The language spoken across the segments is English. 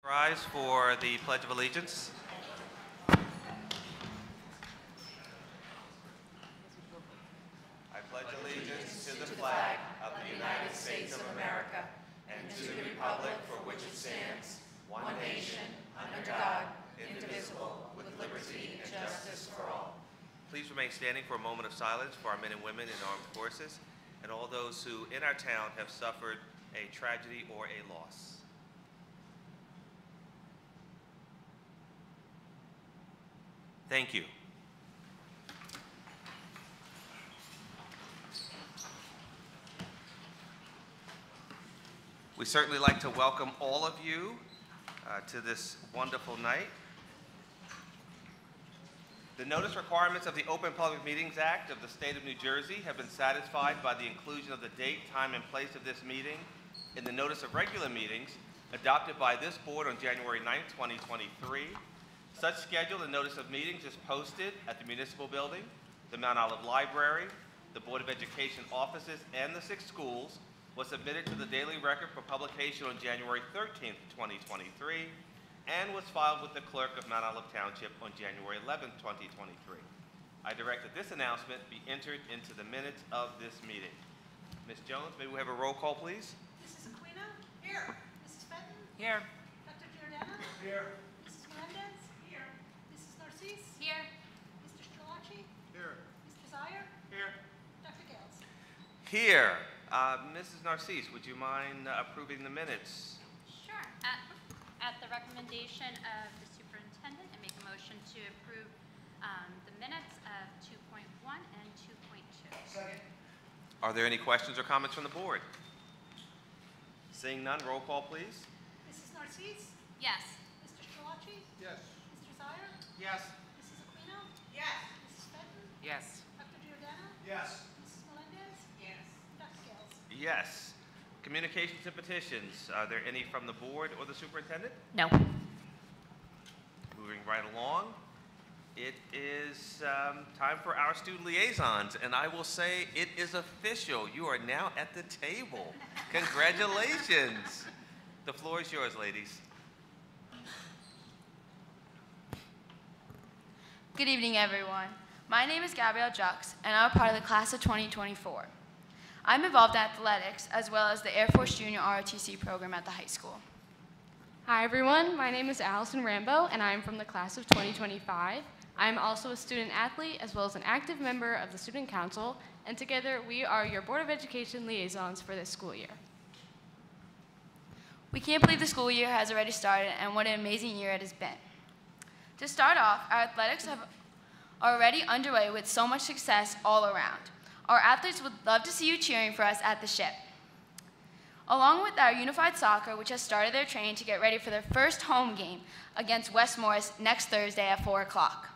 Rise for the Pledge of Allegiance. I pledge allegiance to the flag of the United States of America and to the republic for which it stands, one nation, under God, indivisible, with liberty and justice for all. Please remain standing for a moment of silence for our men and women in armed forces and all those who in our town have suffered a tragedy or a loss. Thank you. We certainly like to welcome all of you to this wonderful night. The notice requirements of the Open Public Meetings Act of the State of New Jersey have been satisfied by the inclusion of the date, time, and place of this meeting in the notice of regular meetings adopted by this board on January 9th, 2023. Such schedule and notice of meetings is posted at the Municipal Building, the Mount Olive Library, the Board of Education offices, and the 6 schools, was submitted to the Daily Record for publication on January 13th, 2023, and was filed with the Clerk of Mount Olive Township on January 11th, 2023. I direct that this announcement be entered into the minutes of this meeting. Ms. Jones, may we have a roll call, please? Mrs. Aquino? Here. Mrs. Fenton? Here. Dr. Giordano? Here. Mrs. Melendez? Here. Mrs. Narcisse? Here. Mr. Strelacci? Here. Mr. Zire? Here. Dr. Gales? Here. Mrs. Narcisse, would you mind approving the minutes? Sure. At the recommendation of the superintendent, I make a motion to approve the minutes of 2.1 and 2.2. Second. Are there any questions or comments from the board? Seeing none, roll call, please. Mrs. Narcisse? Yes. Mr. Strelacci? Yes. Mr. Zire? Yes. Mrs. Aquino? Yes. Mrs. Fenton? Yes. Dr. Giordano? Yes. Mrs. Melendez? Yes. Dr. Gales? Yes. Communications and petitions. Are there any from the board or the superintendent? No. Moving right along. It is time for our student liaisons, and I will say it is official. You are now at the table. Congratulations. The floor is yours, ladies. Good evening, everyone. My name is Gabrielle Jux, and I'm a part of the class of 2024. I'm involved in athletics, as well as the Air Force Junior ROTC program at the high school. Hi everyone, my name is Allison Rambo and I'm from the class of 2025. I'm also a student athlete as well as an active member of the Student Council, and together we are your Board of Education liaisons for this school year. We can't believe the school year has already started and what an amazing year it has been. To start off, our athletics are already underway with so much success all around. Our athletes would love to see you cheering for us at the SHIP. Along with our Unified Soccer, which has started their training to get ready for their first home game against West Morris next Thursday at 4 o'clock.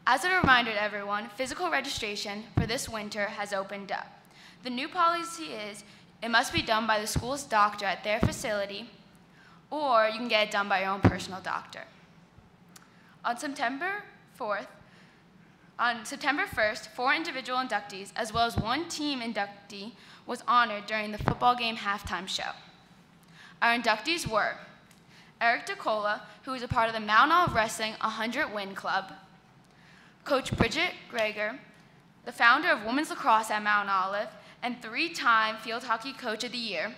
As a reminder to everyone, physical registration for this winter has opened up. The new policy is it must be done by the school's doctor at their facility, or you can get it done by your own personal doctor. On September 1st, 4 individual inductees, as well as 1 team inductee, was honored during the football game halftime show. Our inductees were Eric DeCola, who is a part of the Mount Olive Wrestling 100 Win Club, Coach Bridget Greger, the founder of Women's Lacrosse at Mount Olive, and 3-time Field Hockey Coach of the Year,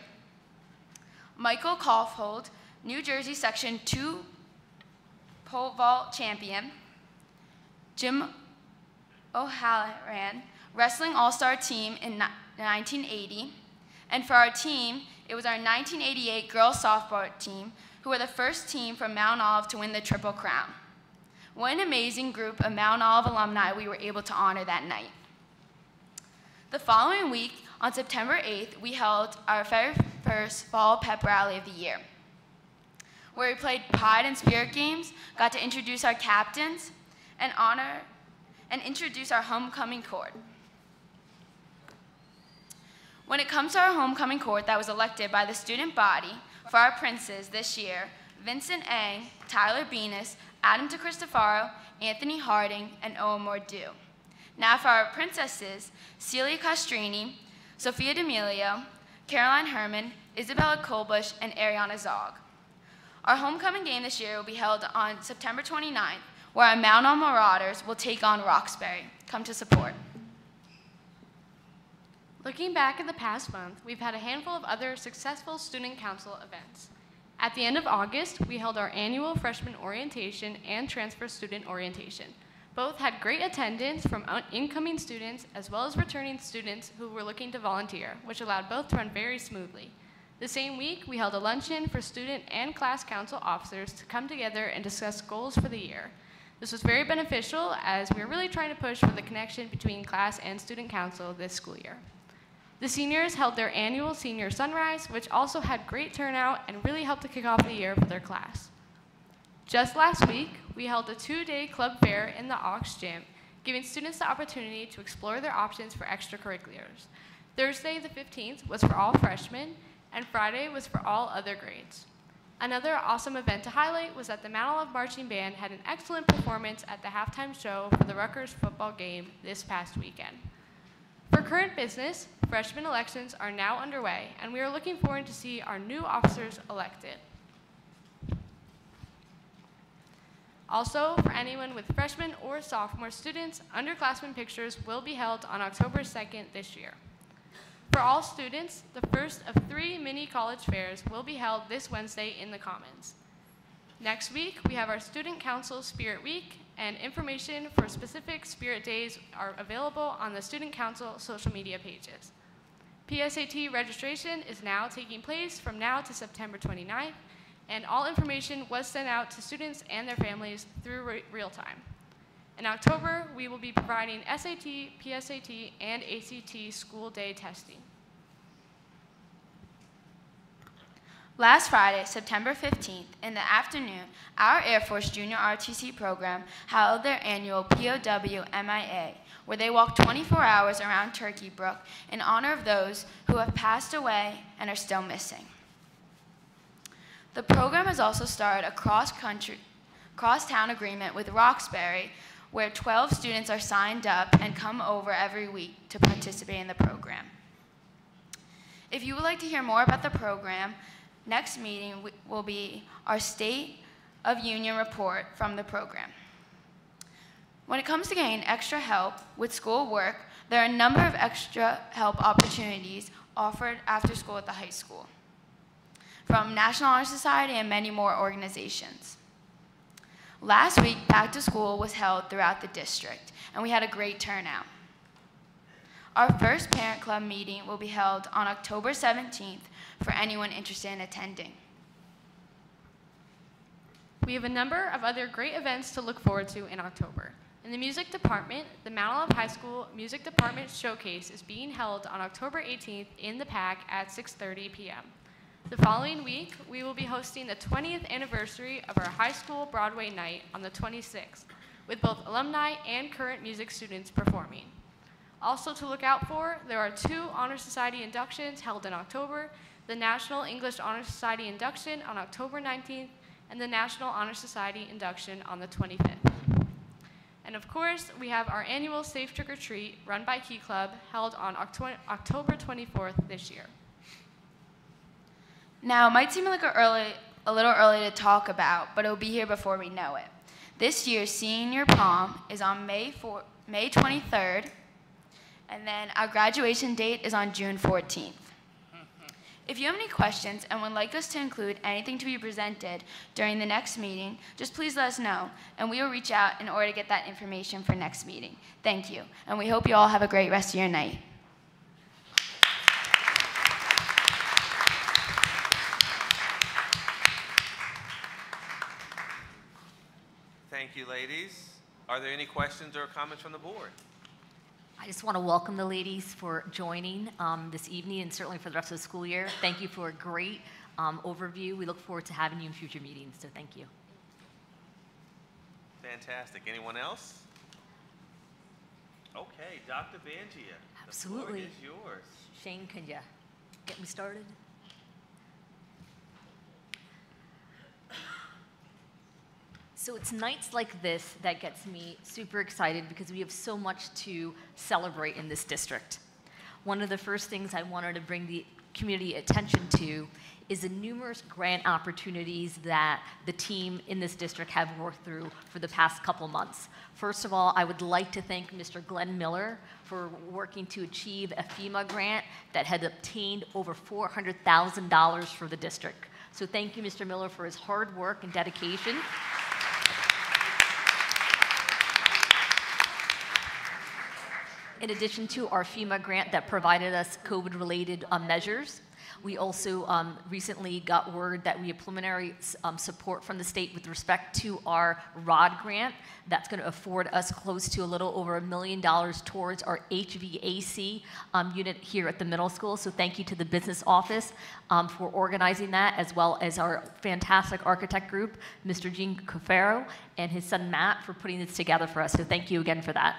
Michael Kaufhold, New Jersey Section 2 pole vault champion, Jim O'Halloran, Wrestling All-Star Team in 1980, and for our team, it was our 1988 girls softball team, who were the first team from Mount Olive to win the Triple Crown. What an amazing group of Mount Olive alumni we were able to honor that night. The following week, on September 8th, we held our very first Fall Pep Rally of the year, where we played Pride and Spirit games, got to introduce our captains, and introduce our homecoming court. When it comes to our homecoming court that was elected by the student body for our princes this year, Vincent Ang, Tyler Benis, Adam DeCristofaro, Anthony Harding, and Owen Mordew. Now for our princesses, Celia Castrini, Sophia D'Amelio, Caroline Herman, Isabella Kolbush, and Ariana Zog. Our homecoming game this year will be held on September 29th, where our Mount On Marauders will take on Roxbury. Come to support. Looking back at the past month, we've had a handful of other successful student council events. At the end of August, we held our annual freshman orientation and transfer student orientation. Both had great attendance from incoming students as well as returning students who were looking to volunteer, which allowed both to run very smoothly. The same week, we held a luncheon for student and class council officers to come together and discuss goals for the year. This was very beneficial as we were really trying to push for the connection between class and student council this school year. The seniors held their annual senior sunrise, which also had great turnout and really helped to kick off the year for their class. Just last week, we held a 2-day club fair in the Aux Gym, giving students the opportunity to explore their options for extracurriculars. Thursday, the 15th, was for all freshmen, and Friday was for all other grades. Another awesome event to highlight was that the Mount Olive Marching Band had an excellent performance at the halftime show for the Rutgers football game this past weekend. For current business, freshman elections are now underway, and we are looking forward to see our new officers elected. Also, for anyone with freshman or sophomore students, underclassmen pictures will be held on October 2nd this year. For all students, the first of 3 mini college fairs will be held this Wednesday in the Commons. Next week, we have our Student Council Spirit Week, and information for specific Spirit Days are available on the Student Council social media pages. PSAT registration is now taking place from now to September 29th, and all information was sent out to students and their families through real time. In October, we will be providing SAT, PSAT, and ACT school day testing. Last Friday, September 15th, in the afternoon, our Air Force Junior ROTC program held their annual POW MIA, where they walked 24 hours around Turkey Brook in honor of those who have passed away and are still missing. The program has also started a cross-town agreement with Roxbury, where 12 students are signed up and come over every week to participate in the program. If you would like to hear more about the program, next meeting will be our State of Union report from the program. When it comes to getting extra help with schoolwork, there are a number of extra help opportunities offered after school at the high school, from National Honor Society and many more organizations. Last week, Back to School was held throughout the district, and we had a great turnout. Our first Parent Club meeting will be held on October 17th for anyone interested in attending. We have a number of other great events to look forward to in October. In the music department, the Mount Olive High School Music Department Showcase is being held on October 18th in the PAC at 6:30 p.m. The following week, we will be hosting the 20th anniversary of our high school Broadway night on the 26th, with both alumni and current music students performing. Also to look out for, there are 2 Honor Society inductions held in October, the National English Honor Society induction on October 19th, and the National Honor Society induction on the 25th. And of course, we have our annual Safe Trick or Treat run by Key Club held on October 24th this year. Now, it might seem like a little early to talk about, but it'll be here before we know it. This year's Senior Prom is on May 23rd, and then our graduation date is on June 14th. If you have any questions and would like us to include anything to be presented during the next meeting, just please let us know, and we will reach out in order to get that information for next meeting. Thank you, and we hope you all have a great rest of your night. Thank you, ladies. Are there any questions or comments from the board? I just want to welcome the ladies for joining this evening and certainly for the rest of the school year. Thank you for a great overview. We look forward to having you in future meetings, so thank you. Fantastic. Anyone else? Okay, Dr. Bangia. Absolutely. The floor is yours. Shane, can you get me started? So it's nights like this that gets me super excited because we have so much to celebrate in this district. One of the first things I wanted to bring the community attention to is the numerous grant opportunities that the team in this district have worked through for the past couple months. First of all, I would like to thank Mr. Glenn Miller for working to achieve a FEMA grant that had obtained over $400,000 for the district. So thank you, Mr. Miller, for his hard work and dedication. In addition to our FEMA grant that provided us COVID-related measures, we also recently got word that we have preliminary support from the state with respect to our ROD grant. That's going to afford us close to a little over $1 million towards our HVAC unit here at the middle school. So thank you to the business office for organizing that, as well as our fantastic architect group, Mr. Gene Cafaro, and his son Matt for putting this together for us. So thank you again for that.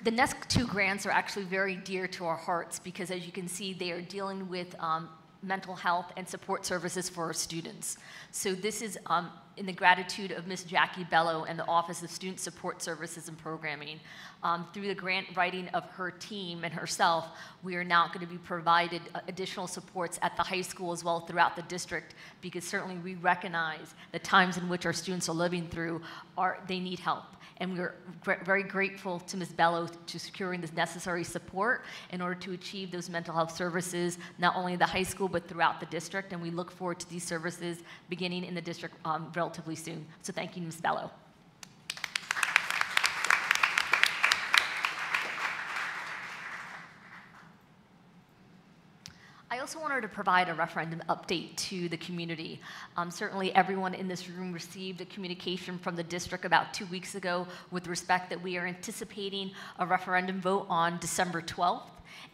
The next two grants are actually very dear to our hearts because, as you can see, they are dealing with mental health and support services for our students. So this is in the gratitude of Ms. Jackie Bello and the Office of Student Support Services and Programming. Through the grant writing of her team and herself, we are now going to be provided additional supports at the high school as well throughout the district, because certainly we recognize the times in which our students are living through, they need help. And we are very grateful to Ms. Bello to securing this necessary support in order to achieve those mental health services, not only at the high school, but throughout the district. And we look forward to these services beginning in the district relatively soon. So thank you, Ms. Bello. I also wanted to provide a referendum update to the community. Certainly everyone in this room received a communication from the district about 2 weeks ago with respect that we are anticipating a referendum vote on December 12th.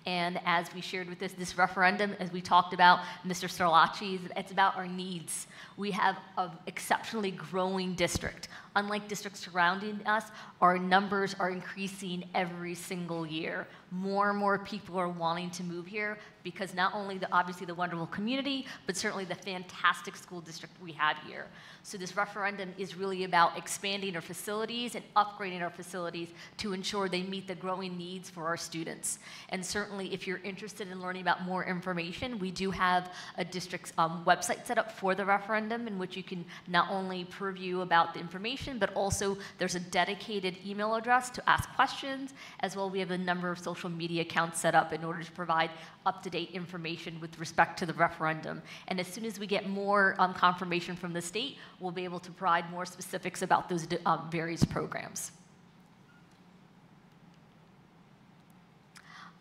And as we shared with this referendum, as we talked about, Mr. Sterlacci, it's about our needs. We have an exceptionally growing district. Unlike districts surrounding us, our numbers are increasing every single year. More and more people are wanting to move here because not only obviously the wonderful community, but certainly the fantastic school district we have here. So this referendum is really about expanding our facilities and upgrading our facilities to ensure they meet the growing needs for our students. And certainly if you're interested in learning about more information, we do have a district's website set up for the referendum in which you can not only preview about the information, but also there's a dedicated email address to ask questions, as well we have a number of social media accounts set up in order to provide up-to-date information with respect to the referendum. And as soon as we get more confirmation from the state, we'll be able to provide more specifics about those various programs.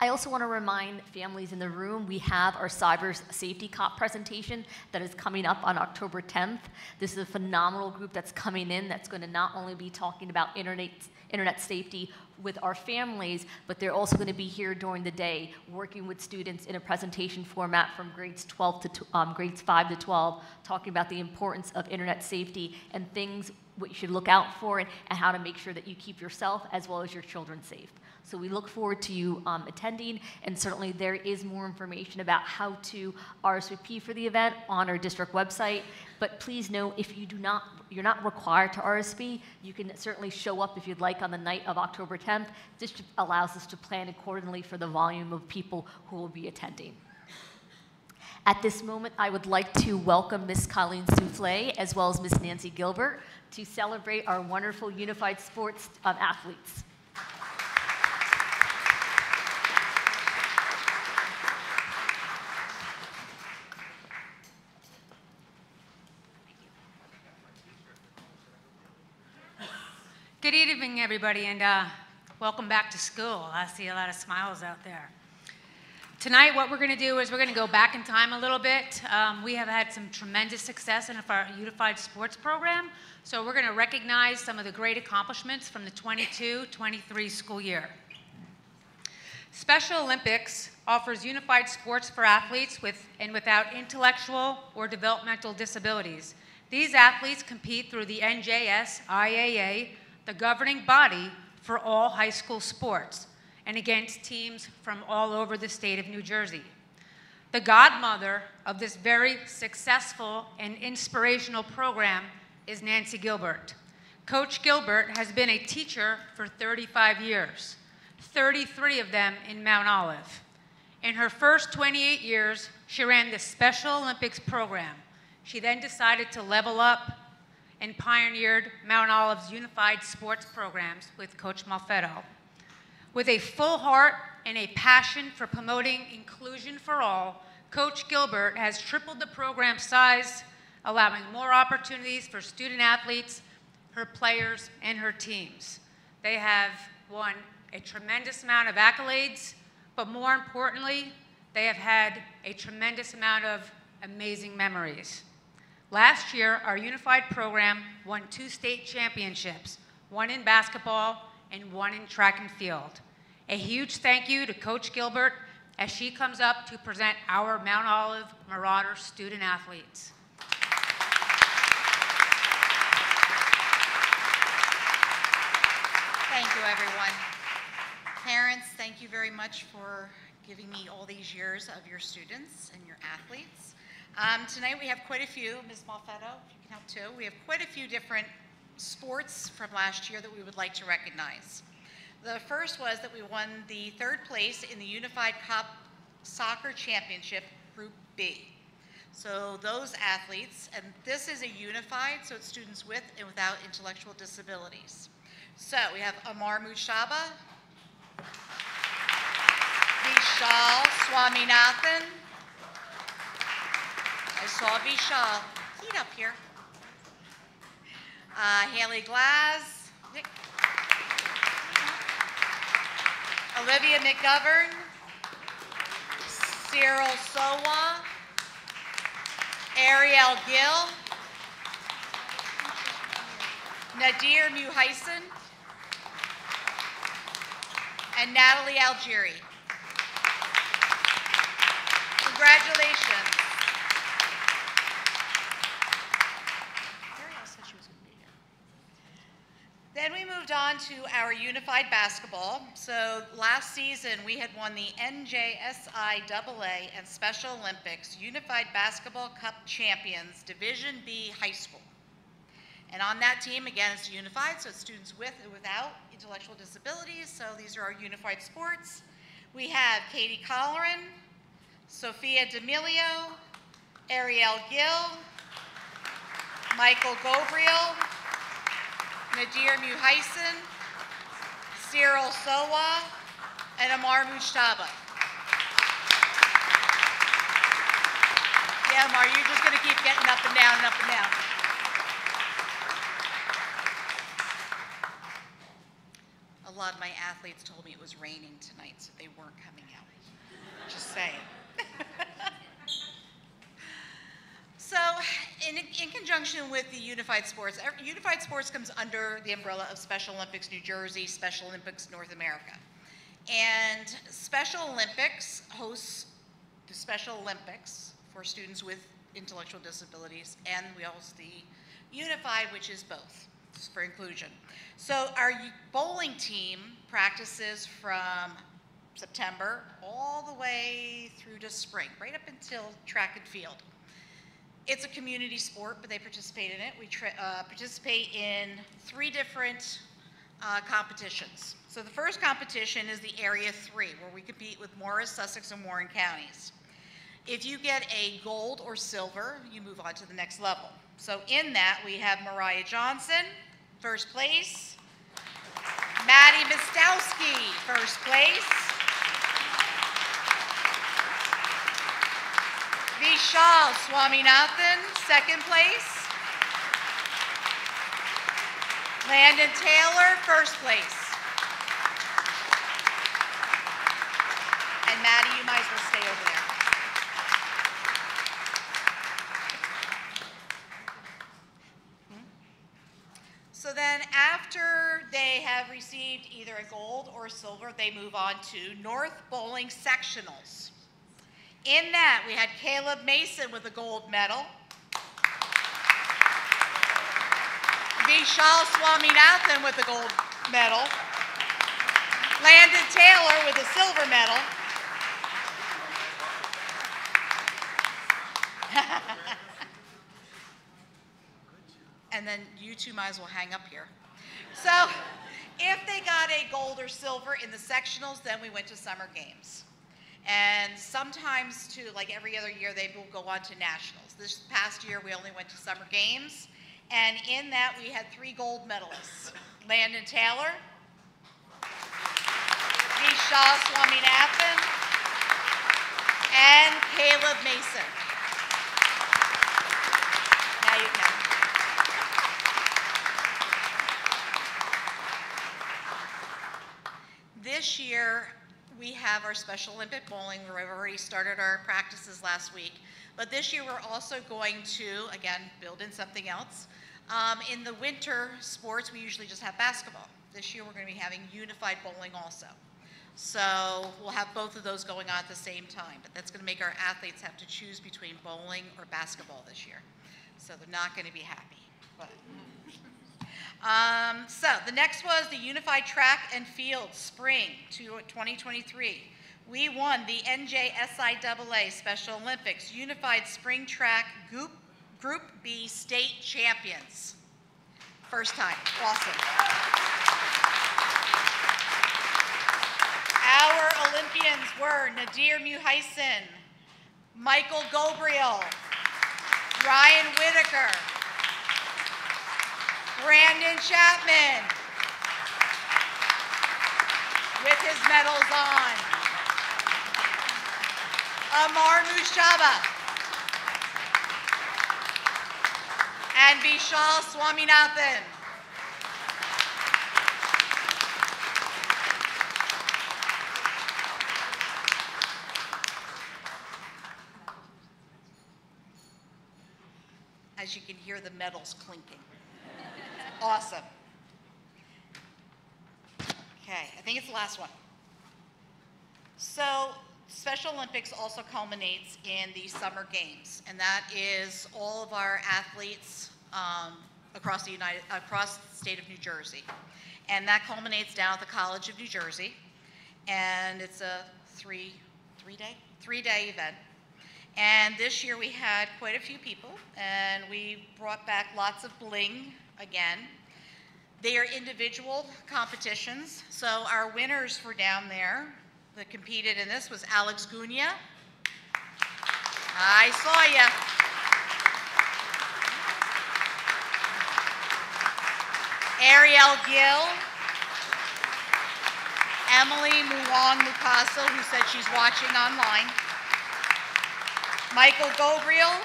I also want to remind families in the room, we have our Cyber Safety Cop presentation that is coming up on October 10th. This is a phenomenal group that's coming in that's going to not only be talking about internet safety with our families, but they're also going to be here during the day working with students in a presentation format from grades 5 to 12, talking about the importance of internet safety and things what you should look out for and how to make sure that you keep yourself as well as your children safe. So we look forward to you attending, and certainly there is more information about how to RSVP for the event on our district website. But please note, if you're not required to RSVP, you can certainly show up if you'd like on the night of October 10th. This allows us to plan accordingly for the volume of people who will be attending. At this moment, I would like to welcome Ms. Colleen Souffle as well as Ms. Nancy Gilbert to celebrate our wonderful unified sports athletes. Good evening, everybody, and welcome back to school. I see a lot of smiles out there. Tonight, what we're going to do is we're going to go back in time a little bit. We have had some tremendous success in our unified sports program, so we're going to recognize some of the great accomplishments from the 22-23 school year. Special Olympics offers unified sports for athletes with and without intellectual or developmental disabilities. These athletes compete through the NJSIAA, the governing body for all high school sports, and against teams from all over the state of New Jersey. The godmother of this very successful and inspirational program is Nancy Gilbert. Coach Gilbert has been a teacher for 35 years. 33 of them in Mount Olive. In her first 28 years, she ran the Special Olympics program. She then decided to level up and pioneered Mount Olive's unified sports programs with Coach Malfetto. With a full heart and a passion for promoting inclusion for all, Coach Gilbert has tripled the program size, allowing more opportunities for student athletes, her players, and her teams. They have won a tremendous amount of accolades, but more importantly, they have had a tremendous amount of amazing memories. Last year, our unified program won 2 state championships, one in basketball and one in track and field. A huge thank you to Coach Gilbert as she comes up to present our Mount Olive Marauder student athletes. Thank you, everyone. Parents, thank you very much for giving me all these years of your students and your athletes. Tonight we have quite a few, Ms. Malfetto, if you can help too, we have quite a few different sports from last year that we would like to recognize. The first was that we won the 3rd place in the Unified Cup Soccer Championship Group B. So those athletes, and this is a unified, so it's students with and without intellectual disabilities. So we have Amar Mushaba, Vishal Swaminathan. I saw Vishal. Heat up here. Haley Glass. Olivia McGovern. Cyril Sowa. Ariel Gill. Nadir Muhaisen. And Natalie Algieri. Congratulations. Ariel said she was going to be here. Then we moved on to our unified basketball. So last season we had won the NJSIAA and Special Olympics Unified Basketball Cup Champions Division B High School. And on that team, again, it's unified, so it's students with and without intellectual disabilities. So these are our unified sports. We have Katie Colleran, Sophia D'Amelio, Ariel Gill, Michael Gobriel, Nadir Muhaisen, Cyril Sowa, and Amar Mujtaba. Yeah, Amar, you're just going to keep getting up and down and up and down. A lot of my athletes told me it was raining tonight, so they weren't coming out. Just saying. So, in conjunction with the Unified Sports comes under the umbrella of Special Olympics New Jersey, Special Olympics North America. And Special Olympics hosts the Special Olympics for students with intellectual disabilities, and we host the Unified, which is both, for inclusion. So our bowling team practices from September all the way through to spring, right up until track and field. It's a community sport, but they participate in it. We participate in 3 different competitions. So the first competition is the Area 3, where we compete with Morris, Sussex, and Warren counties. If you get a gold or silver, you move on to the next level. So in that, we have Mariah Johnson, first place. Maddie Mistowski, first place. Vishal Swaminathan, second place. Landon Taylor, first place. And Maddie, you might as well stay over there. So then after they have received either a gold or a silver, they move on to North Bowling Sectionals. In that, we had Caleb Mason with a gold medal. Vishal Swaminathan with a gold medal. Landon Taylor with a silver medal. And then you two might as well hang up here. So If they got a gold or silver in the sectionals, then we went to summer games. And sometimes too, like every other year, they will go on to nationals. This past year, we only went to summer games. And in that, we had 3 gold medalists. Landon Taylor, Vishal Swaminathan, and Caleb Mason. Now you can. This year, we have our Special Olympic bowling. We've already started our practices last week. But this year, we're also going to, again, build in something else. In the winter sports, we usually just have basketball. This year, we're going to be having unified bowling also. So we'll have both of those going on at the same time. But that's going to make our athletes have to choose between bowling or basketball this year. So they're not going to be happy. But so the next was the Unified Track and Field Spring 2023. We won the NJSIAA Special Olympics Unified Spring Track Group B State Champions. First time. Awesome. Our Olympians were Nadir Muhaisen, Michael Gobriel, Ryan Whitaker, Brandon Chapman, with his medals on, Amar Mushaba, and Vishal Swaminathan. As you can hear the medals clinking. Awesome. Okay, I think it's the last one. So Special Olympics also culminates in the Summer Games, and that is all of our athletes across the state of New Jersey. And that culminates down at the College of New Jersey, and it's a three-day event. And this year we had quite a few people, and we brought back lots of bling again. They are individual competitions, so our winners were down there that competed in this was Alex Gunia. I saw ya. Ariel Gill. Emily Muwang Mukasa, who said she's watching online. Michael Gobriel,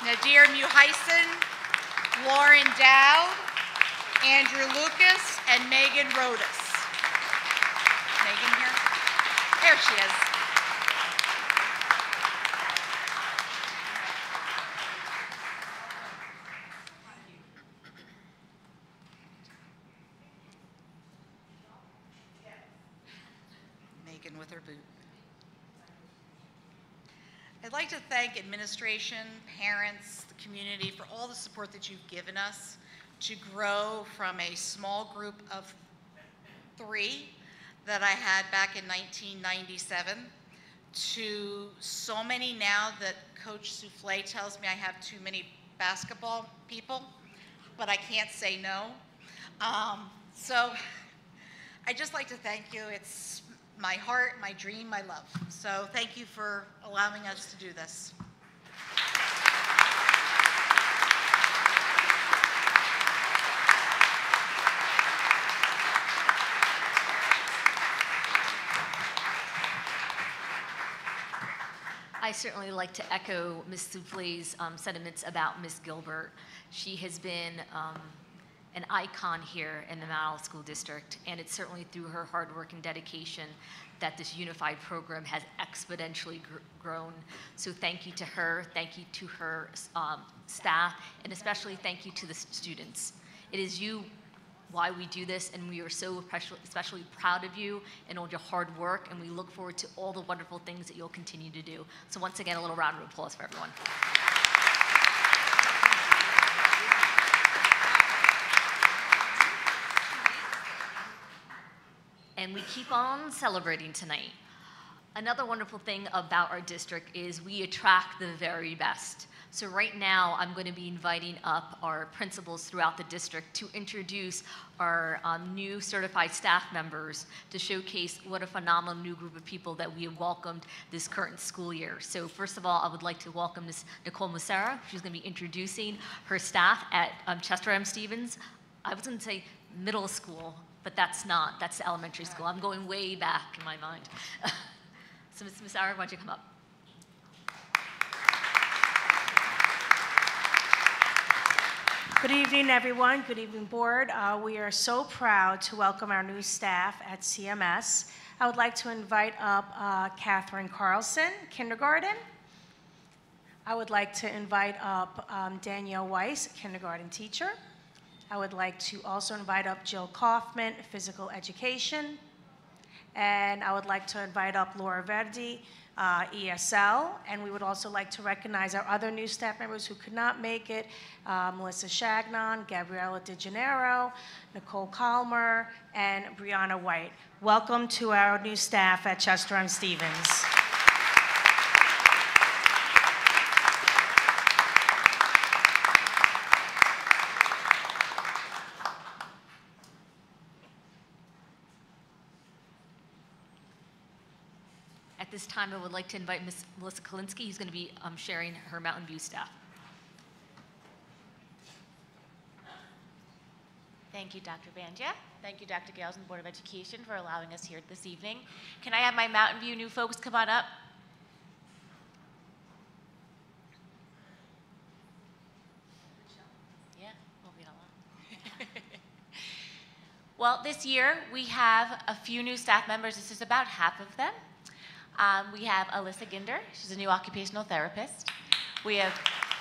Nadir Muhaisen, Lauren Dowd, Andrew Lucas, and Megan Rodas. Megan here? There she is. Megan with her boot. I'd like to thank administration, parents, the community for all the support that you've given us to grow from a small group of 3 that I had back in 1997 to so many now that Coach Soufflé tells me I have too many basketball people, but I can't say no. So I'd just like to thank you. It's my heart, my dream, my love. So thank you for allowing us to do this. I certainly like to echo Ms. Soufflé's sentiments about Ms. Gilbert. She has been an icon here in the Mount Olive School District, and it's certainly through her hard work and dedication that this unified program has exponentially grown. So thank you to her, thank you to her staff, and especially thank you to the students. It is you why we do this, and we are so especially proud of you and all your hard work, and we look forward to all the wonderful things that you'll continue to do. So once again, a little round of applause for everyone. And we keep on celebrating tonight. Another wonderful thing about our district is we attract the very best. So right now, I'm going to be inviting up our principals throughout the district to introduce our new certified staff members to showcase what a phenomenal new group of people that we have welcomed this current school year. So first of all, I would like to welcome Ms. Nicole Musera. She's going to be introducing her staff at Chester M. Stevens. I was going to say middle school, but that's not. That's elementary school. I'm going way back in my mind. So Ms. Musera, why don't you come up? Good evening, everyone. Good evening, board. We are so proud to welcome our new staff at CMS. I would like to invite up Catherine Carlson, kindergarten. I would like to invite up Danielle Weiss, kindergarten teacher. I would like to also invite up Jill Kaufman, physical education. And I would like to invite up Laura Verdi, ESL, and we would also like to recognize our other new staff members who could not make it, Melissa Shagnon, Gabriella DeGennaro, Nicole Calmer, and Brianna White. Welcome to our new staff at Chester M. Stevens. At this time, I would like to invite Ms. Melissa Kalinsky, who's going to be sharing her Mountain View staff. Thank you, Dr. Banja. Thank you, Dr. Gales and the Board of Education for allowing us here this evening. Can I have my Mountain View new folks come on up? Yeah, we'll be along. Well, this year we have a few new staff members. This is about half of them. We have Alyssa Ginder. She's a new occupational therapist. We have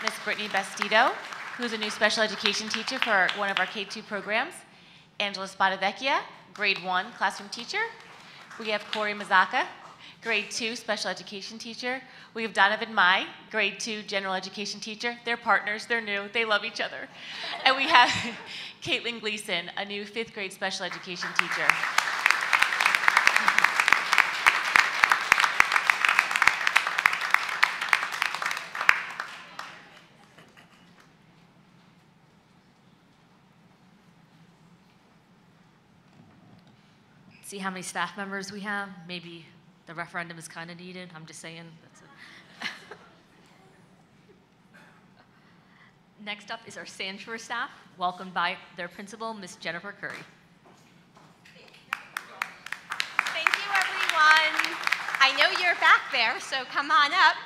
Miss Brittany Bastido, who's a new special education teacher for one of our K-2 programs. Angela Spadavecchia, grade 1 classroom teacher. We have Corey Mazaka, grade 2 special education teacher. We have Donovan Mai, grade 2 general education teacher. They're partners, they're new, they love each other. And we have Caitlin Gleason, a new 5th grade special education teacher. See how many staff members we have? Maybe the referendum is kind of needed. I'm just saying. That's it. Next up is our Sand Shore staff, welcomed by their principal, Miss Jennifer Curry. Thank you, everyone. I know you're back there, so come on up.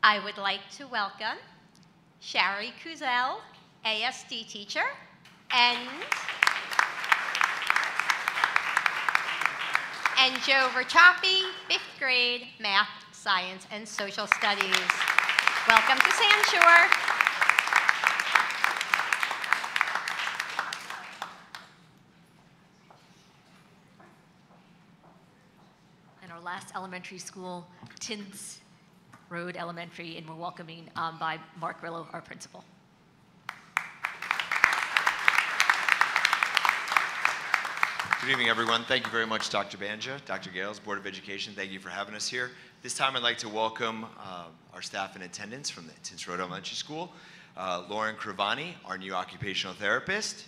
I would like to welcome Shari Kuzel, ASD teacher, and Joe Rachapi, 5th grade math, science, and social studies. Welcome to Sand Shore. And our last elementary school, Tins Road Elementary, and we're welcoming by Mark Rillo, our principal. Good evening, everyone. Thank you very much, Dr. Banja, Dr. Gales, Board of Education. Thank you for having us here. This time, I'd like to welcome our staff in attendance from the Tins Road Elementary School. Lauren Cravani, our new occupational therapist.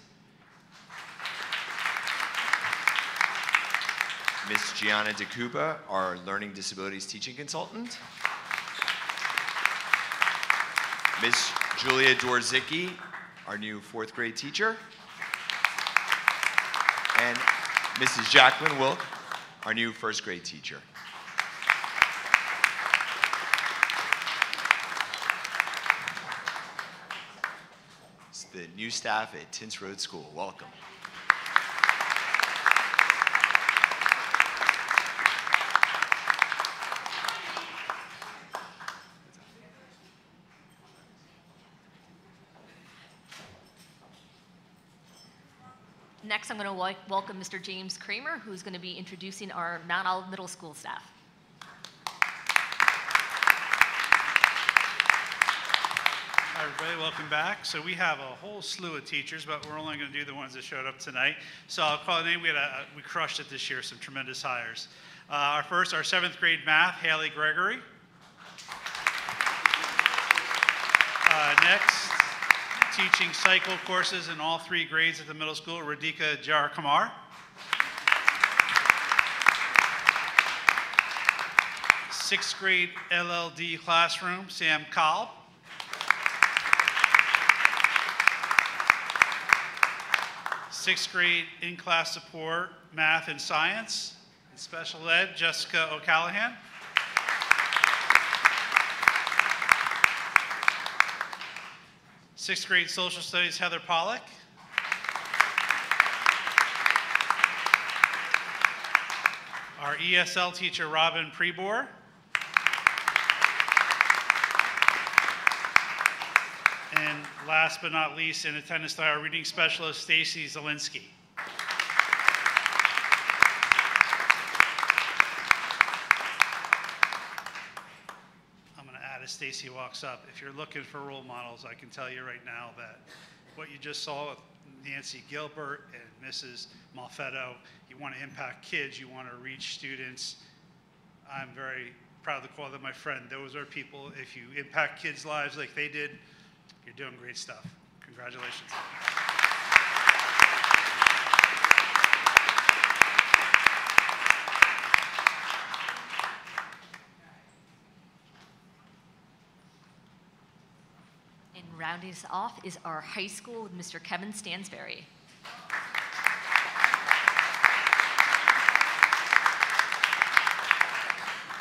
Miss Gianna DeCuba, our learning disabilities teaching consultant. Miss Julia Dorzicki, our new 4th grade teacher. And Mrs. Jacqueline Wilk, our new 1st grade teacher. It's the new staff at Tins Road School. Welcome. Next, I'm going to welcome Mr. James Kramer, who's going to be introducing our Mount Olive Middle School staff. Hi, everybody. Welcome back. So we have a whole slew of teachers, but we're only going to do the ones that showed up tonight. So I'll call it name. We crushed it this year, some tremendous hires. Our 7th grade math, Haley Gregory. Next, teaching cycle courses in all 3 grades at the middle school, Radhika Jarakumar. 6th grade LLD classroom, Sam Kalb. 6th grade in-class support, math and science, and special ed, Jessica O'Callahan. 6th grade social studies, Heather Pollack. Our ESL teacher, Robin Prebor. And last but not least, in attendance tonight, our reading specialist, Stacy Zielinski. I'm going to add as Stacy walks up. If you're looking for role models, I can tell you right now that what you just saw with Nancy Gilbert and Mrs. Malfetto, you want to impact kids, you want to reach students. I'm very proud to call them my friend. Those are people, if you impact kids' lives like they did, you're doing great stuff. Congratulations. And rounding us off is our high school with Mr. Kevin Stansberry.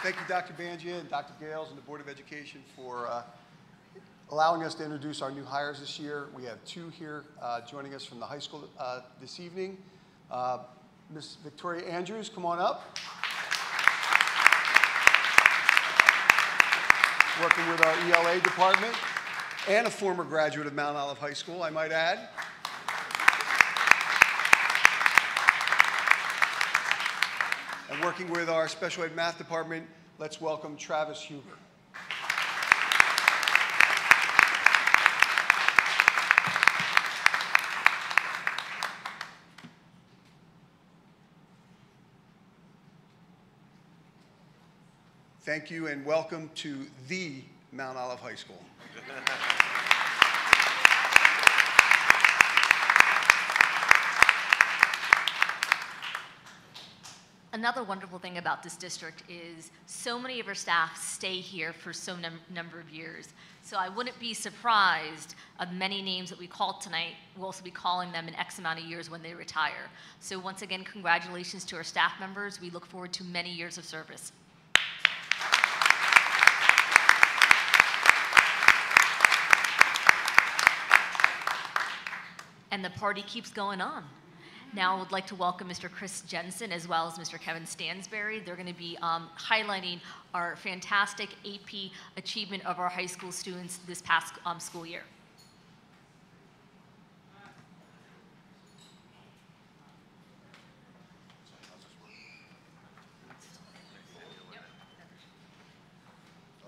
Thank you, Dr. Bangia and Dr. Gales and the Board of Education for allowing us to introduce our new hires this year. We have 2 here joining us from the high school this evening. Ms. Victoria Andrews, come on up. Working with our ELA department and a former graduate of Mount Olive High School, I might add. And working with our special ed math department, let's welcome Travis Huber. Thank you and welcome to the Mount Olive High School. Another wonderful thing about this district is so many of our staff stay here for so number of years. So I wouldn't be surprised of many names that we called tonight. We'll also be calling them in X amount of years when they retire. So once again, congratulations to our staff members. We look forward to many years of service. And the party keeps going on. Now I would like to welcome Mr. Chris Jensen as well as Mr. Kevin Stansberry. They're going to be highlighting our fantastic AP achievement of our high school students this past school year.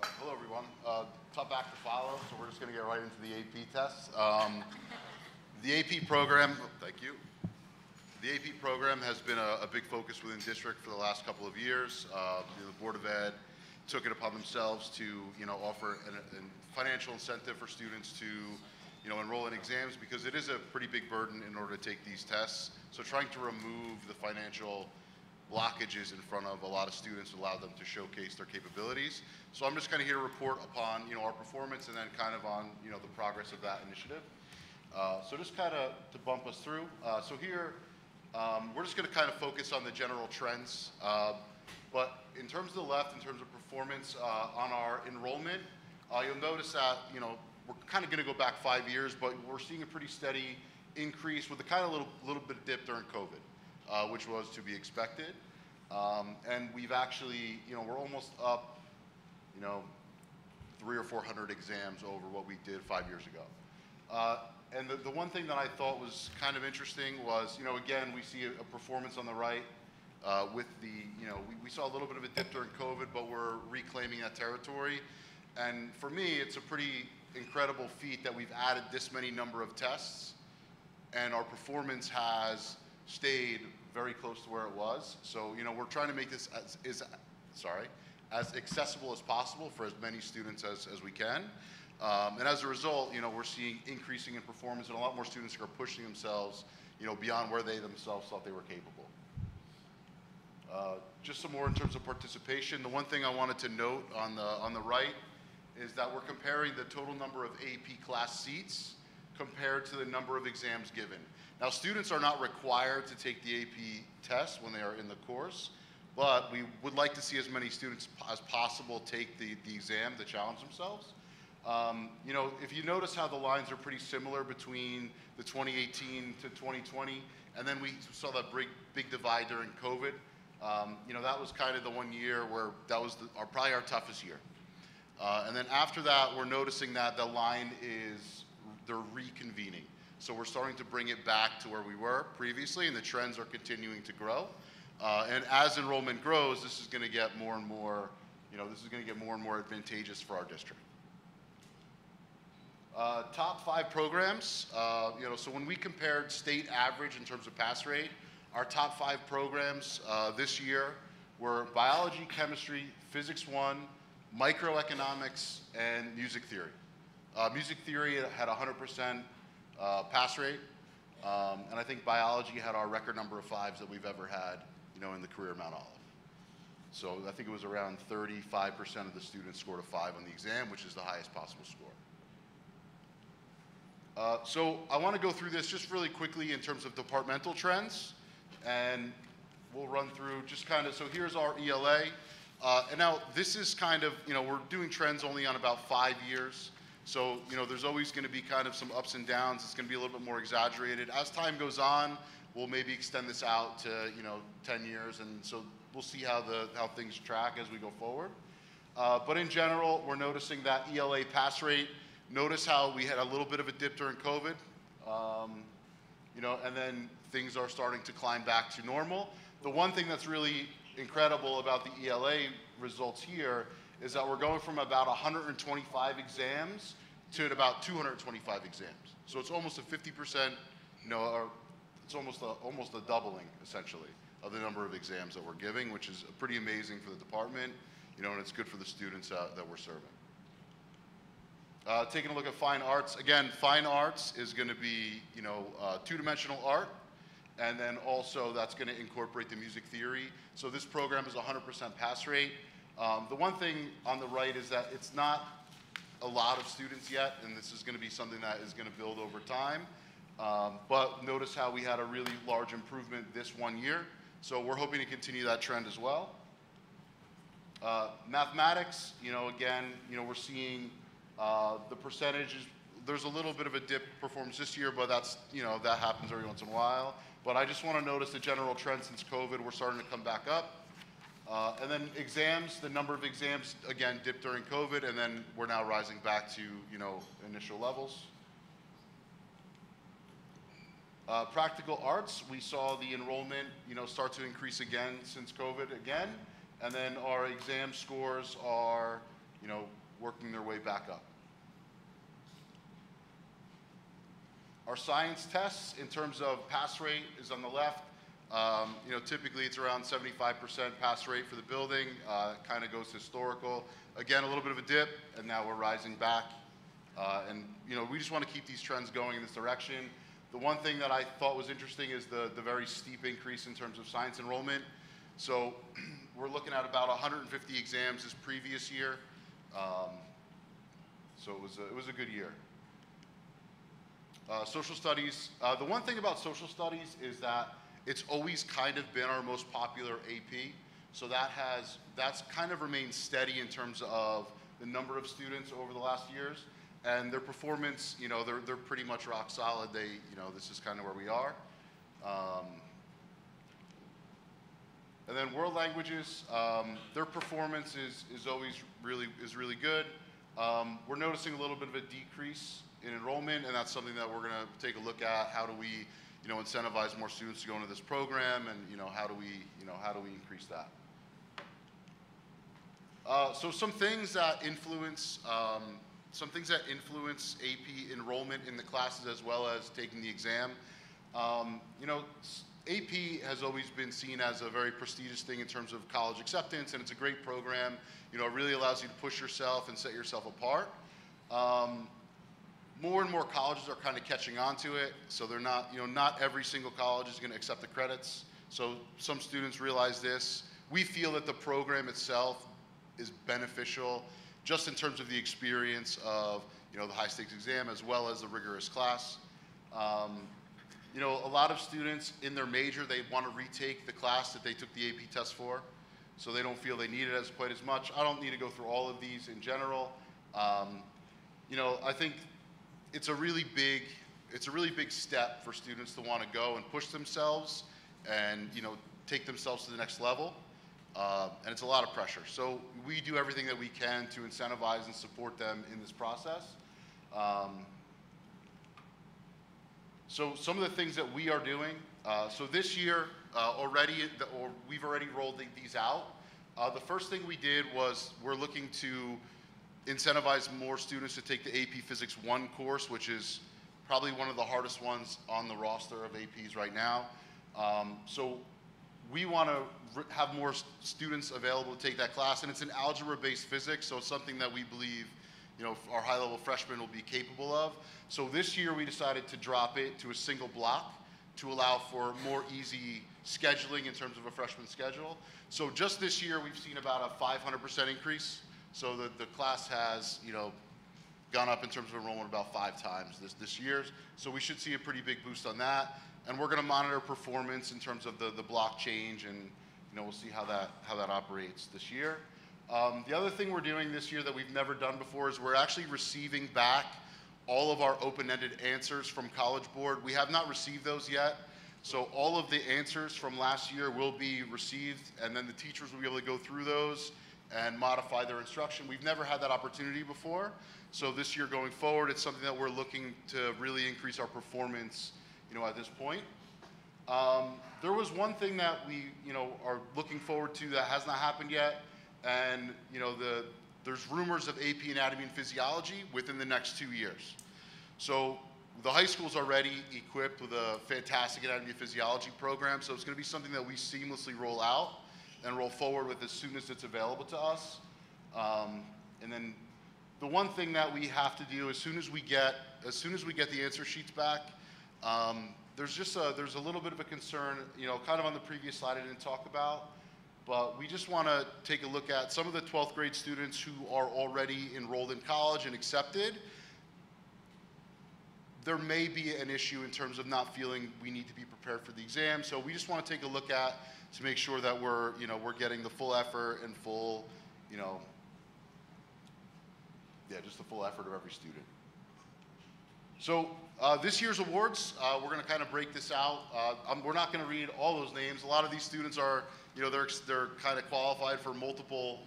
Hello, everyone. Tough act to follow, so we're just going to get right into the AP tests. The AP program, thank you. The AP program has been a big focus within district for the last couple of years. The Board of Ed took it upon themselves to, offer a financial incentive for students to, enroll in exams because it is a pretty big burden in order to take these tests. So trying to remove the financial blockages in front of a lot of students, allow them to showcase their capabilities. So I'm just kind of here to report upon, our performance and then kind of on, the progress of that initiative. So just kind of to bump us through. So here, we're just going to kind of focus on the general trends. But in terms of the left, in terms of performance on our enrollment, you'll notice that, we're kind of going to go back 5 years, but we're seeing a pretty steady increase with a kind of little bit of dip during COVID, which was to be expected. And we've actually, we're almost up, 300 or 400 exams over what we did 5 years ago. And the one thing that I thought was kind of interesting was, again, we see a performance on the right with the, we saw a little bit of a dip during COVID, but we're reclaiming that territory. And for me, it's a pretty incredible feat that we've added this many number of tests, and our performance has stayed very close to where it was. So, we're trying to make this as accessible as possible for as many students as we can. And as a result, we're seeing increasing in performance, and a lot more students are pushing themselves, beyond where they themselves thought they were capable. Just some more in terms of participation. The one thing I wanted to note on the right is that we're comparing the total number of AP class seats compared to the number of exams given. Now, students are not required to take the AP test when they are in the course, but we would like to see as many students as possible take the exam to challenge themselves. If you notice how the lines are pretty similar between the 2018 to 2020, and then we saw that big divide during COVID, that was kind of the one year where that was probably our toughest year. And then after that, we're noticing that the line they're reconvening. So we're starting to bring it back to where we were previously, and the trends are continuing to grow. And as enrollment grows, this is going to get more and more, advantageous for our district. Top 5 programs, so when we compared state average in terms of pass rate, our top 5 programs this year were biology, chemistry, physics 1, microeconomics, and music theory. Music theory had 100% pass rate, and I think biology had our record number of 5s that we've ever had, in the career Mount Olive. So I think it was around 35% of the students scored a 5 on the exam, which is the highest possible score. So I want to go through this just really quickly in terms of departmental trends, and we'll run through just kind of, so here's our ELA. And now this is kind of, we're doing trends only on about 5 years. So, there's always going to be kind of some ups and downs. It's going to be a little bit more exaggerated. As time goes on, we'll maybe extend this out to, 10 years. And so we'll see how things track as we go forward. But in general, we're noticing that ELA pass rate. Notice how we had a little bit of a dip during COVID, and then things are starting to climb back to normal. The one thing that's really incredible about the ELA results here is that we're going from about 125 exams to about 225 exams. So it's almost a 50%, or it's almost a doubling, essentially, of the number of exams that we're giving, which is pretty amazing for the department, and it's good for the students that we're serving. Taking a look at fine arts. Again, fine arts is going to be, two-dimensional art, and then also that's going to incorporate the music theory. So this program is 100% pass rate. The one thing on the right is that it's not a lot of students yet, and this is going to be something that is going to build over time. But notice how we had a really large improvement this one year. So we're hoping to continue that trend as well. Mathematics, again, we're seeing the percentages. There's a little bit of a dip performance this year, but that's, that happens every once in a while. But I just want to notice the general trend since COVID, we're starting to come back up. And then exams, the number of exams, again, dipped during COVID, and then we're now rising back to, initial levels. Practical arts, we saw the enrollment, start to increase again since COVID again. And then our exam scores are, working their way back up. Our science tests, in terms of pass rate, is on the left. Typically it's around 75% pass rate for the building. Kind of goes historical. Again, a little bit of a dip, and now we're rising back. And we just want to keep these trends going in this direction. The one thing that I thought was interesting is the very steep increase in terms of science enrollment. So we're looking at about 150 exams this previous year. So it was a good year. Social studies. The one thing about social studies is that it's always kind of been our most popular AP. So that's kind of remained steady in terms of the number of students over the last years. And their performance, they're pretty much rock solid. This is kind of where we are. And then world languages, their performance is always really good. We're noticing a little bit of a decrease in enrollment, and that's something that we're going to take a look at. How do we, incentivize more students to go into this program, and how do we increase that? So some things that influence AP enrollment in the classes as well as taking the exam. AP has always been seen as a very prestigious thing in terms of college acceptance, and it's a great program. You know, it really allows you to push yourself and set yourself apart. More and more colleges are kind of catching on to it, so they're not, you know, not every single college is going to accept the credits. So some students realize this. We feel that the program itself is beneficial just in terms of the experience of, you know, the high stakes exam as well as the rigorous class. You know, a lot of students in their major, they want to retake the class that they took the AP test for, so they don't feel they need it as quite as much. I don't need to go through all of these in general. You know, I think it's a really big step for students to want to go and push themselves and, you know, take themselves to the next level. And it's a lot of pressure. So we do everything that we can to incentivize and support them in this process. So some of the things that we are doing, so this year we've already rolled these out. The first thing we did was we're looking to incentivize more students to take the AP Physics 1 course, which is probably one of the hardest ones on the roster of APs right now. So we want to have more students available to take that class, and it's an algebra-based physics, so it's something that we believe, you know, our high-level freshmen will be capable of. So this year we decided to drop it to a single block to allow for more easy scheduling in terms of a freshman schedule. So just this year we've seen about a 500% increase. So the class has, you know, gone up in terms of enrollment about 5 times this year. So we should see a pretty big boost on that. And we're going to monitor performance in terms of the block change, and, you know, we'll see how that operates this year. The other thing we're doing this year that we've never done before is we're actually receiving back all of our open-ended answers from College Board. We have not received those yet. So all of the answers from last year will be received, and then the teachers will be able to go through those and modify their instruction. We've never had that opportunity before. So this year going forward, it's something that we're looking to really increase our performance, you know, at this point. There was one thing that we, you know, are looking forward to that has not happened yet. And, you know, there's rumors of AP Anatomy and Physiology within the next 2 years. So the high school's already equipped with a fantastic anatomy and physiology program, so it's going to be something that we seamlessly roll out and roll forward with as soon as it's available to us. And then the one thing that we have to do as soon as we get the answer sheets back, there's a little bit of a concern, you know, kind of on the previous slide I didn't talk about. But we just want to take a look at some of the 12th grade students who are already enrolled in college and accepted. There may be an issue in terms of not feeling we need to be prepared for the exam. So we just want to take a look at to make sure that we're getting the full effort and full, you know, just the full effort of every student. So this year's awards, we're going to kind of break this out. We're not going to read all those names. A lot of these students are, you know, they're kind of qualified for multiple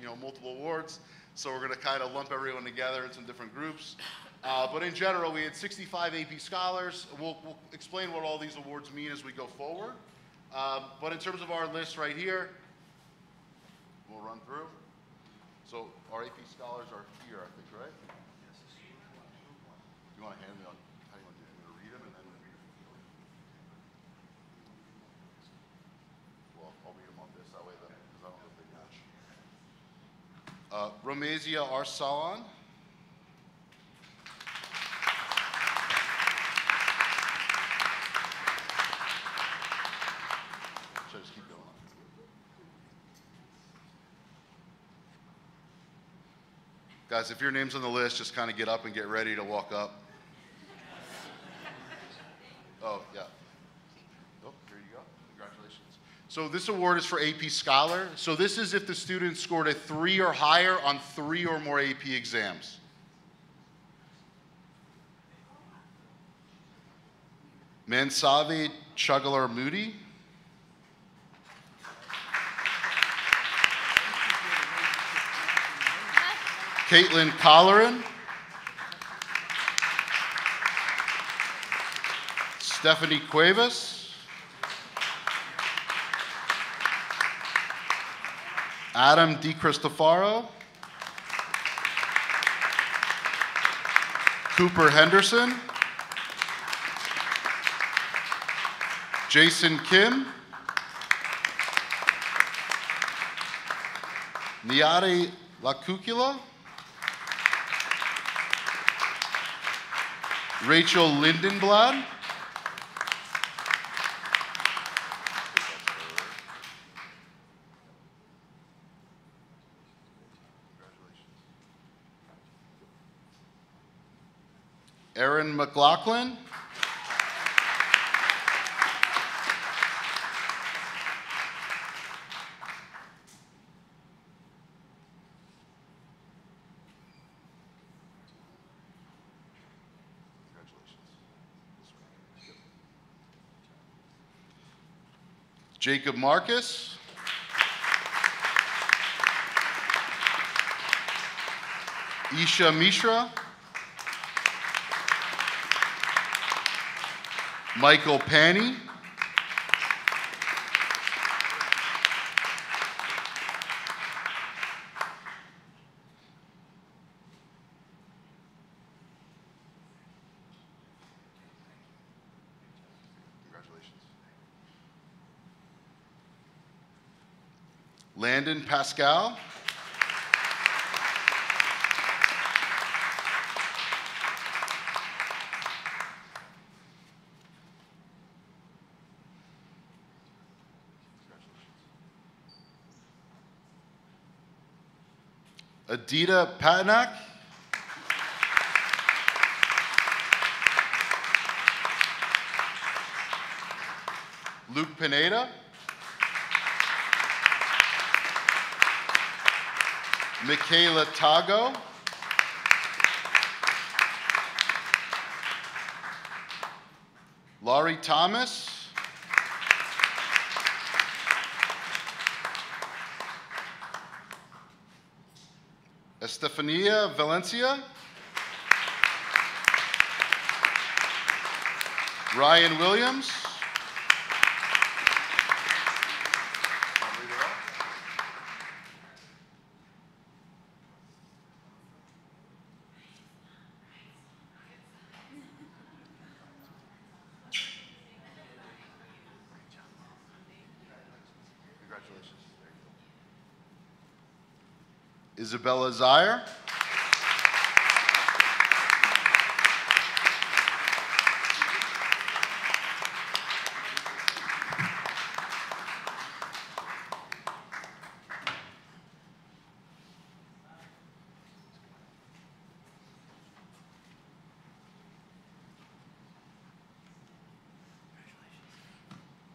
awards. So we're going to kind of lump everyone together in some different groups. But in general, we had 65 AP scholars. We'll explain what all these awards mean as we go forward. But in terms of our list right here, we'll run through. So our AP scholars are here, I think, right? Yes. Do you want to hand me on how you want to do it? I'm going to read them and then read them. Well, I'll read them on this, that way, because I don't know if they match. Romazia Arsalan. Should I just keep going? Guys, if your name's on the list, just kind of get up and get ready to walk up. Oh, yeah. Oh, here you go. Congratulations. So this award is for AP Scholar. So this is if the student scored a 3 or higher on 3 or more AP exams. Mansavi Chugalar Moody. Caitlin Colleran. Stephanie Cuevas. Adam DiCristofaro. Cooper Henderson. Jason Kim. Niare Lakukila. Rachel Lindenblad. Erin McLaughlin. Jacob Marcus. Isha Mishra. Michael Panny. Landon Pascal. Adita Patnack. Luke Pineda. Michaela Tago. Laurie Thomas. Estefania Valencia. Ryan Williams. Isabella Zire.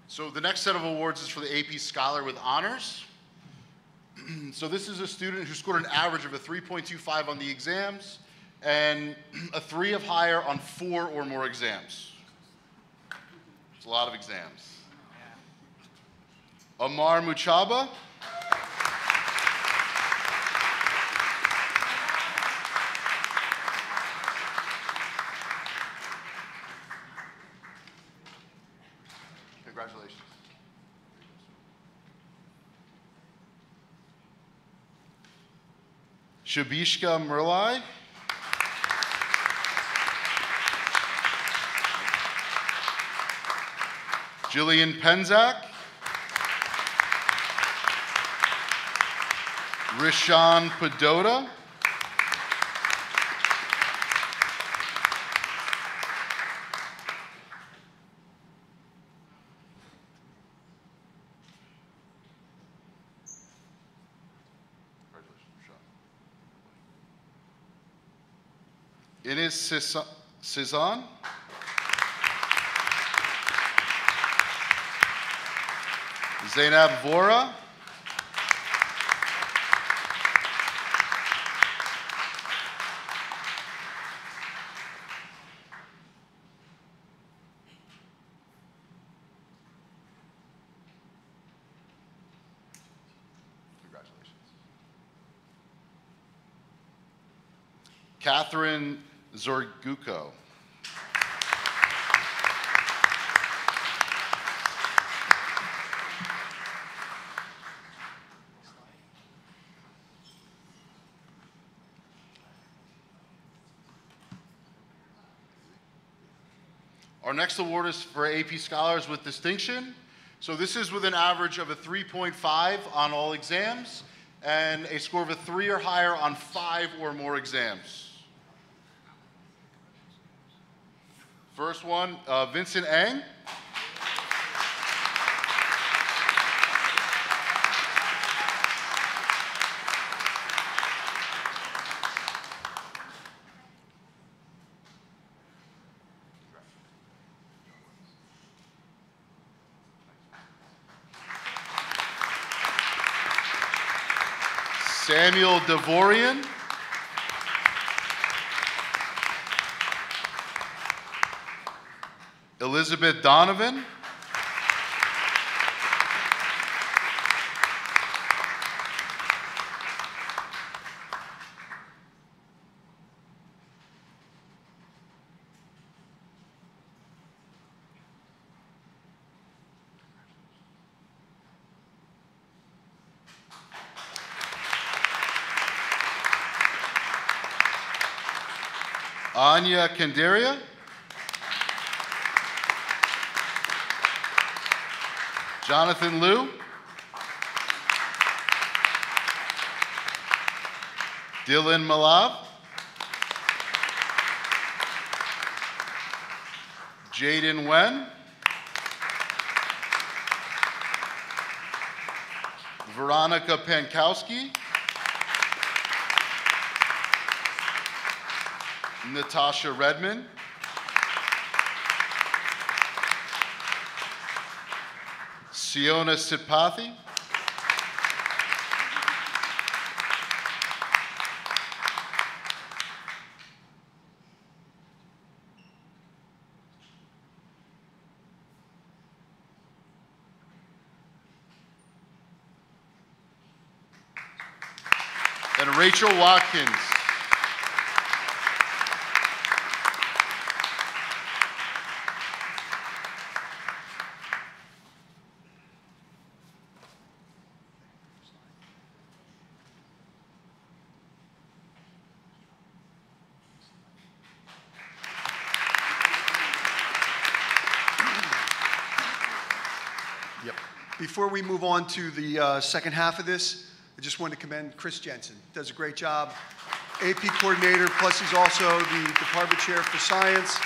So the next set of awards is for the AP Scholar with Honors. So this is a student who scored an average of a 3.25 on the exams and a 3 or higher on 4 or more exams. It's a lot of exams. Amar Muchaba. Congratulations. Shabishka Murlai. Jillian Penzak. Rishan Padota. Ines Cezanne. Zainab Vora. Congratulations. Catherine Zorguko. Our next award is for AP Scholars with Distinction. So this is with an average of a 3.5 on all exams and a score of a 3 or higher on 5 or more exams. First one, Vincent Ang. Samuel Devorian. Elizabeth Donovan. Anya Canderia. Jonathan Liu. Dylan Malav. Jaden Wen. Veronica Pankowski. Natasha Redman. Siona Sitpathi. And Rachel Watkins. Before we move on to the second half of this, I just wanted to commend Chris Jensen. Does a great job. AP coordinator, plus he's also the department chair for science.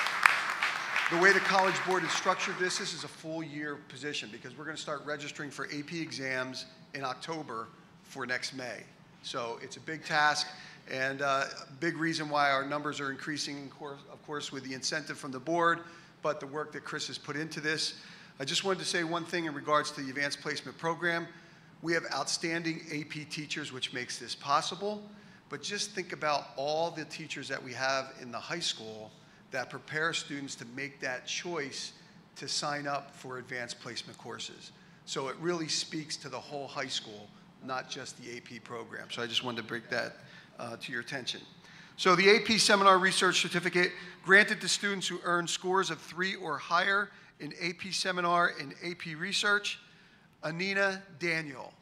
The way the College Board has structured this is a full year position because we're going to start registering for AP exams in October for next May. So it's a big task and a big reason why our numbers are increasing, of course, with the incentive from the board, but the work that Chris has put into this. I just wanted to say one thing in regards to the Advanced Placement Program. We have outstanding AP teachers, which makes this possible, but just think about all the teachers that we have in the high school that prepare students to make that choice to sign up for advanced placement courses. So it really speaks to the whole high school, not just the AP program. So I just wanted to bring that to your attention. So the AP Seminar Research Certificate granted to students who earn scores of 3 or higher in AP Seminar and AP Research, Anina Daniel.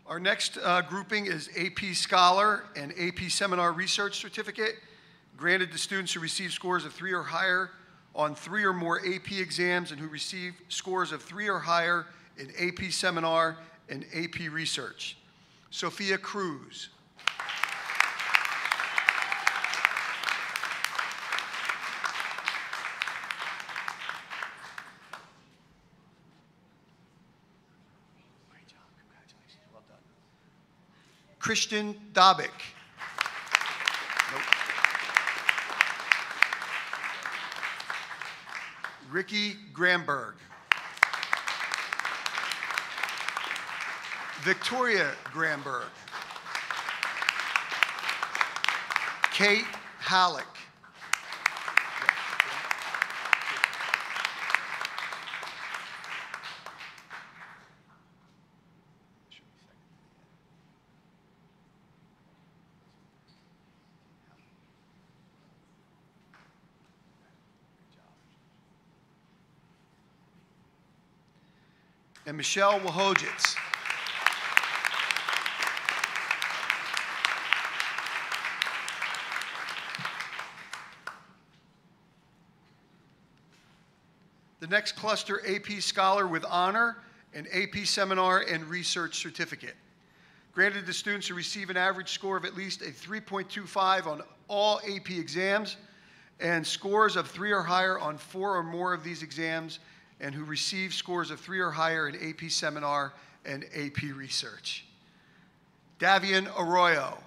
Our next grouping is AP Scholar and AP Seminar Research Certificate, granted to students who receive scores of 3 or higher on 3 or more AP exams and who receive scores of 3 or higher in AP Seminar and AP Research. Sophia Cruz. Christian Dobik. Nope. Ricky Gramberg. Victoria Gramberg. Kate Halleck. and Michelle Wojcicki. The next cluster, AP Scholar with Honor and AP Seminar and Research Certificate. Granted to students who receive an average score of at least a 3.25 on all AP exams and scores of 3 or higher on 4 or more of these exams, and who receive scores of 3 or higher in AP Seminar and AP Research. Davian Arroyo.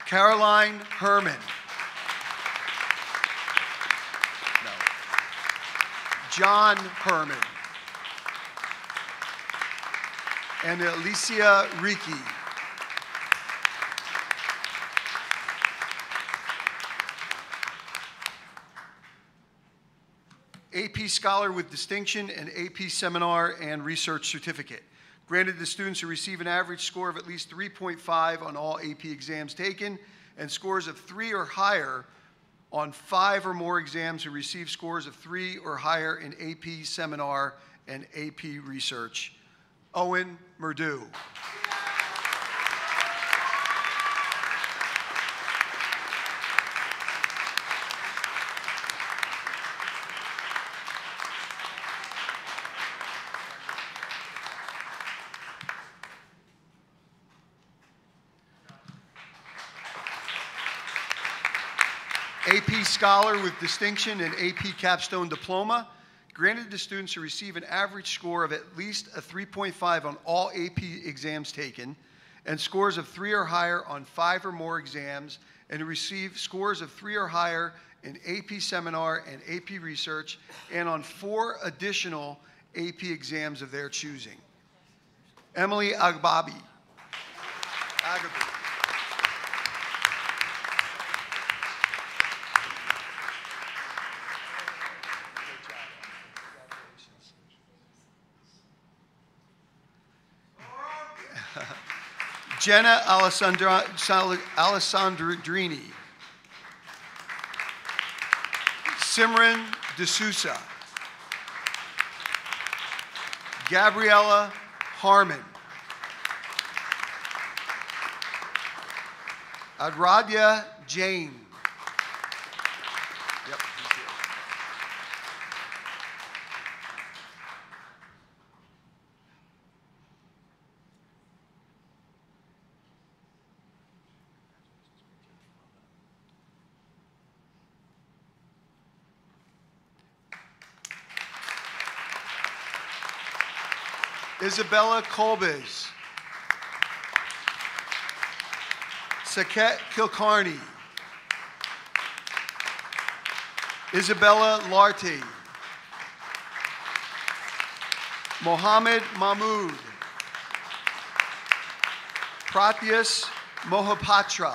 Caroline Herman. No. John Herman. And Alicia Ricci. AP Scholar with Distinction and AP Seminar and Research Certificate. Granted to students who receive an average score of at least 3.5 on all AP exams taken and scores of 3 or higher on 5 or more exams, who receive scores of 3 or higher in AP Seminar and AP Research. Owen Murdu. AP Scholar with Distinction and AP Capstone Diploma, granted to students who receive an average score of at least a 3.5 on all AP exams taken, and scores of 3 or higher on 5 or more exams, and who receive scores of 3 or higher in AP Seminar and AP Research, and on 4 additional AP exams of their choosing. Emily Agbabi. Jenna Alessandrini. Simran D'Souza. Gabriella Harmon. Adradya Jain. Yep, he's here. Isabella Colbez. Saket Kilcarney. Isabella Larty. Mohammed Mahmood. Pratyas Mohapatra.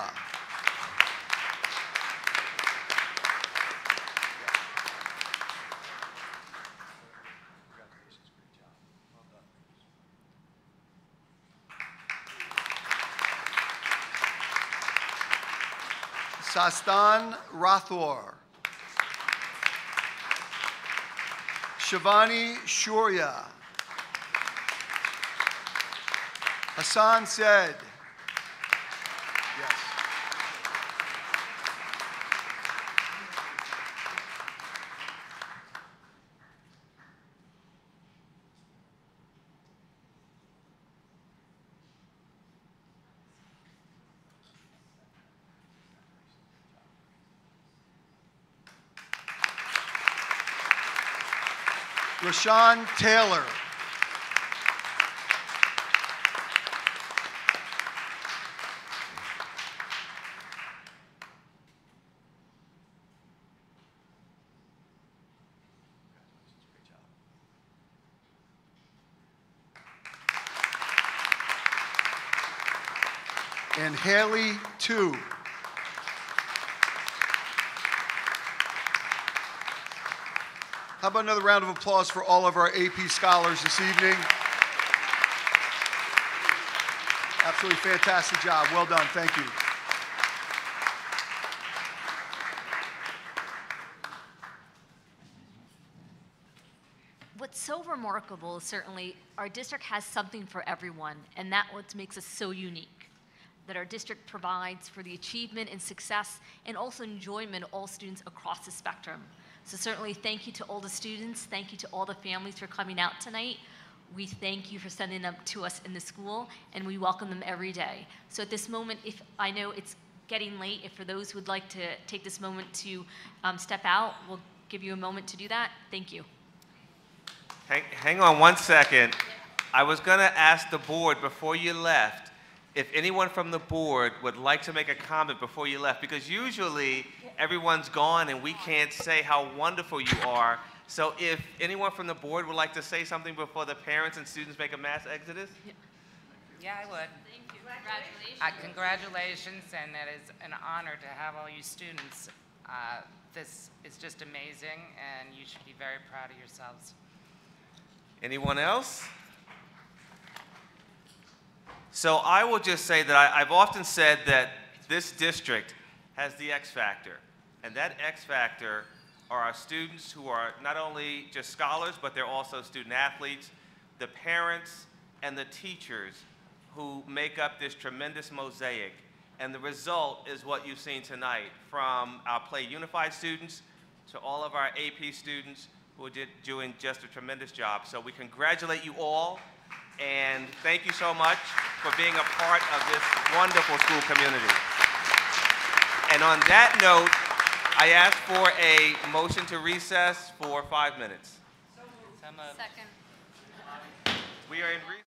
Sastan Rathor. Shivani Shurya. Hassan Said. Yes. Rashawn Taylor. And Haley Tu. How about another round of applause for all of our AP scholars this evening? Absolutely fantastic job. Well done. Thank you. What's so remarkable is certainly our district has something for everyone, and that's what makes us so unique. That our district provides for the achievement and success and also enjoyment of all students across the spectrum. So certainly thank you to all the students, thank you to all the families for coming out tonight. We thank you for sending them to us in the school, and we welcome them every day. So at this moment, if I know it's getting late, if for those who would like to take this moment to step out, we'll give you a moment to do that. Thank you. Hang on one second. I was going to ask the board before you left if anyone from the board would like to make a comment before you left, because usually everyone's gone and we can't say how wonderful you are. So if anyone from the board would like to say something before the parents and students make a mass exodus? Yeah, I would. Thank you. Congratulations. Congratulations, and it is an honor to have all you students. This is just amazing, and you should be very proud of yourselves. Anyone else? So I will just say that I've often said that this district has the X factor, and that X factor are our students who are not only just scholars, but they're also student athletes, the parents, and the teachers who make up this tremendous mosaic. And the result is what you've seen tonight, from our Play Unified students to all of our AP students who are doing just a tremendous job. So we congratulate you all, and thank you so much for being a part of this wonderful school community. And on that note, I ask for a motion to recess for 5 minutes. Second. We are in recess.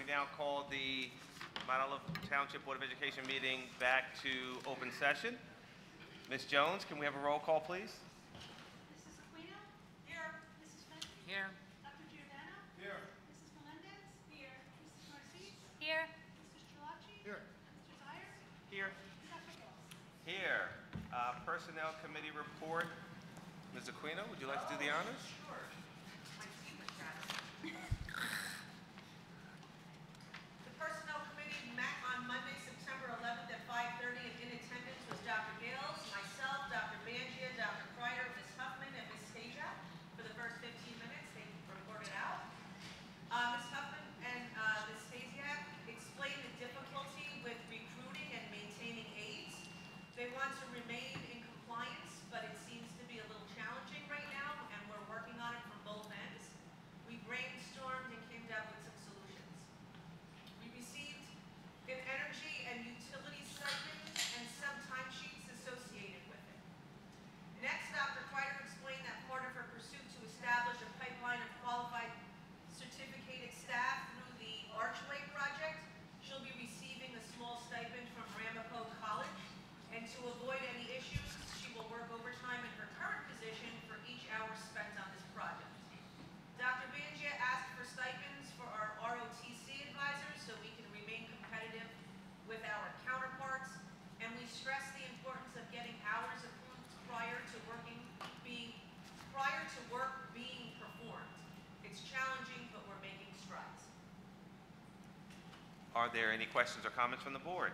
We now call the Mount Olive Township Board of Education meeting back to open session. Ms. Jones, can we have a roll call, please? Mrs. Aquino? Here. Mrs. Fenton? Here. Dr. Giordano? Here. Mrs. Melendez? Here. Mrs. Narcisse? Here. Mr. Chalachi? Here. Mr. Zire? Here. Dr. Gales? Here. Personnel Committee report. Ms. Aquino, would you like to do the honors? Sure. My team has got it. The Personnel Committee met on Monday, September 11th at 5:30, and in attendance was Dr. Gales, myself, Dr. Bangia, Dr. Kreider, Ms. Huffman, and Ms. Stasiak for the first 15 minutes. They reported out. Ms. Huffman and Ms. Stasiak explained the difficulty with recruiting and maintaining aides. They want to remain in compliance, but it seems to be a little challenging right now, and we're working on it from both ends. We brainstormed and came up with some solutions. We received an energy and utility stipend and some timesheets associated with it. Next, Dr. Kreider explained that part of her pursuit to establish a pipeline of qualified certificated staff through the Archway project, she'll be receiving a small stipend from Ramapo College. And to avoid any issues, she will work overtime in her current position for each hour spent on this project. Dr. Bangia asked for stipends for our ROTC advisors so we can remain competitive with our counterparts, and we stress the importance of getting hours approved prior to work being performed. It's challenging, but we're making strides. Are there any questions or comments from the board?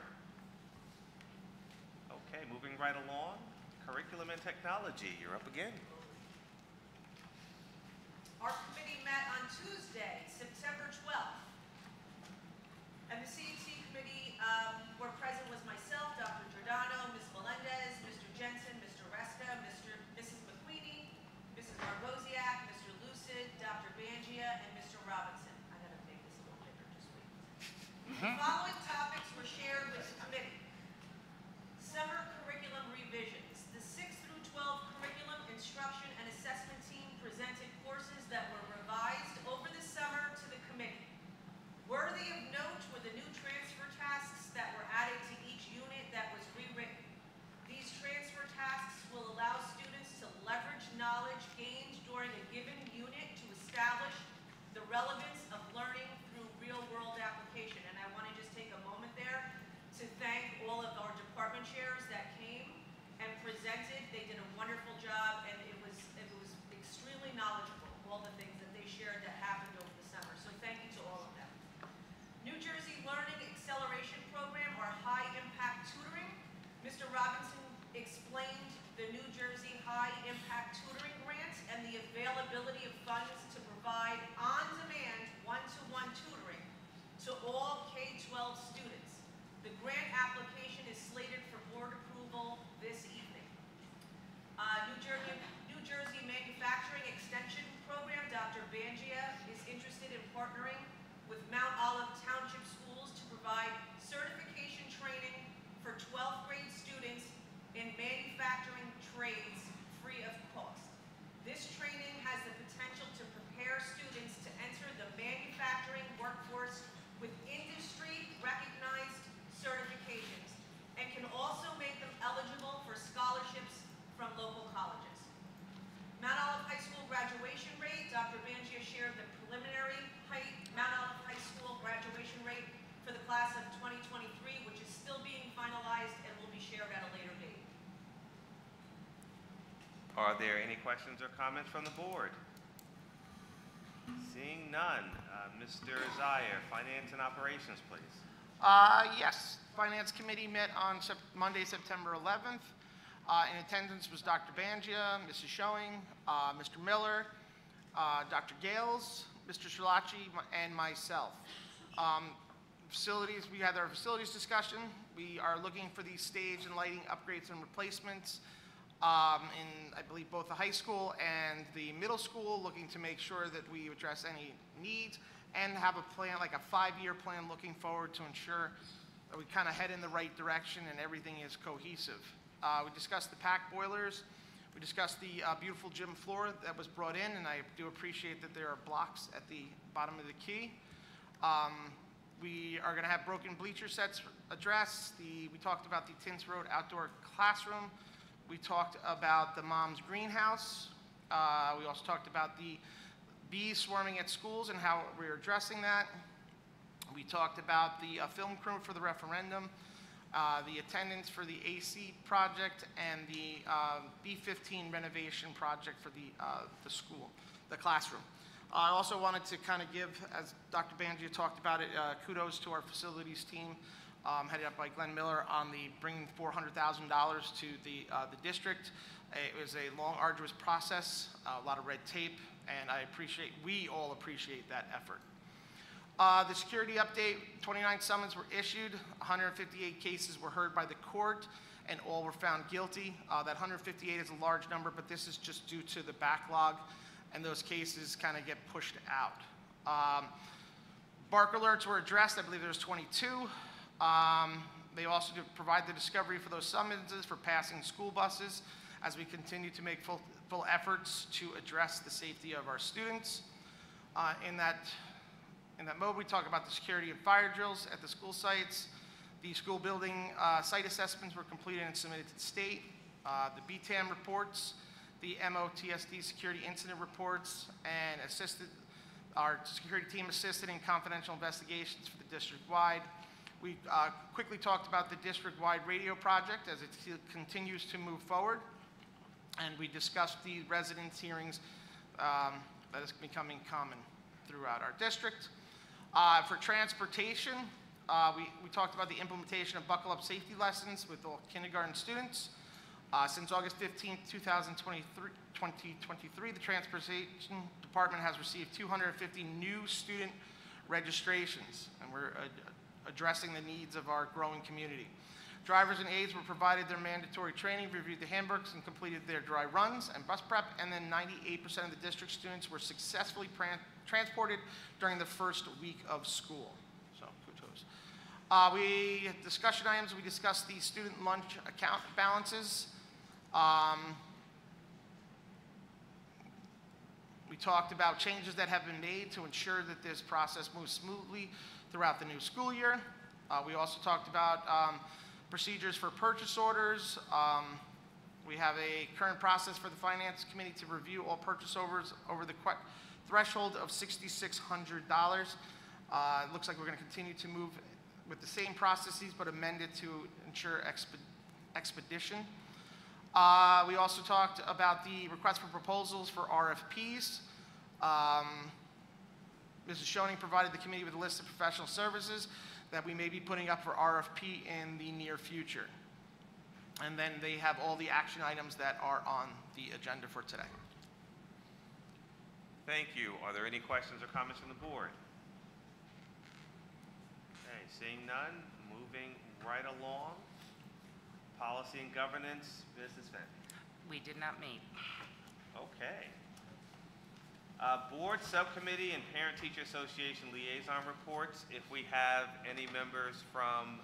Okay, moving right along. Curriculum and technology, you're up again. Our committee met on Tuesday, September 12th. And the CET committee were present was myself, Dr. Giordano, Ms. Melendez, Mr. Jensen, Mr. Reska, Mrs. McQueenie, Mrs. Margosiak, Mr. Lucid, Dr. Bangia, and Mr. Robinson. I gotta make this a little bigger, just wait. The following topics were shared with the committee. Summer curriculum revisions. The 6th through 12 curriculum, instruction, and assessment team presented courses that were revised over the summer to the committee. Worthy of note were the new transfer tasks that were added to each unit that was rewritten. These transfer tasks will allow students to leverage knowledge gained during a given unit to establish the relevance of learning through real-world application. And I want to just take a moment there to thank all of our department chairs that came and presented. They did a wonderful job, and it was extremely knowledgeable, all the things that they shared that happened over the summer. So thank you to all of them. New Jersey Learning Acceleration Program, or High Impact Tutoring. Mr. Robinson explained the New Jersey High Impact Tutoring Grant and the availability of funds to provide on-demand one-to-one tutoring to all K-12 students. The grant application is slated for board approval this evening. New Jersey Manufacturing Extension Program, Dr. Bangia is interested in partnering with Mount Olive Township Schools to provide certification training for 12th grade students in manufacturing trades free of cost. This training has the potential to prepare students to enter the manufacturing workforce with industry-recognized certifications and can also make them eligible for scholarships from local colleges. Mount Olive High School graduation rate, Dr. Bangia shared the preliminary Mount Olive High School graduation rate for the class of 2023, which is still being finalized and will be shared at a later date. Are there any questions or comments from the board? Seeing none, Mr. Zire, Finance and Operations, please. Yes, Finance Committee met on Monday, September 11th. In attendance was Dr. Bangia, Mrs. Showing, Mr. Miller, Dr. Gales, Mr. Chalachi, and myself. Facilities, we had our facilities discussion. We are looking for these stage and lighting upgrades and replacements in, I believe, both the high school and the middle school, looking to make sure that we address any needs and have a plan, like a 5-year plan looking forward to ensure that we kind of head in the right direction and everything is cohesive. We discussed the pack boilers. We discussed the beautiful gym floor that was brought in, and I do appreciate that there are blocks at the bottom of the key. We are going to have broken bleacher sets addressed. We talked about the Tins Road outdoor classroom. We talked about the mom's greenhouse. We also talked about the bees swarming at schools and how we're addressing that. We talked about the film crew for the referendum, the attendance for the AC project, and the B15 renovation project for the school, the classroom. I also wanted to kind of give, as Dr. Bangia talked about it, kudos to our facilities team, headed up by Glenn Miller, on the bringing $400,000 to the district. It was a long, arduous process, a lot of red tape, and we all appreciate that effort. The security update, 29 summons were issued, 158 cases were heard by the court, and all were found guilty. That 158 is a large number, but this is just due to the backlog, and those cases kind of get pushed out. Bark alerts were addressed. I believe there was 22. They also provide the discovery for those summonses for passing school buses as we continue to make full efforts to address the safety of our students. In that mode, we talk about the security and fire drills at the school sites. The school building site assessments were completed and submitted to the state. The BTAM reports, the MOTSD security incident reports, and our security team assisted in confidential investigations for the district-wide. We quickly talked about the district-wide radio project as it continues to move forward, and we discussed the residents' hearings that is becoming common throughout our district. For transportation, we talked about the implementation of buckle-up safety lessons with all kindergarten students. Since August 15, 2023, the Transportation Department has received 250 new student registrations, and we're addressing the needs of our growing community. Drivers and aides were provided their mandatory training, reviewed the handbooks, and completed their dry runs and bus prep, and then 98% of the district students were successfully transported during the first week of school. So, kudos. Discussion items, we discussed the student lunch account balances. We talked about changes that have been made to ensure that this process moves smoothly throughout the new school year. We also talked about procedures for purchase orders. We have a current process for the Finance Committee to review all purchase orders over the threshold of $6,600. It looks like we're going to continue to move with the same processes, but amend it to ensure expedition. We also talked about the request for proposals for RFPs. Mrs. Schoening provided the committee with a list of professional services that we may be putting up for RFP in the near future. And then they have all the action items that are on the agenda for today. Thank you. Are there any questions or comments from the board? Okay, seeing none, moving right along. Policy and governance, Mrs. Fenn. We did not meet. Okay. Board, subcommittee, and Parent-Teacher Association liaison reports. If we have any members from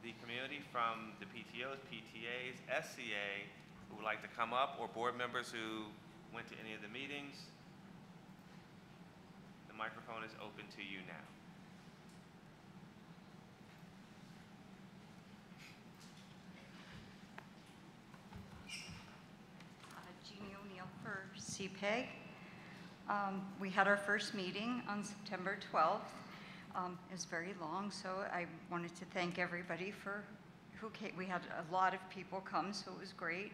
the community, from the PTOs, PTAs, SCA, who would like to come up, or board members who went to any of the meetings, the microphone is open to you now. Jeannie O'Neill for CPEG. We had our first meeting on September 12th. It was very long, so I wanted to thank everybody who came. We had a lot of people come, so it was great.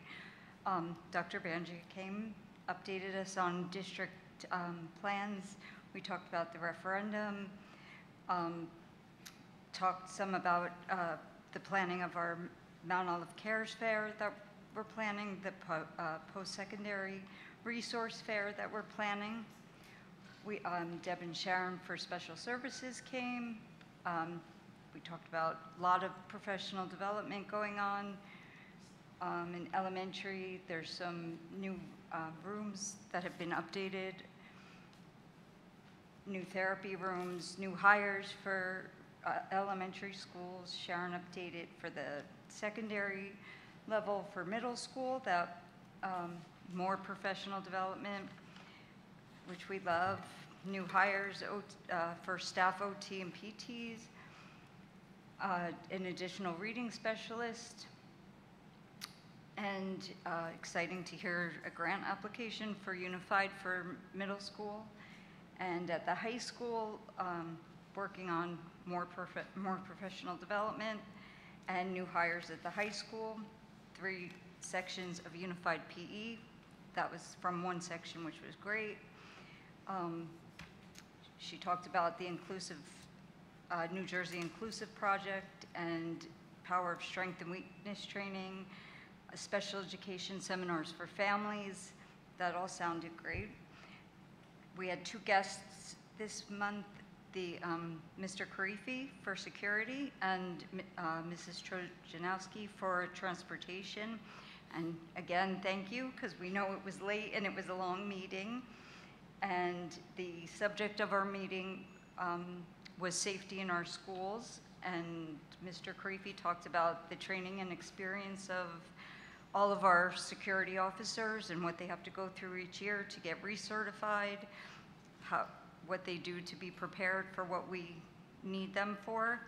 Dr. Bangia came, updated us on district plans. We talked about the referendum, talked some about the planning of our Mount Olive Cares Fair that we're planning, the post-secondary resource fair that we're planning. Deb and Sharon for special services came. We talked about a lot of professional development going on. In elementary, there's some new rooms that have been updated, new therapy rooms, new hires for elementary schools. Sharon updated for the secondary level for middle school, that more professional development, which we love. New hires for staff OT and PTs. an additional reading specialist, and exciting to hear a grant application for Unified for middle school. And at the high school, working on more professional development and new hires at the high school, 3 sections of Unified PE. That was from 1 section, which was great. She talked about the inclusive, New Jersey Inclusive Project and Power of Strength and Weakness training, special education seminars for families. That all sounded great. We had 2 guests this month, the Mr. Karifi for security and Mrs. Trojanowski for transportation. And again, thank you, because we know it was late and it was a long meeting. And the subject of our meeting was safety in our schools. And Mr. Karifi talked about the training and experience of all of our security officers and what they have to go through each year to get recertified, what they do to be prepared for what we need them for.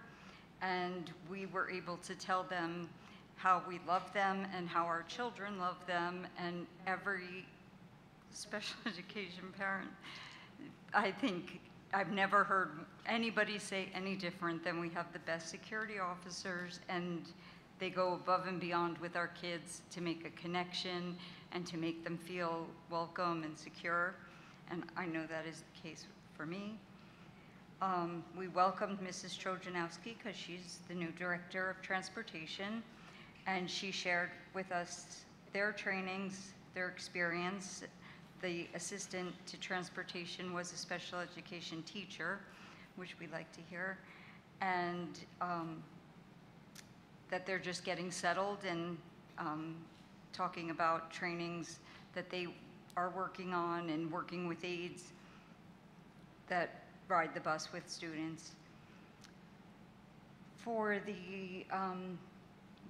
And we were able to tell them how we love them and how our children love them, and every special education parent, I think I've never heard anybody say any different than we have the best security officers, and they go above and beyond with our kids to make a connection and to make them feel welcome and secure. And I know that is the case for me. We welcomed Mrs. Trojanowski because she's the new director of transportation, and she shared with us their trainings, their experience. The assistant to transportation was a special education teacher, which we like to hear, and that they're just getting settled and talking about trainings that they are working on and working with aides that ride the bus with students. For the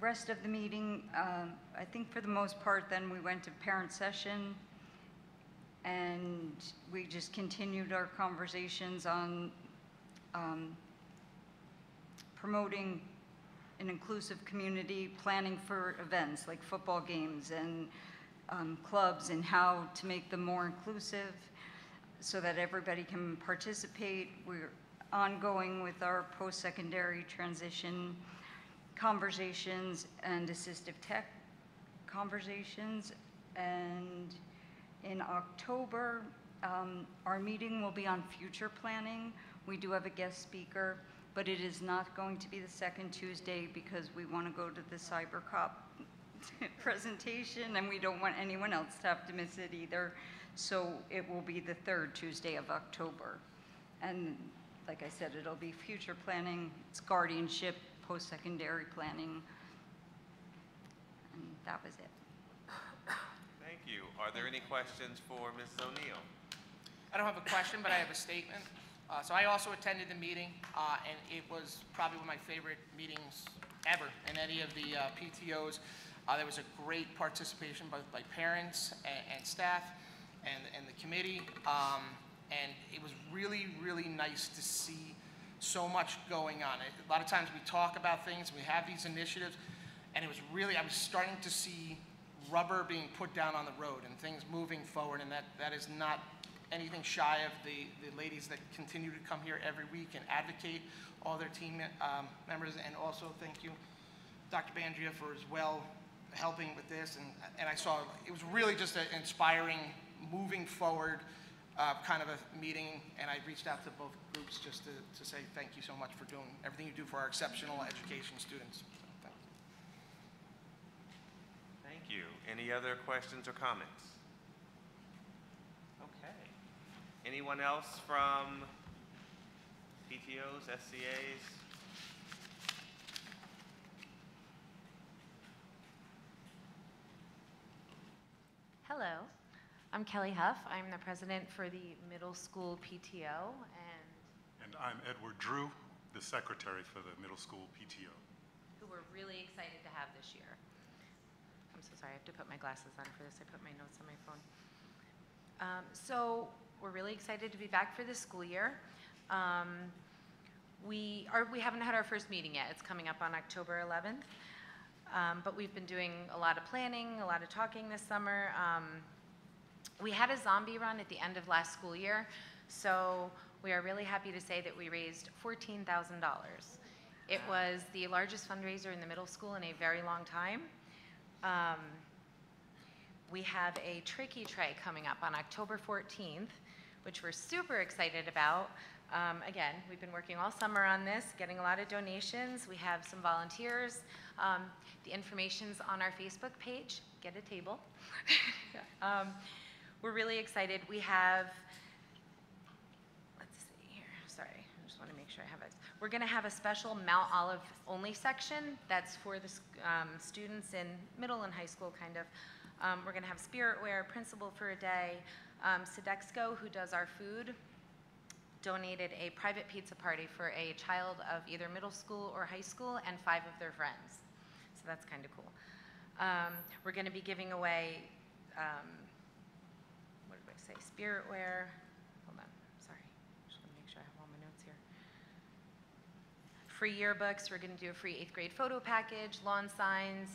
rest of the meeting, I think for the most part then we went to parent session, and we just continued our conversations on promoting an inclusive community, planning for events like football games and clubs, and how to make them more inclusive so that everybody can participate. We're ongoing with our post-secondary transition conversations and assistive tech conversations. And in October, our meeting will be on future planning. We do have a guest speaker, but it is not going to be the second Tuesday because we want to go to the CyberCop presentation, and we don't want anyone else to have to miss it either. So it will be the 3rd Tuesday of October. And like I said, it'll be future planning, it's guardianship, post-secondary planning, and that was it. Thank you. Are there any questions for Ms. O'Neill? I don't have a question, but I have a statement. So I also attended the meeting, and it was probably one of my favorite meetings ever in any of the PTOs. There was a great participation both by parents and staff and the committee, and it was really, really nice to see so much going on. A lot of times we talk about things, we have these initiatives, and it was really, I was starting to see rubber being put down on the road and things moving forward, and that is not anything shy of the ladies that continue to come here every week and advocate, all their team members. And also thank you, Dr. Bandria, for as well helping with this. And I saw it was really just an inspiring, moving forward kind of a meeting, and I reached out to both groups just to say thank you so much for doing everything you do for our exceptional education students. So, thank you. Thank you. Any other questions or comments? Okay. Anyone else from PTOs, SCAs? Hello, I'm Kelly Huff. I'm the president for the middle school PTO, and I'm Edward Drew, the secretary for the middle school PTO. Who we're really excited to have this year. I'm so sorry, I have to put my glasses on for this. I put my notes on my phone. So we're really excited to be back for this school year. We haven't had our first meeting yet. It's coming up on October 11th. But we've been doing a lot of planning, a lot of talking this summer. We had a zombie run at the end of last school year, so we are really happy to say that we raised $14,000. It was the largest fundraiser in the middle school in a very long time. We have a Tricky Tray coming up on October 14th, which we're super excited about. Again, we've been working all summer on this, getting a lot of donations. We have some volunteers. The information's on our Facebook page. Get a table. We're really excited. We have, let's see here, sorry, I just want to make sure I have it. We're going to have a special Mount Olive only section that's for the students in middle and high school, kind of. We're going to have Spiritware, Principal for a Day. Sodexo, who does our food, donated a private pizza party for a child of either middle school or high school and 5 of their friends. So that's kind of cool. We're going to be giving away, what did I say, Spiritware. Hold on, sorry. Just want to make sure I have all my notes here. Free yearbooks. We're going to do a free 8th grade photo package, lawn signs.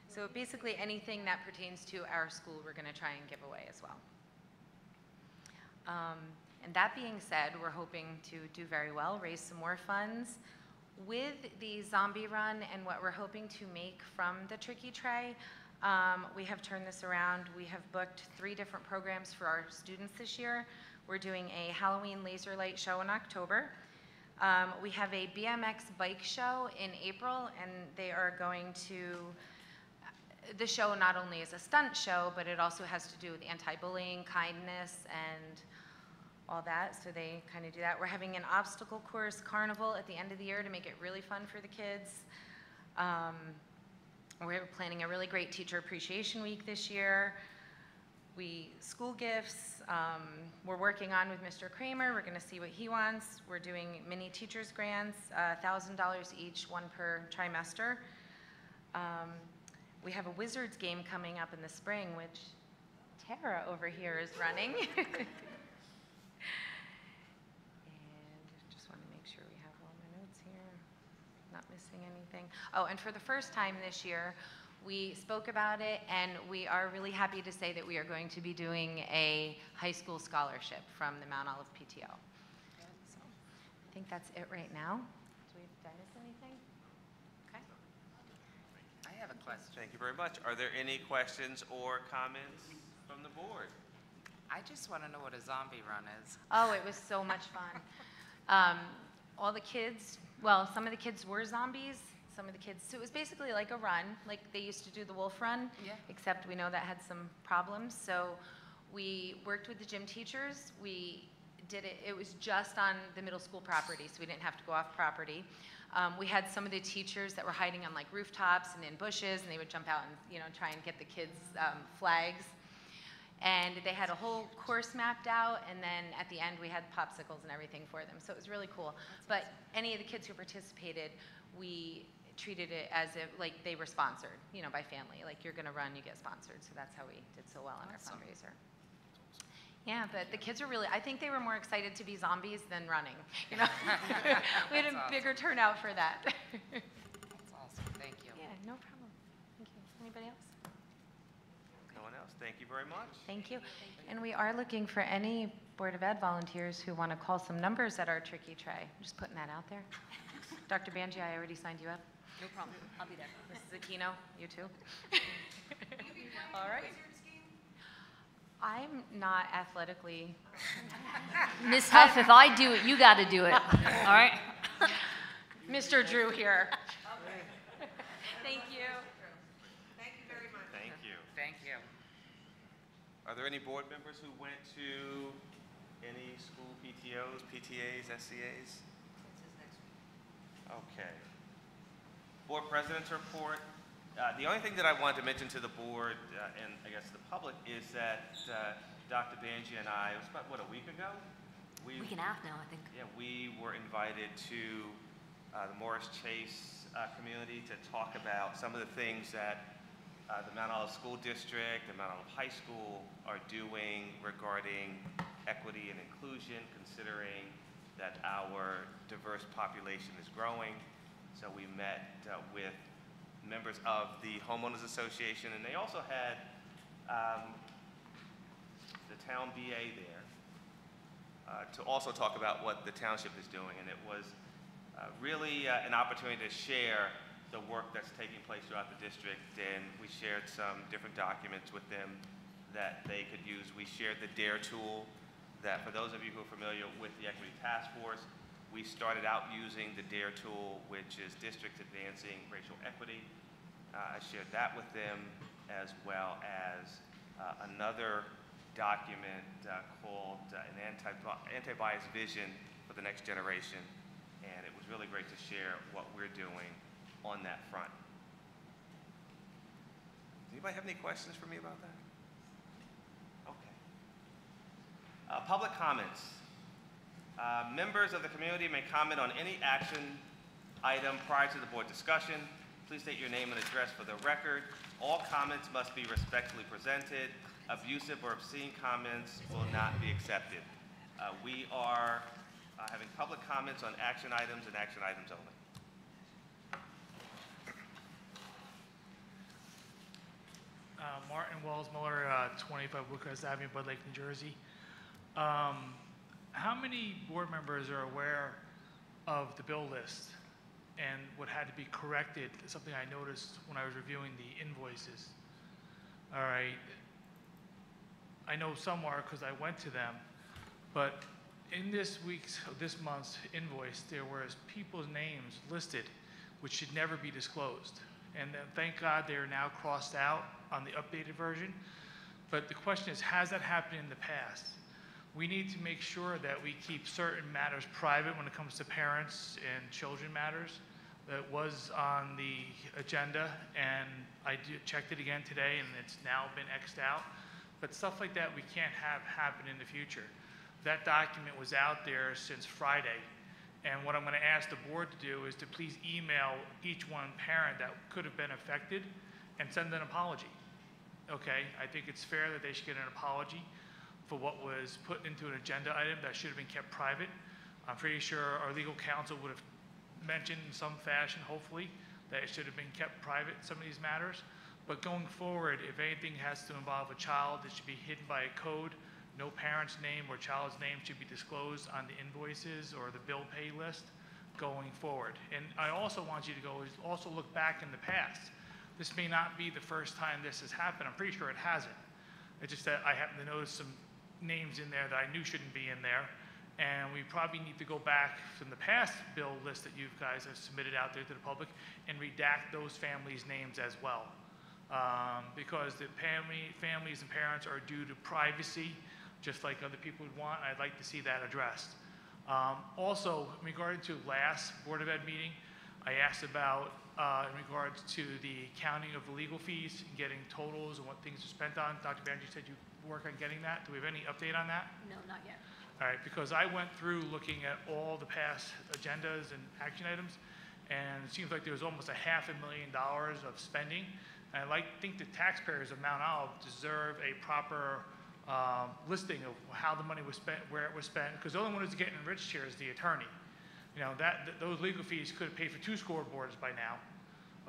So basically anything that pertains to our school, we're going to try and give away as well. And that being said, we're hoping to do very well, raise some more funds. With the zombie run and what we're hoping to make from the Tricky Tray, we have turned this around. We have booked 3 different programs for our students this year. We're doing a Halloween laser light show in October. We have a BMX bike show in April, and they are going to, the show not only is a stunt show, but it also has to do with anti-bullying, kindness, and all that, so they kind of do that. We're having an obstacle course carnival at the end of the year to make it really fun for the kids. We're planning a really great teacher appreciation week this year. School gifts, we're working on with Mr. Kramer. We're gonna see what he wants. We're doing mini teachers grants, $1,000 each, 1 per trimester. We have a Wizards game coming up in the spring, which Tara over here is running. Oh, and for the first time this year, we spoke about it, and we are really happy to say that we are going to be doing a high school scholarship from the Mount Olive PTO. So I think that's it right now. Did I miss anything? Okay. I have a question. Thank you very much. Are there any questions or comments from the board? I just want to know what a zombie run is. Oh, it was so much fun. All the kids, well, some of the kids were zombies. Some of the kids, so it was basically like a run, like they used to do the wolf run, except we know that had some problems. So we worked with the gym teachers. We did it, it was just on the middle school property, so we didn't have to go off property. We had some of the teachers that were hiding on like rooftops and in bushes, and they would jump out and try and get the kids' flags. And they had a whole course mapped out, and then at the end we had popsicles and everything for them. So it was really cool. But any of the kids who participated, we treated it as if like they were sponsored, by family. Like you're gonna run, you get sponsored. So that's how we did so well on our fundraiser. Yeah, but the kids were really, I think they were more excited to be zombies than running. We had a bigger turnout for that. That's awesome, thank you. Yeah, no problem. Thank you. Anybody else? No one else. Thank you very much. Thank you. And we are looking for any Board of Ed volunteers who want to call some numbers at our Tricky Tray. I'm just putting that out there. Dr. Banji, I already signed you up. No problem. I'll be there. Mrs. Aquino, you too. All right. I'm not athletically. Ms. Huff, if I do it, you got to do it. All right? Mr. Drew here. Thank you. Thank you very much. Thank you. Thank you. Are there any board members who went to any school PTOs, PTAs, SCAs? Okay. Board President's report. The only thing that I wanted to mention to the board and I guess the public is that Dr. Banji and I, it was about, a week ago? Week and a half now, I think. Yeah, we were invited to the Morris Chase community to talk about some of the things that the Mount Olive School District and Mount Olive High School are doing regarding equity and inclusion, considering that our diverse population is growing. So we met with members of the Homeowners Association, and they also had the town BA there to also talk about what the township is doing. And it was really an opportunity to share the work that's taking place throughout the district, and we shared some different documents with them that they could use. We shared the DARE tool that, for those of you who are familiar with the Equity Task Force, we started out using the DARE tool, which is Districts Advancing Racial Equity. I shared that with them, as well as another document called an Anti-Bias Vision for the Next Generation. And it was really great to share what we're doing on that front. Does anybody have any questions for me about that? Okay. Public comments. Members of the community may comment on any action item prior to the board discussion. Please state your name and address for the record. All comments must be respectfully presented. Abusive or obscene comments will not be accepted. We are having public comments on action items and action items only. Martin Wells-Miller, 25 Woodcrest Avenue, Bud Lake, New Jersey. How many board members are aware of the bill list and what had to be corrected? Something I noticed when I was reviewing the invoices. All right. I know some are because I went to them, but in this month's invoice, there was people's names listed which should never be disclosed. And thank God they are now crossed out on the updated version. But the question is, has that happened in the past? We need to make sure that we keep certain matters private when it comes to parents and children matters. That was on the agenda, and I checked it again today, and it's now been X'd out. But stuff like that we can't have happen in the future. That document was out there since Friday, and what I'm going to ask the board to do is to please email each one parent that could have been affected and send an apology. Okay, I think it's fair that they should get an apology for what was put into an agenda item that should have been kept private. I'm pretty sure our legal counsel would have mentioned in some fashion, hopefully, that it should have been kept private, some of these matters. But going forward, if anything has to involve a child, it should be hidden by a code. No parent's name or child's name should be disclosed on the invoices or the bill pay list going forward. And I also want you to also look back in the past. This may not be the first time this has happened. I'm pretty sure it hasn't. It's just that I happen to notice some names in there that I knew shouldn't be in there. And we probably need to go back from the past bill list that you guys have submitted out there to the public and redact those families' names as well. Because the families and parents are due to privacy, just like other people would want. I'd like to see that addressed. Also, in regard to last Board of Ed meeting, I asked about, in regards to the counting of the legal fees and getting totals and what things are spent on. Dr. Banerjee said you work on getting that. Do we have any update on that? No, not yet. All right, because I went through looking at all the past agendas and action items, and it seems like there was almost $500,000 of spending. And I think the taxpayers of Mount Olive deserve a proper listing of how the money was spent, where it was spent, because the only one who's getting enriched here is the attorney. You know, those legal fees could have paid for 2 scoreboards by now,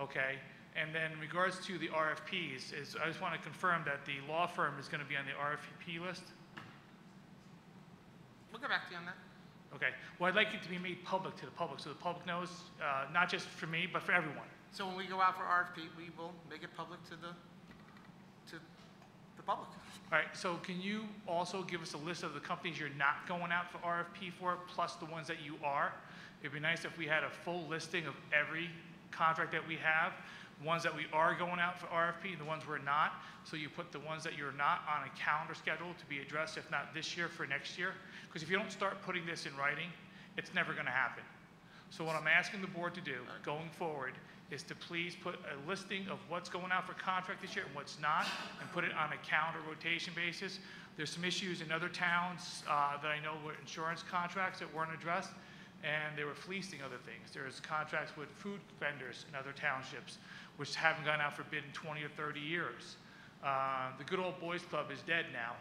okay? And then in regards to the RFPs, I just want to confirm that the law firm is going to be on the RFP list. We'll get back to you on that. Okay. Well, I'd like it to be made public to the public, so the public knows, not just for me, but for everyone. So when we go out for RFP, we will make it public to the public. All right, so can you also give us a list of the companies you're not going out for RFP for, plus the ones that you are? It'd be nice if we had a full listing of every contract that we have, ones that we are going out for RFP, the ones we're not. So you put the ones that you're not on a calendar schedule to be addressed, if not this year, for next year. Because if you don't start putting this in writing, it's never going to happen. So what I'm asking the board to do going forward is to please put a listing of what's going out for contract this year and what's not, and put it on a calendar rotation basis. There's some issues in other towns that I know were insurance contracts that weren't addressed, and they were fleecing other things. There's contracts with food vendors in other townships, which haven't gone out for bid in 20 or 30 years. The Good Old Boys Club is dead now,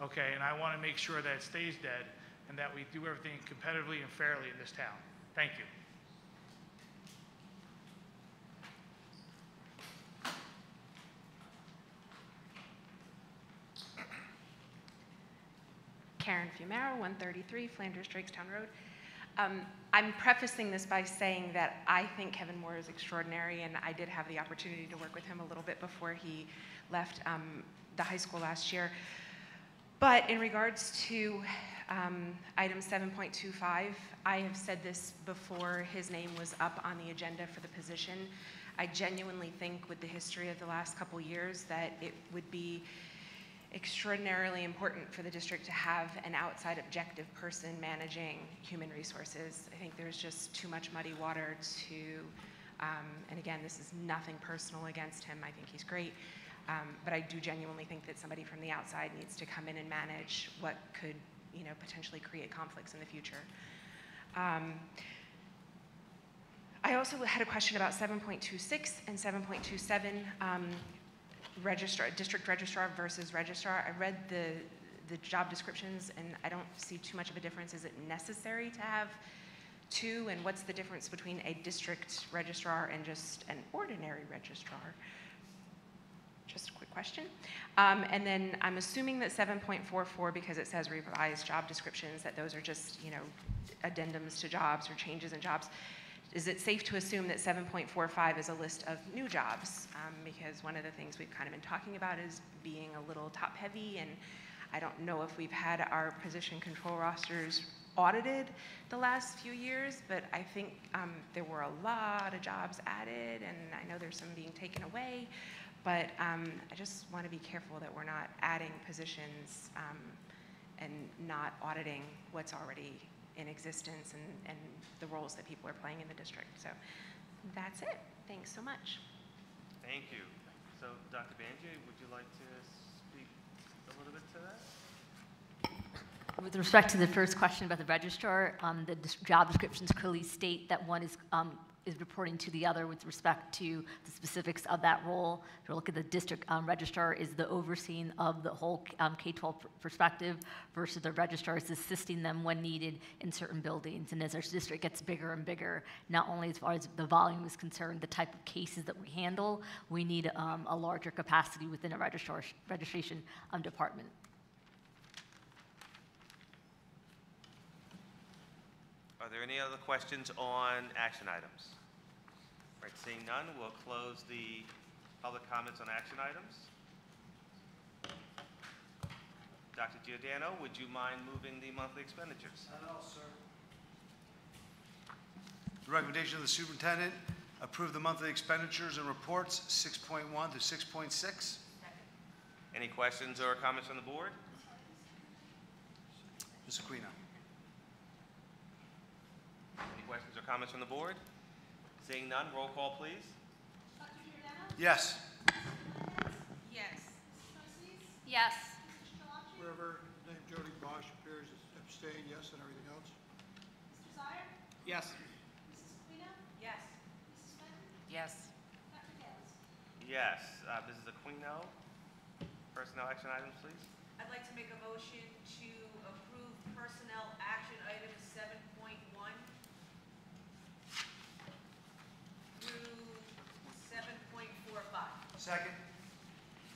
okay, and I want to make sure that it stays dead. and that we do everything competitively and fairly in this town. Thank you. Karen Fumero, 133 Flanders Drakestown Road. I'm prefacing this by saying that I think Kevin Moore is extraordinary, and I did have the opportunity to work with him a little bit before he left the high school last year. But in regards to item 7.25, I have said this before his name was up on the agenda for the position. I genuinely think with the history of the last couple years that it would be extraordinarily important for the district to have an outside objective person managing human resources. I think there's just too much muddy water to, and again, this is nothing personal against him. I think he's great. But I do genuinely think that somebody from the outside needs to come in and manage what could, potentially create conflicts in the future. I also had a question about 7.26 and 7.27. District registrar versus registrar. I read the job descriptions and I don't see too much of a difference. Is it necessary to have two? And what's the difference between a district registrar and just an ordinary registrar? Just a quick question. And then I'm assuming that 7.44, because it says revised job descriptions, that those are just, addendums to jobs or changes in jobs. Is it safe to assume that 7.45 is a list of new jobs? Because one of the things we've kind of been talking about is being a little top heavy, and I don't know if we've had our position control rosters audited the last few years, but I think there were a lot of jobs added, and I know there's some being taken away, but I just want to be careful that we're not adding positions and not auditing what's already in existence and the roles that people are playing in the district. So that's it. Thanks so much. Thank you. So, Dr. Banji, would you like to speak a little bit to that? With respect to the first question about the registrar, the job descriptions clearly state that one is reporting to the other with respect to the specifics of that role. If you look at the district registrar is the overseeing of the whole K-12 perspective versus the registrar is assisting them when needed in certain buildings. And as our district gets bigger and bigger, not only as far as the volume is concerned, the type of cases that we handle, we need a larger capacity within a registration department. Are there any other questions on action items? All right, seeing none, we'll close the public comments on action items. Dr. Giordano, would you mind moving the monthly expenditures? Not at all, sir. The recommendation of the superintendent, approve the monthly expenditures and reports 6.1 to 6.6. Any questions or comments from the board? Ms. Aquino. Any questions or comments from the board? Seeing none, roll call, please. Dr. Giordano? Yes. Yes. Yes. Wherever named Jody Bosch appears, abstain, yes, and everything else. Mr. Zire? Yes. Mrs. Aquino? Yes. Mrs. Fenton? Yes. Dr. Gales? Yes. Mrs. Aquino, personnel action items, please. I'd like to make a motion to approve personnel action items 7.1 through 7.45. Second.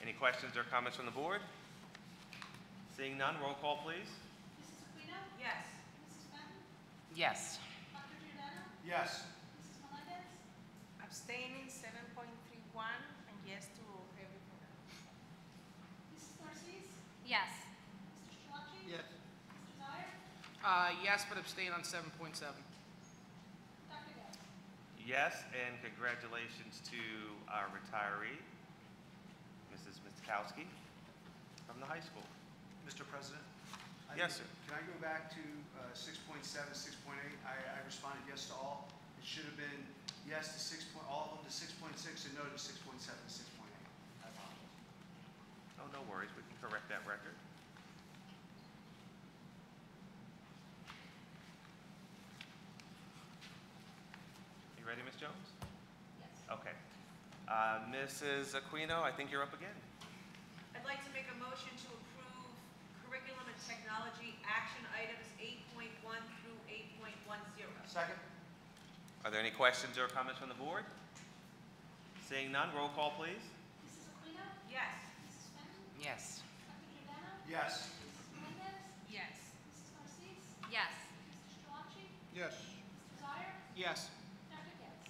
Any questions or comments from the board? Seeing none, roll call, please. Mrs. Aquino? Yes. Mrs. Fenton? Yes. Dr. Giordano? Yes. Mrs. Melendez? Abstaining 7.31 and yes to everything else. Mrs. Narcisse? Yes. Mr. Strelacki? Yes. Mr. Zire? Yes, but abstain on 7.7. Dr. Gales? Yes, and congratulations to our retiree, Mrs. Miskowski, from the high school. Mr. President? Yes, sir. Can I go back to 6.7, 6.8? I responded yes to all. It should have been yes to all of them to 6.6 and no to 6.7 and 6.8. I apologize. Oh, no worries. We can correct that record. You ready, Ms. Jones? Yes. Okay. Mrs. Aquino, I think you're up again. I'd like to make a motion to approve curriculum and Technology action items 8.1 through 8.10. Second. Are there any questions or comments from the board? Seeing none, roll call, please. Mrs. Aquino? Yes. Mrs. Fenton? Yes. Dr. Giordano? Yes. Mrs. Melendez? Yes. Mrs. Narcisse? Yes. Mr. Strelacci? Yes. Mr. Zire? Yes. Dr. Gales?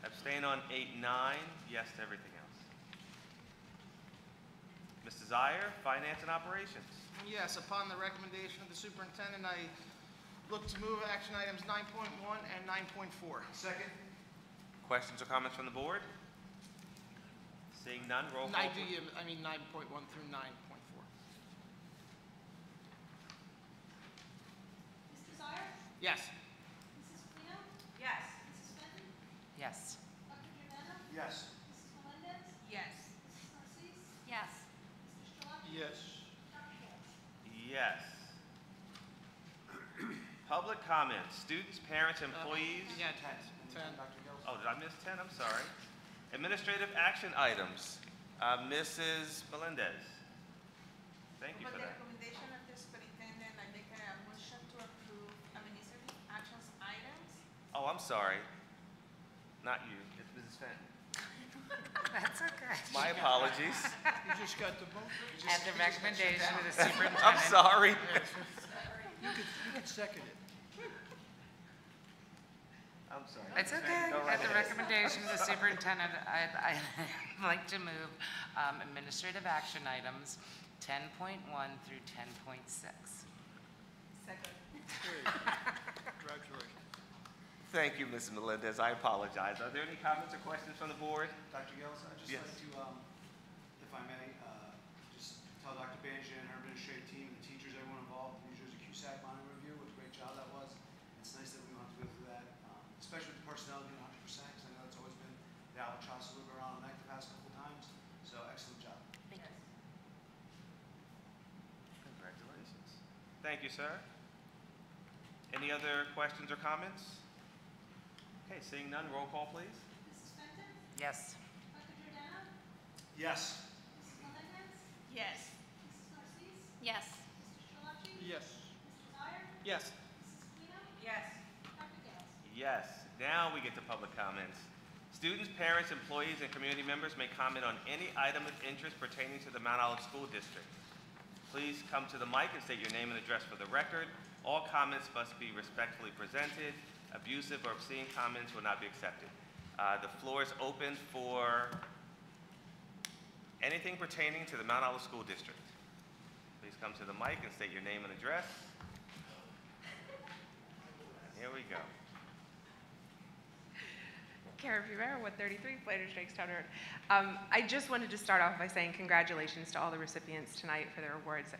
Abstain on 8-9, yes to everything else. Mr. Zire, Finance and Operations. Yes, upon the recommendation of the superintendent, I look to move action items 9.1 and 9.4. Second. Questions or comments from the board? Seeing none, roll call. I mean 9.1 through 9.4. Mr. Zire? Yes. Mrs. Aquino? Yes. Mrs. Fenton? Yes. Dr. Giordano? Yes. Mrs. Melendez? Yes. Mrs. Narcisse? Yes. Mr. Strelacci? Yes. Dr. Gales? Yes. Public comments, students, parents, employees. Yeah, 10. Oh, did I miss 10? I'm sorry. Administrative action items. Mrs. Melendez. Thank you For for the that. recommendation of the superintendent, I make a motion to approve administrative actions items. Oh, I'm sorry. Not you. It's Mrs. Fenton. That's okay. My apologies. You just got the vote? At the recommendation of the superintendent. I'm sorry. You could second it. I'm sorry. It's okay. Go right At the ahead. recommendation of the superintendent, I'd like to move administrative action items 10.1 through 10.6. Second. Congratulations. Thank you, Mrs. Melendez. I apologize. Are there any comments or questions from the board? Dr. Gales, I'd just Yes. like to, if I may, just tell Dr. Bangia and her administrative team, the teachers, everyone involved, New Jersey CUSAC monitoring review, what a great job that was. It's nice that we don't have to go through that, especially with the personnel being 100%, because I know it's always been the albatross to look around on neck the past couple times. So excellent job. Thank you. Congratulations. Thank you, sir. Any other questions or comments? Okay, seeing none, roll call, please. Mrs. Fenton? Yes. Dr. Giordano? Yes. Mrs. Melendez? Yes. Mrs. Narcisse? Yes. Mr. Strelacci? Yes. Mr. Zire? Yes. Mrs. Aquino? Yes. Dr. Gales? Yes. Now we get to public comments. Students, parents, employees, and community members may comment on any item of interest pertaining to the Mount Olive School District. Please come to the mic and state your name and address for the record. All comments must be respectfully presented. Abusive or obscene comments will not be accepted. The floor is open for anything pertaining to the Mount Olive School District. Please come to the mic and state your name and address. Here we go. Kara Rivera, 133 Flagler Strikes Town Road. I just wanted to start off by saying congratulations to all the recipients tonight for their awards.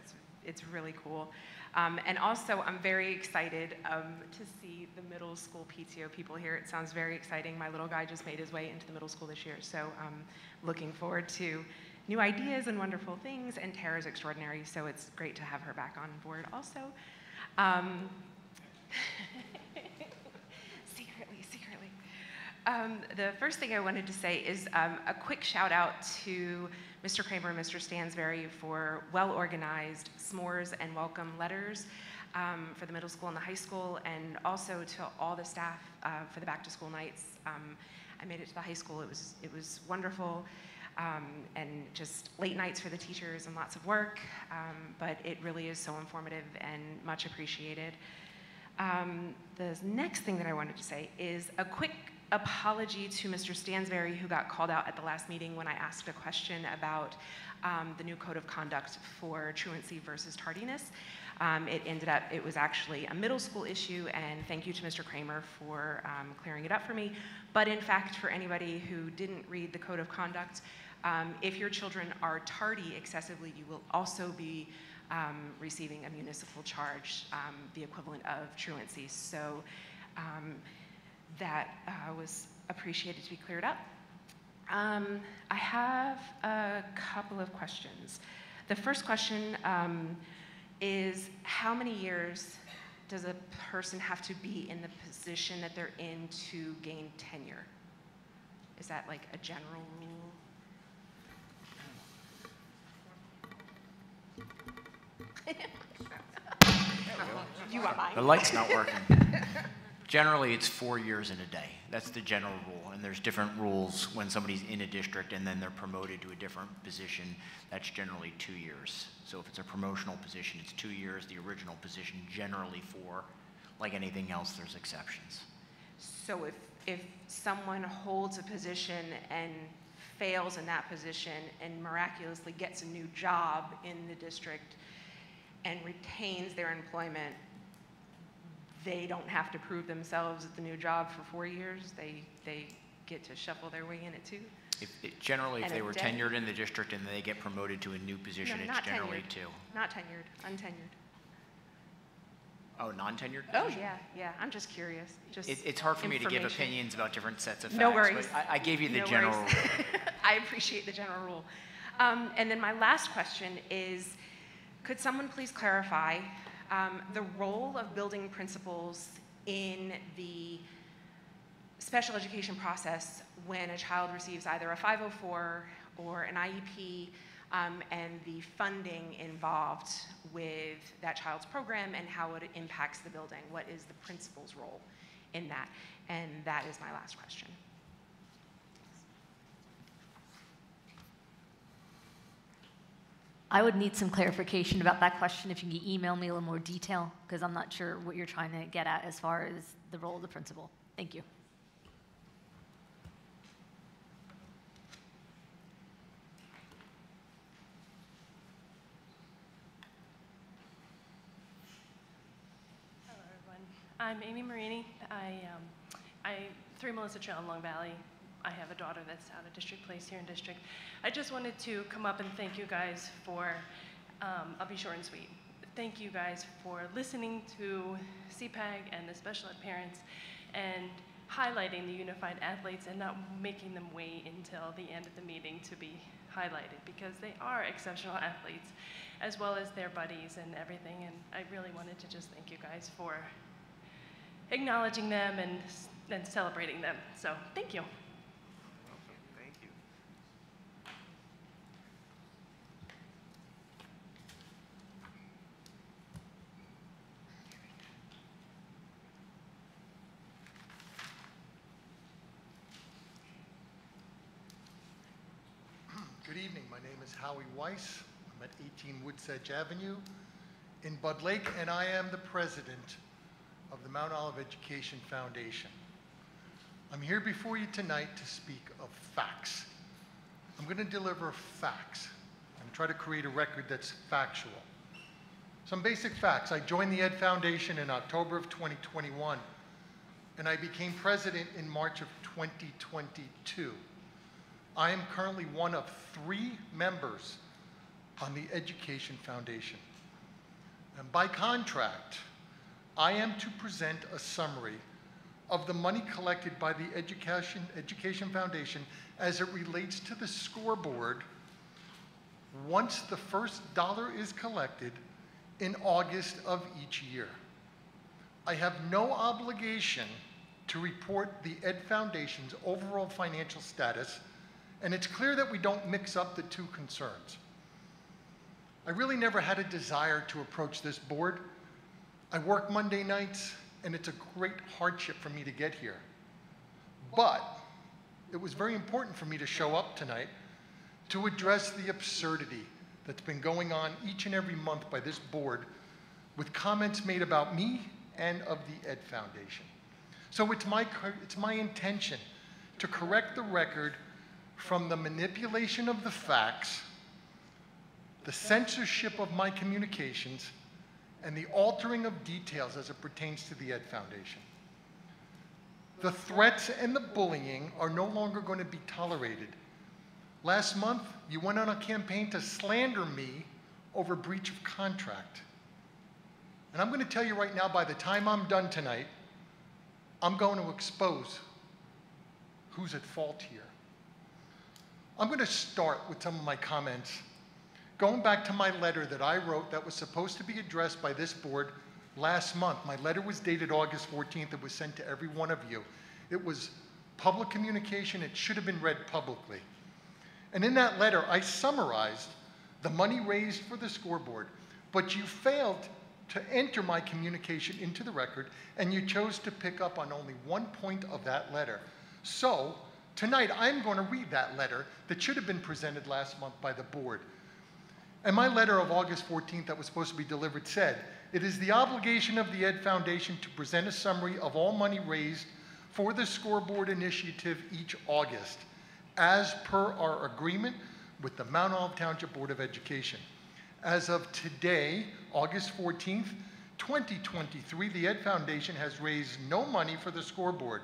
It's really cool. And also, I'm very excited to see the middle school PTO people here. It sounds very exciting. My little guy just made his way into the middle school this year, so I'm looking forward to new ideas and wonderful things, and Tara's extraordinary, so it's great to have her back on board also. Secretly. The first thing I wanted to say is a quick shout out to Mr. Kramer and Mr. Stansberry for well-organized s'mores and welcome letters for the middle school and the high school, and also to all the staff for the back-to-school nights. I made it to the high school. It was wonderful, and just late nights for the teachers and lots of work, but it really is so informative and much appreciated. The next thing that I wanted to say is a quick apology to Mr. Stansberry, who got called out at the last meeting when I asked a question about the new code of conduct for truancy versus tardiness. It was actually a middle school issue, and thank you to Mr. Kramer for clearing it up for me. But in fact, for anybody who didn't read the code of conduct, if your children are tardy excessively, you will also be receiving a municipal charge, the equivalent of truancy. So that was appreciated to be cleared up. I have a couple of questions. The first question is, how many years does a person have to be in the position that they're in to gain tenure? Is that like a general rule? You are mine. The light's not working. Generally, it's 4 years in a day. That's the general rule. And there's different rules when somebody's in a district and then they're promoted to a different position. That's generally 2 years. So if it's a promotional position, it's 2 years. The original position, generally 4. Like anything else, there's exceptions. So if someone holds a position and fails in that position and miraculously gets a new job in the district and retains their employment, they don't have to prove themselves at the new job for 4 years? They get to shuffle their way in it too? Generally, if And they a were day- tenured in the district and they get promoted to a new position, No, it's not generally tenured. 2. Not tenured, untenured. Oh, non-tenured Oh, position? yeah, I'm just curious. Just It's hard for me to give information. opinions about different sets of facts. No worries. But I gave you the No general worries. rule. I appreciate the general rule. And then my last question is, could someone please clarify the role of building principals in the special education process when a child receives either a 504 or an IEP, and the funding involved with that child's program and how it impacts the building? What is the principal's role in that? And that is my last question. I would need some clarification about that question if you can email me a little more detail, because I'm not sure what you're trying to get at as far as the role of the principal. Thank you. Hello, everyone. I'm Amy Marini. I 3 Melissa Trail in Long Valley. I have a daughter that's out of district place here in district. I just wanted to come up and thank you guys for, I'll be short and sweet. Thank you guys for listening to CPAG and the special ed parents and highlighting the unified athletes and not making them wait until the end of the meeting to be highlighted, because they are exceptional athletes as well as their buddies and everything. And I really wanted to just thank you guys for acknowledging them and celebrating them. So thank you. Thank you. Good evening. My name is Howie Weiss. I'm at 18 Woodsedge Avenue in Bud Lake, and I am the president of the Mount Olive Education Foundation. I'm here before you tonight to speak of facts. I'm going to deliver facts and try to create a record that's factual. Some basic facts. I joined the Ed Foundation in October of 2021, and I became president in March of 2022. I am currently one of 3 members on the Education Foundation. And by contract, I am to present a summary of the money collected by the Education Foundation as it relates to the scoreboard once the first dollar is collected in August of each year. I have no obligation to report the Ed Foundation's overall financial status, and it's clear that we don't mix up the 2 concerns. I really never had a desire to approach this board. I work Monday nights, and it's a great hardship for me to get here. But it was very important for me to show up tonight to address the absurdity that's been going on each and every month by this board with comments made about me and of the Ed Foundation. So it's my intention to correct the record from the manipulation of the facts, the censorship of my communications, and the altering of details as it pertains to the Ed Foundation. The threats and the bullying are no longer going to be tolerated. Last month, you went on a campaign to slander me over breach of contract. And I'm going to tell you right now, by the time I'm done tonight, I'm going to expose who's at fault here. I'm going to start with some of my comments, going back to my letter that I wrote that was supposed to be addressed by this board last month. My letter was dated August 14th. It was sent to every one of you. It was public communication. It should have been read publicly. And in that letter, I summarized the money raised for the scoreboard, but you failed to enter my communication into the record, and you chose to pick up on only one point of that letter. So, tonight I'm going to read that letter that should have been presented last month by the board. And my letter of August 14th that was supposed to be delivered said, "It is the obligation of the Ed Foundation to present a summary of all money raised for the scoreboard initiative each August, as per our agreement with the Mount Olive Township Board of Education. As of today, August 14th, 2023, the Ed Foundation has raised no money for the scoreboard.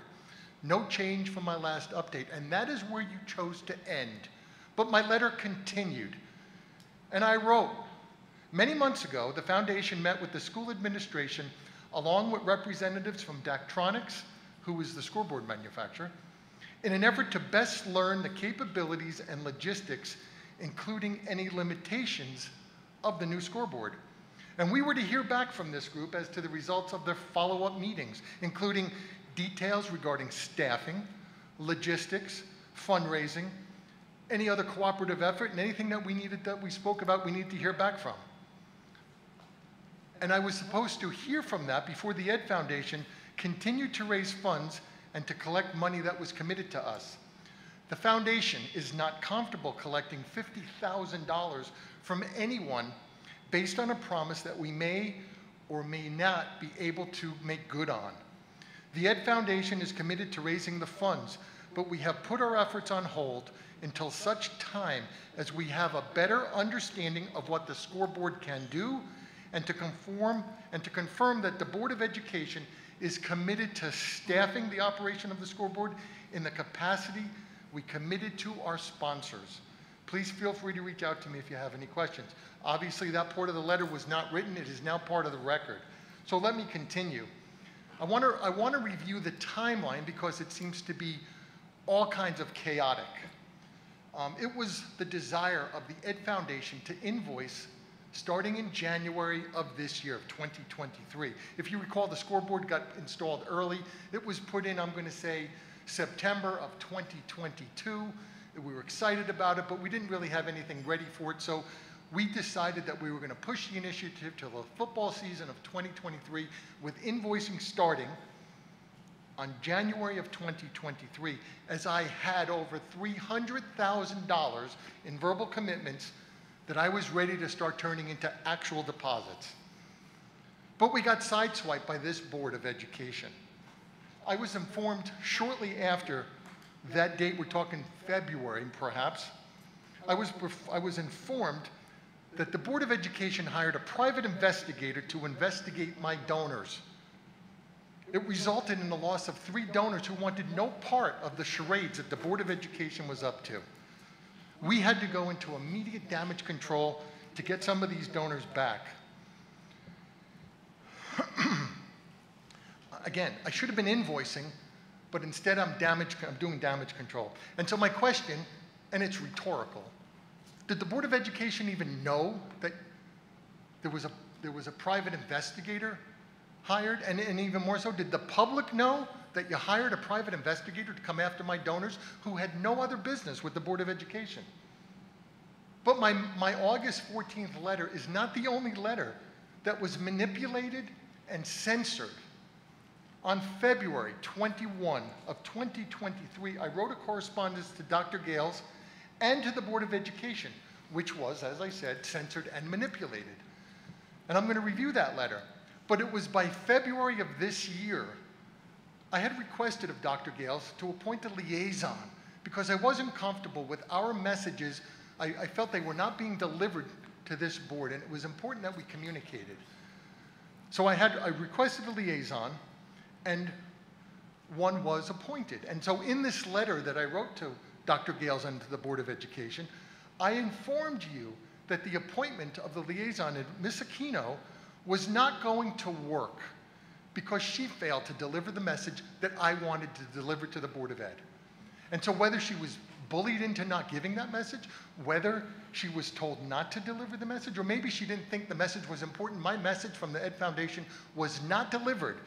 No change from my last update." And that is where you chose to end. But my letter continued. And I wrote, "Many months ago, the foundation met with the school administration along with representatives from Daktronics, who is the scoreboard manufacturer, in an effort to best learn the capabilities and logistics, including any limitations of the new scoreboard. And we were to hear back from this group as to the results of their follow-up meetings, including details regarding staffing, logistics, fundraising, any other cooperative effort, and anything that we spoke about, we need to hear back from." And I was supposed to hear from that before the Ed Foundation continued to raise funds and to collect money that was committed to us. The foundation is not comfortable collecting $50,000 from anyone based on a promise that we may or may not be able to make good on. The Ed Foundation is committed to raising the funds, but we have put our efforts on hold until such time as we have a better understanding of what the scoreboard can do, and to confirm that the Board of Education is committed to staffing the operation of the scoreboard in the capacity we committed to our sponsors. Please feel free to reach out to me if you have any questions. Obviously, that part of the letter was not written. It is now part of the record. So let me continue. I want to review the timeline because it seems to be all kinds of chaotic. It was the desire of the Ed Foundation to invoice starting in January of this year, of 2023. If you recall, the scoreboard got installed early. It was put in, I'm going to say, September of 2022. We were excited about it, but we didn't really have anything ready for it. So we decided that we were going to push the initiative to the football season of 2023 with invoicing starting on January of 2023, as I had over $300,000 in verbal commitments that I was ready to start turning into actual deposits. But we got sideswiped by this Board of Education. I was informed shortly after that date, we're talking February perhaps, I was informed that the Board of Education hired a private investigator to investigate my donors. It resulted in the loss of 3 donors who wanted no part of the charades that the Board of Education was up to. We had to go into immediate damage control to get some of these donors back. Again, I should have been invoicing, but instead I'm doing damage control. And so my question, and it's rhetorical, did the Board of Education even know that there was a private investigator hired? And even more so, did the public know that you hired a private investigator to come after my donors who had no other business with the Board of Education? But my August 14th letter is not the only letter that was manipulated and censored. On February 21 of 2023, I wrote a correspondence to Dr. Gales and to the Board of Education, which was, as I said, censored and manipulated. And I'm going to review that letter. But it was by February of this year, I had requested of Dr. Gales to appoint a liaison because I wasn't comfortable with our messages. I felt they were not being delivered to this board, and it was important that we communicated. So I requested a liaison, and one was appointed. And so in this letter that I wrote to Dr. Gales and to the Board of Education, I informed you that the appointment of the liaison, Ms. Aquino, was not going to work because she failed to deliver the message that I wanted to deliver to the Board of Ed. And so whether she was bullied into not giving that message, whether she was told not to deliver the message, or maybe she didn't think the message was important, my message from the Ed Foundation was not delivered.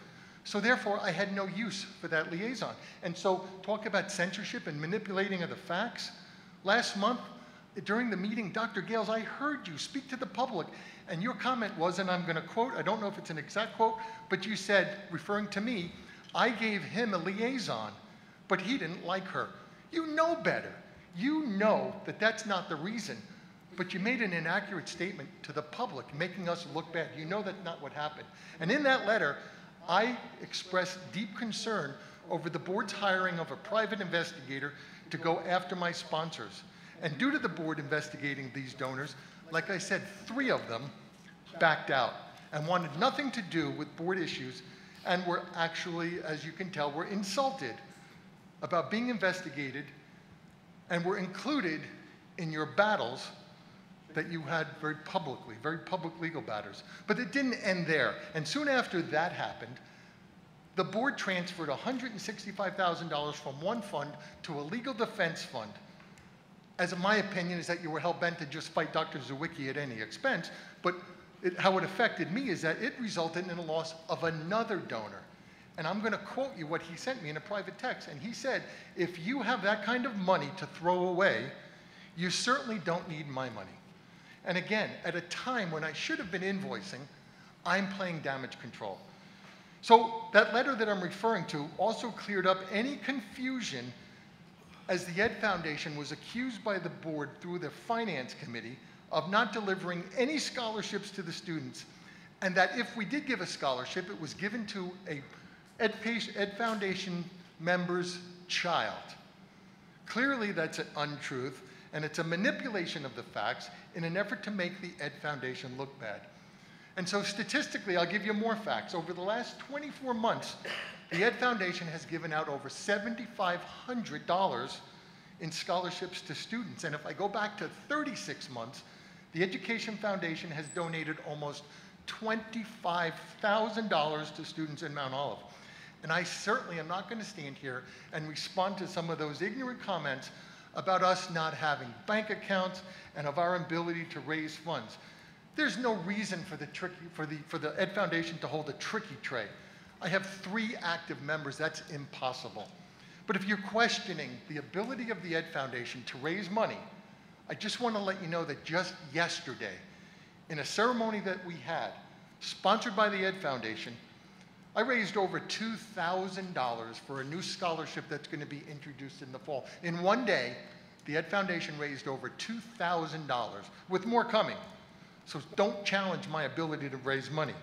So therefore, I had no use for that liaison. And so talk about censorship and manipulating of the facts. Last month, during the meeting, Dr. Gales, I heard you speak to the public, and your comment was, and I'm going to quote, I don't know if it's an exact quote, but you said, referring to me, I gave him a liaison, but he didn't like her. You know better. You know that that's not the reason, but you made an inaccurate statement to the public, making us look bad. You know that's not what happened. And in that letter, I expressed deep concern over the board's hiring of a private investigator to go after my sponsors. And due to the board investigating these donors, like I said, 3 of them backed out and wanted nothing to do with board issues and were actually, as you can tell, were insulted about being investigated and were included in your battles that you had very public legal battles. But it didn't end there. And soon after that happened, the board transferred $165,000 from one fund to a legal defense fund. As in my opinion is that you were hell-bent to just fight Dr. Zawicki at any expense, but how it affected me is that it resulted in a loss of another donor. And I'm going to quote you what he sent me in a private text. And he said, if you have that kind of money to throw away, you certainly don't need my money. And again, at a time when I should have been invoicing, I'm playing damage control. So that letter that I'm referring to also cleared up any confusion as the Ed Foundation was accused by the board through the finance committee of not delivering any scholarships to the students, and that if we did give a scholarship, it was given to a Ed Foundation member's child. Clearly that's an untruth, and it's a manipulation of the facts in an effort to make the Ed Foundation look bad. And so statistically, I'll give you more facts. Over the last 24 months, the Ed Foundation has given out over $7,500 in scholarships to students. And if I go back to 36 months, the Education Foundation has donated almost $25,000 to students in Mount Olive. And I certainly am not going to stand here and respond to some of those ignorant comments about us not having bank accounts and of our ability to raise funds. There's no reason for the Ed Foundation to hold a tricky tray. I have 3 active members. That's impossible. But if you're questioning the ability of the Ed Foundation to raise money, I just want to let you know that just yesterday, in a ceremony that we had, sponsored by the Ed Foundation, I raised over $2,000 for a new scholarship that's going to be introduced in the fall. In one day, the Ed Foundation raised over $2,000, with more coming. So don't challenge my ability to raise money.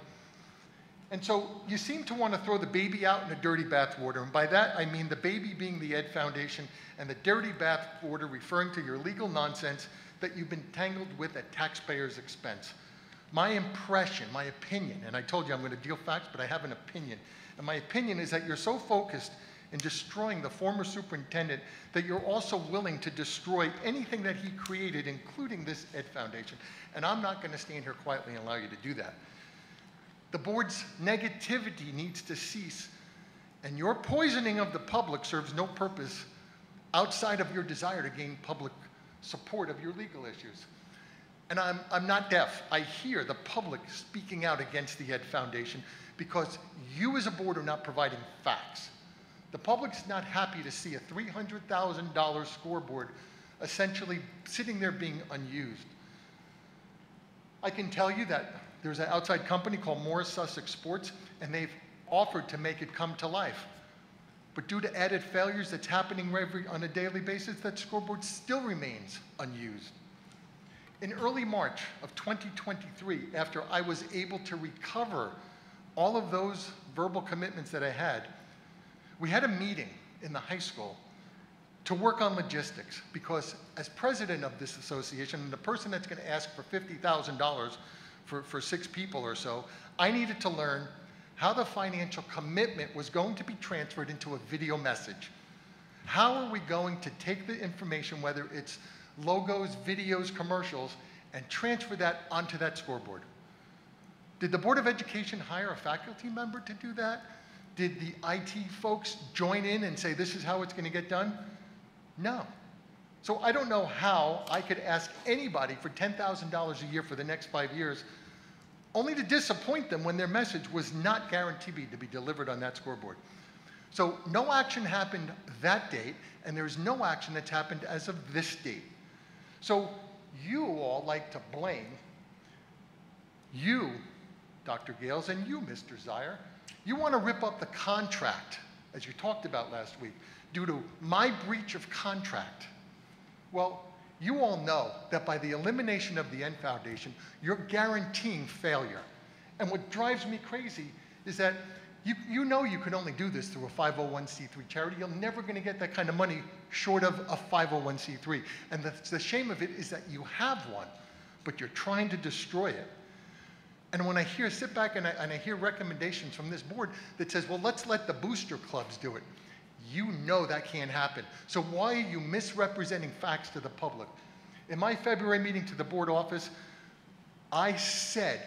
And so you seem to want to throw the baby out in the dirty bathwater. And by that, I mean the baby being the Ed Foundation and the dirty bathwater referring to your legal nonsense that you've been tangled with at taxpayers' expense. My impression, my opinion, and I told you I'm going to deal facts, but I have an opinion. And my opinion is that you're so focused in destroying the former superintendent that you're also willing to destroy anything that he created, including this Ed Foundation. And I'm not going to stand here quietly and allow you to do that. The board's negativity needs to cease, and your poisoning of the public serves no purpose outside of your desire to gain public support of your legal issues. And I'm not deaf. I hear the public speaking out against the Ed Foundation because you as a board are not providing facts. The public's not happy to see a $300,000 scoreboard essentially sitting there being unused. I can tell you that there's an outside company called Morris Sussex Sports, and they've offered to make it come to life. But due to added failures that's happening on a daily basis, that scoreboard still remains unused. In early March of 2023, after I was able to recover all of those verbal commitments that I had, we had a meeting in the high school to work on logistics, because as president of this association, and the person that's going to ask for $50,000 for 6 people or so, I needed to learn how the financial commitment was going to be transferred into a video message. How are we going to take the information, whether it's logos, videos, commercials, and transfer that onto that scoreboard? Did the Board of Education hire a faculty member to do that? Did the IT folks join in and say, this is how it's going to get done? No. So I don't know how I could ask anybody for $10,000 a year for the next 5 years, only to disappoint them when their message was not guaranteed to be delivered on that scoreboard. So no action happened that date, and there's no action that's happened as of this date. So you all like to blame you, Dr. Gales, and you, Mr. Zier. You want to rip up the contract, as you talked about last week, due to my breach of contract. Well, you all know that by the elimination of the N Foundation, you're guaranteeing failure. And what drives me crazy is that you know you can only do this through a 501c3 charity. You're never going to get that kind of money short of a 501c3. And the shame of it is that you have one, but you're trying to destroy it. And when I sit back and I hear recommendations from this board that says, well, let's let the booster clubs do it. You know that can't happen. So why are you misrepresenting facts to the public? In my February meeting to the board office, I said,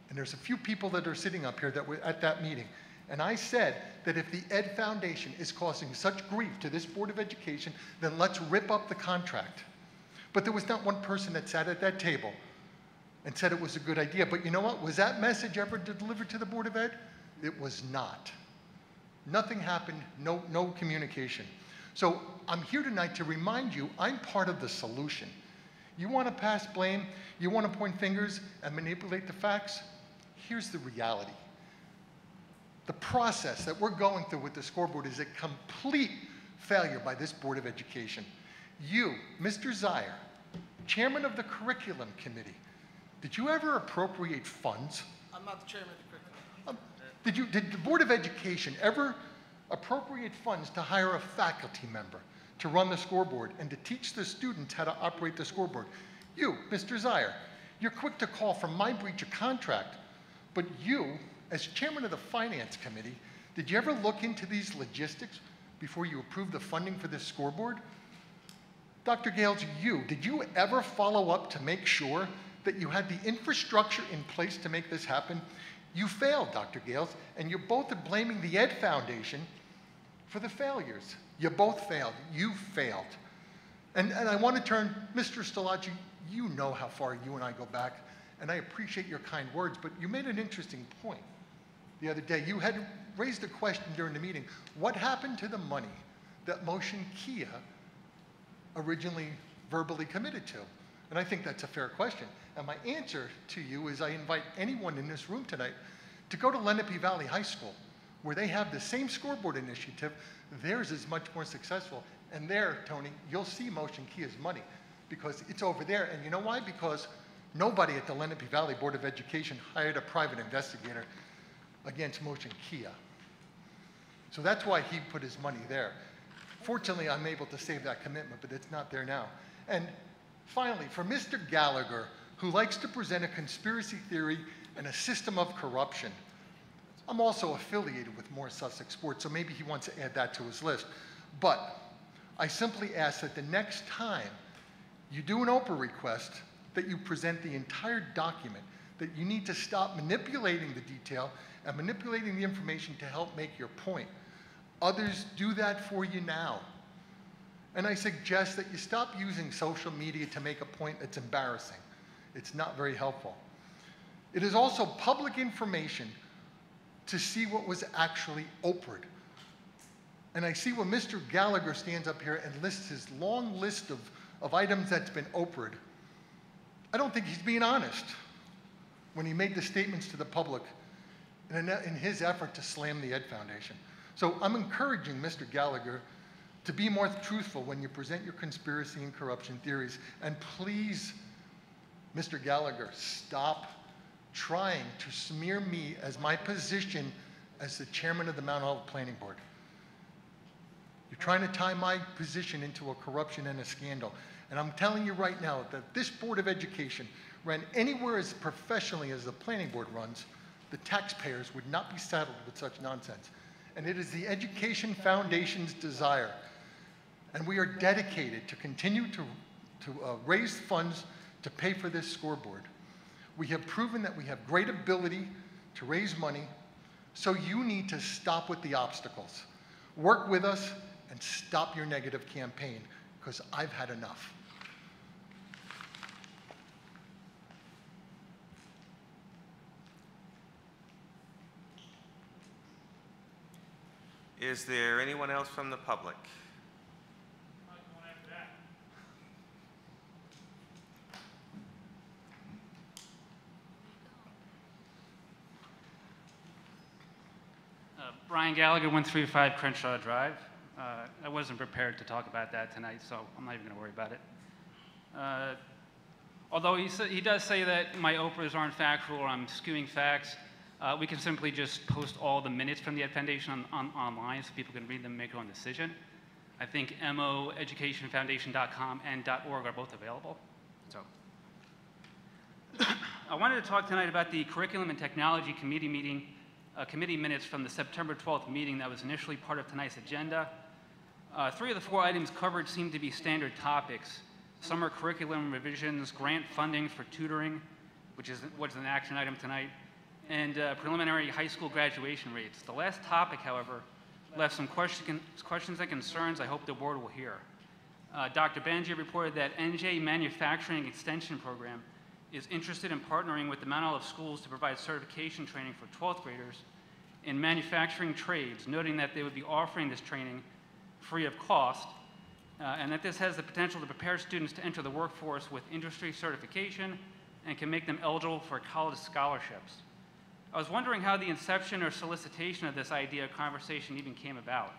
and there's a few people that are sitting up here that were at that meeting, and I said that if the Ed Foundation is causing such grief to this Board of Education, then let's rip up the contract. But there was not one person that sat at that table and said it was a good idea. But you know what? Was that message ever delivered to the Board of Ed? It was not. Nothing happened, no communication. So I'm here tonight to remind you I'm part of the solution. You want to pass blame, you want to point fingers and manipulate the facts? Here's the reality. The process that we're going through with the scoreboard is a complete failure by this Board of Education. You, Mr. Zier, chairman of the curriculum committee, did you ever appropriate funds? I'm not the chairman of the curriculum. Did the Board of Education ever appropriate funds to hire a faculty member to run the scoreboard and to teach the students how to operate the scoreboard? You, Mr. Zier, you're quick to call for my breach of contract, but you, as chairman of the finance committee, did you ever look into these logistics before you approved the funding for this scoreboard? Dr. Gales, did you ever follow up to make sure that you had the infrastructure in place to make this happen? You failed, Dr. Gales, and you're both blaming the Ed Foundation for the failures. You both failed. You failed. And I want to turn, Mr. Stalachi, you know how far you and I go back, and I appreciate your kind words, but you made an interesting point the other day. You had raised a question during the meeting. What happened to the money that Motion Kia originally verbally committed to? And I think that's a fair question. And my answer to you is I invite anyone in this room tonight to go to Lenape Valley High School, where they have the same scoreboard initiative. Theirs is much more successful. And there, Tony, you'll see Motion Kia's money because it's over there. And you know why? Because nobody at the Lenape Valley Board of Education hired a private investigator against Motion Kia. So that's why he put his money there. Fortunately, I'm able to save that commitment, but it's not there now. And finally, for Mr. Gallagher, who likes to present a conspiracy theory and a system of corruption, I'm also affiliated with Moore Sussex Sports, so maybe he wants to add that to his list. But I simply ask that the next time you do an Oprah request, that you present the entire document, that you need to stop manipulating the detail and manipulating the information to help make your point. Others do that for you now. And I suggest that you stop using social media to make a point that's embarrassing. It's not very helpful. It is also public information to see what was actually Oprah'd. And I see when Mr. Gallagher stands up here and lists his long list of items that's been Oprah'd, I don't think he's being honest when he made the statements to the public in his effort to slam the Ed Foundation. So I'm encouraging Mr. Gallagher to be more truthful when you present your conspiracy and corruption theories. And please, Mr. Gallagher, stop trying to smear me as my position as the chairman of the Mount Olive Planning Board. You're trying to tie my position into a corruption and a scandal. And I'm telling you right now that this Board of Education ran anywhere as professionally as the planning board runs, the taxpayers would not be saddled with such nonsense. And it is the Education Foundation's desire, and we are dedicated to continue to raise funds to pay for this scoreboard. We have proven that we have great ability to raise money, so you need to stop with the obstacles. Work with us and stop your negative campaign, because I've had enough. Is there anyone else from the public? Brian Gallagher, 135 Crenshaw Drive. I wasn't prepared to talk about that tonight, so I'm not even going to worry about it. Although he does say that my Oprahs aren't factual or I'm skewing facts, we can simply just post all the minutes from the Ed Foundation online so people can read them and make their own decision. I think moeducationfoundation.com and .org are both available. So, I wanted to talk tonight about the Curriculum and Technology Committee meeting, committee minutes from the September 12th meeting that was initially part of tonight's agenda. 3 of the 4 items covered seem to be standard topics: summer curriculum revisions, grant funding for tutoring, which was an action item tonight, and preliminary high school graduation rates. The last topic, however, left some questions and concerns I hope the board will hear. Dr. Bangia reported that NJ Manufacturing Extension Program is interested in partnering with the Mount Olive schools to provide certification training for 12th graders in manufacturing trades, noting that they would be offering this training free of cost, and that this has the potential to prepare students to enter the workforce with industry certification and can make them eligible for college scholarships. I was wondering how the inception or solicitation of this idea or conversation even came about.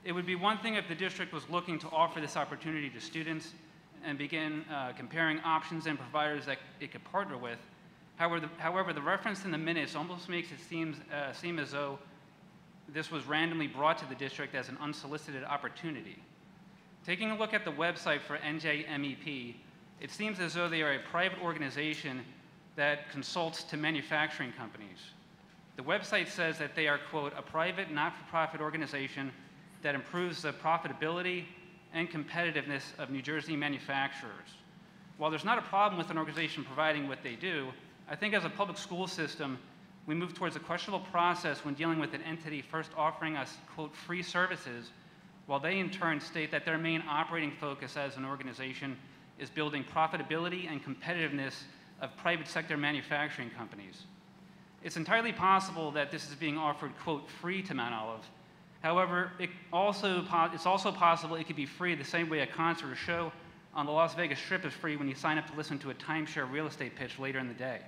It would be one thing if the district was looking to offer this opportunity to students and begin comparing options and providers that it could partner with. However, the reference in the minutes almost makes it seem as though this was randomly brought to the district as an unsolicited opportunity. Taking a look at the website for NJMEP, it seems as though they are a private organization that consults to manufacturing companies. The website says that they are, quote, a private not-for-profit organization that improves the profitability and competitiveness of New Jersey manufacturers. While there's not a problem with an organization providing what they do, I think as a public school system, we move towards a questionable process when dealing with an entity first offering us, quote, free services, while they in turn state that their main operating focus as an organization is building profitability and competitiveness of private sector manufacturing companies. It's entirely possible that this is being offered, quote, free to Mount Olive. However, it's also possible it could be free the same way a concert or show on the Las Vegas Strip is free when you sign up to listen to a timeshare real estate pitch later in the day.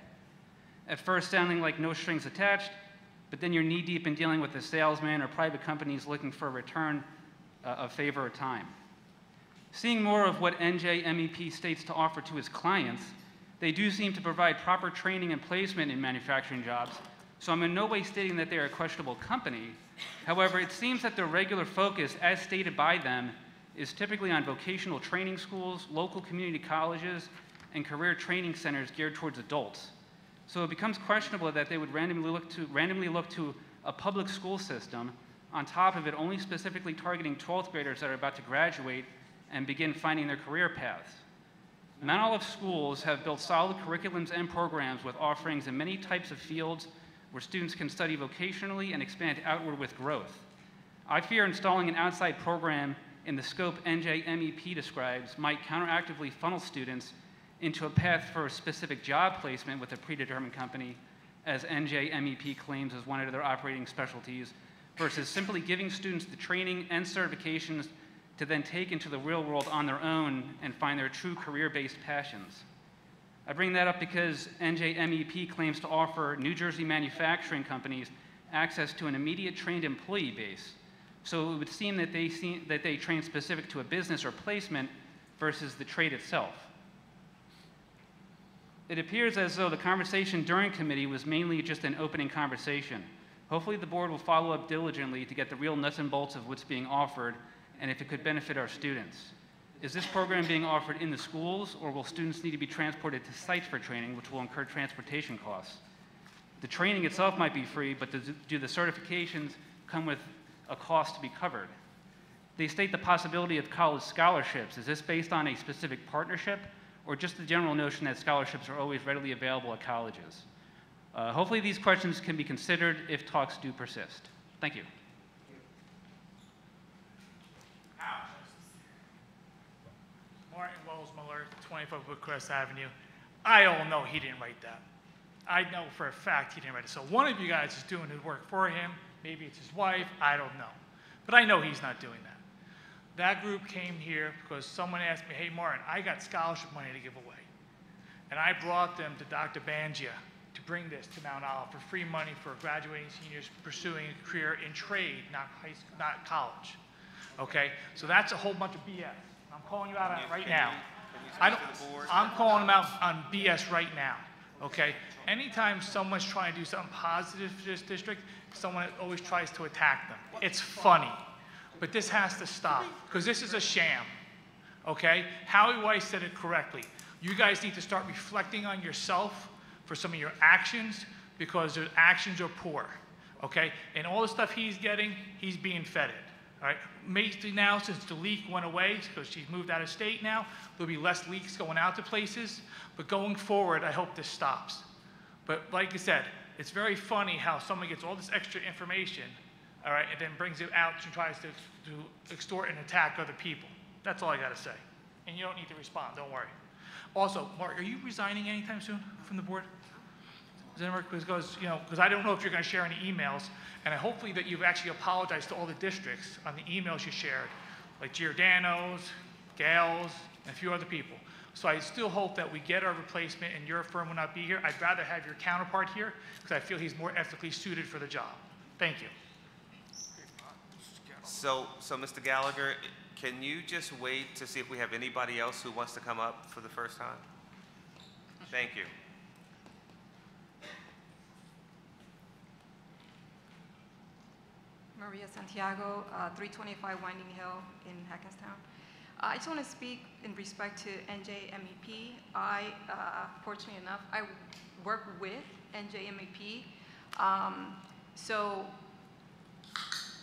At first sounding like no strings attached, but then you're knee-deep in dealing with a salesman or private companies looking for a return of favor or time. Seeing more of what NJMEP states to offer to its clients, they do seem to provide proper training and placement in manufacturing jobs, so I'm in no way stating that they are a questionable company. However, it seems that their regular focus, as stated by them, is typically on vocational training schools, local community colleges, and career training centers geared towards adults. So it becomes questionable that they would randomly look to a public school system, on top of it only specifically targeting 12th graders that are about to graduate and begin finding their career paths. Mount Olive schools have built solid curriculums and programs with offerings in many types of fields where students can study vocationally and expand outward with growth. I fear installing an outside program in the scope NJMEP describes might counteractively funnel students into a path for a specific job placement with a predetermined company, as NJMEP claims as one of their operating specialties, versus simply giving students the training and certifications to then take into the real world on their own and find their true career-based passions. I bring that up because NJMEP claims to offer New Jersey manufacturing companies access to an immediate trained employee base. So it would seem that they train specific to a business or placement versus the trade itself. It appears as though the conversation during committee was mainly just an opening conversation. Hopefully the board will follow up diligently to get the real nuts and bolts of what's being offered and if it could benefit our students. Is this program being offered in the schools, or will students need to be transported to sites for training, which will incur transportation costs? The training itself might be free, but do the certifications come with a cost to be covered? They state the possibility of college scholarships. Is this based on a specific partnership, or just the general notion that scholarships are always readily available at colleges? Hopefully these questions can be considered if talks do persist. Thank you. Martin Wells Miller, 25 Woodcrest Avenue. I all know he didn't write that. I know for a fact he didn't write it. So one of you guys is doing his work for him. Maybe it's his wife. I don't know. But I know he's not doing that. That group came here because someone asked me, hey, Martin, I got scholarship money to give away. And I brought them to Dr. Bangia to bring this to Mount Olive for free money for graduating seniors pursuing a career in trade, not not college. Okay, so that's a whole bunch of BS. I'm calling you out on it right now. I'm calling them out on BS right now. Okay, anytime someone's trying to do something positive for this district, someone always tries to attack them. It's funny, but this has to stop because this is a sham. Okay, Howie Weiss said it correctly. You guys need to start reflecting on yourself for some of your actions because your actions are poor. Okay, and all the stuff he's getting, he's being fed it. All right, basically now, since the leak went away, because she's moved out of state now, there'll be less leaks going out to places. But going forward, I hope this stops. But like I said, it's very funny how someone gets all this extra information, all right, and then brings it out and tries to extort and attack other people. That's all I got to say. And you don't need to respond, don't worry. Also, Mark, are you resigning anytime soon from the board? Because I don't know if you're going to share any emails, and hopefully that you've actually apologized to all the districts on the emails you shared, like Giordano's, Gales, and a few other people. So I still hope that we get our replacement and your firm will not be here. I'd rather have your counterpart here because I feel he's more ethically suited for the job. Thank you. So Mr. Gallagher, can you just wait to see if we have anybody else who wants to come up for the first time? Thank you. Maria Santiago, 325 Winding Hill in Hackettstown. I just want to speak in respect to NJMEP. Fortunately enough, I work with NJMEP. So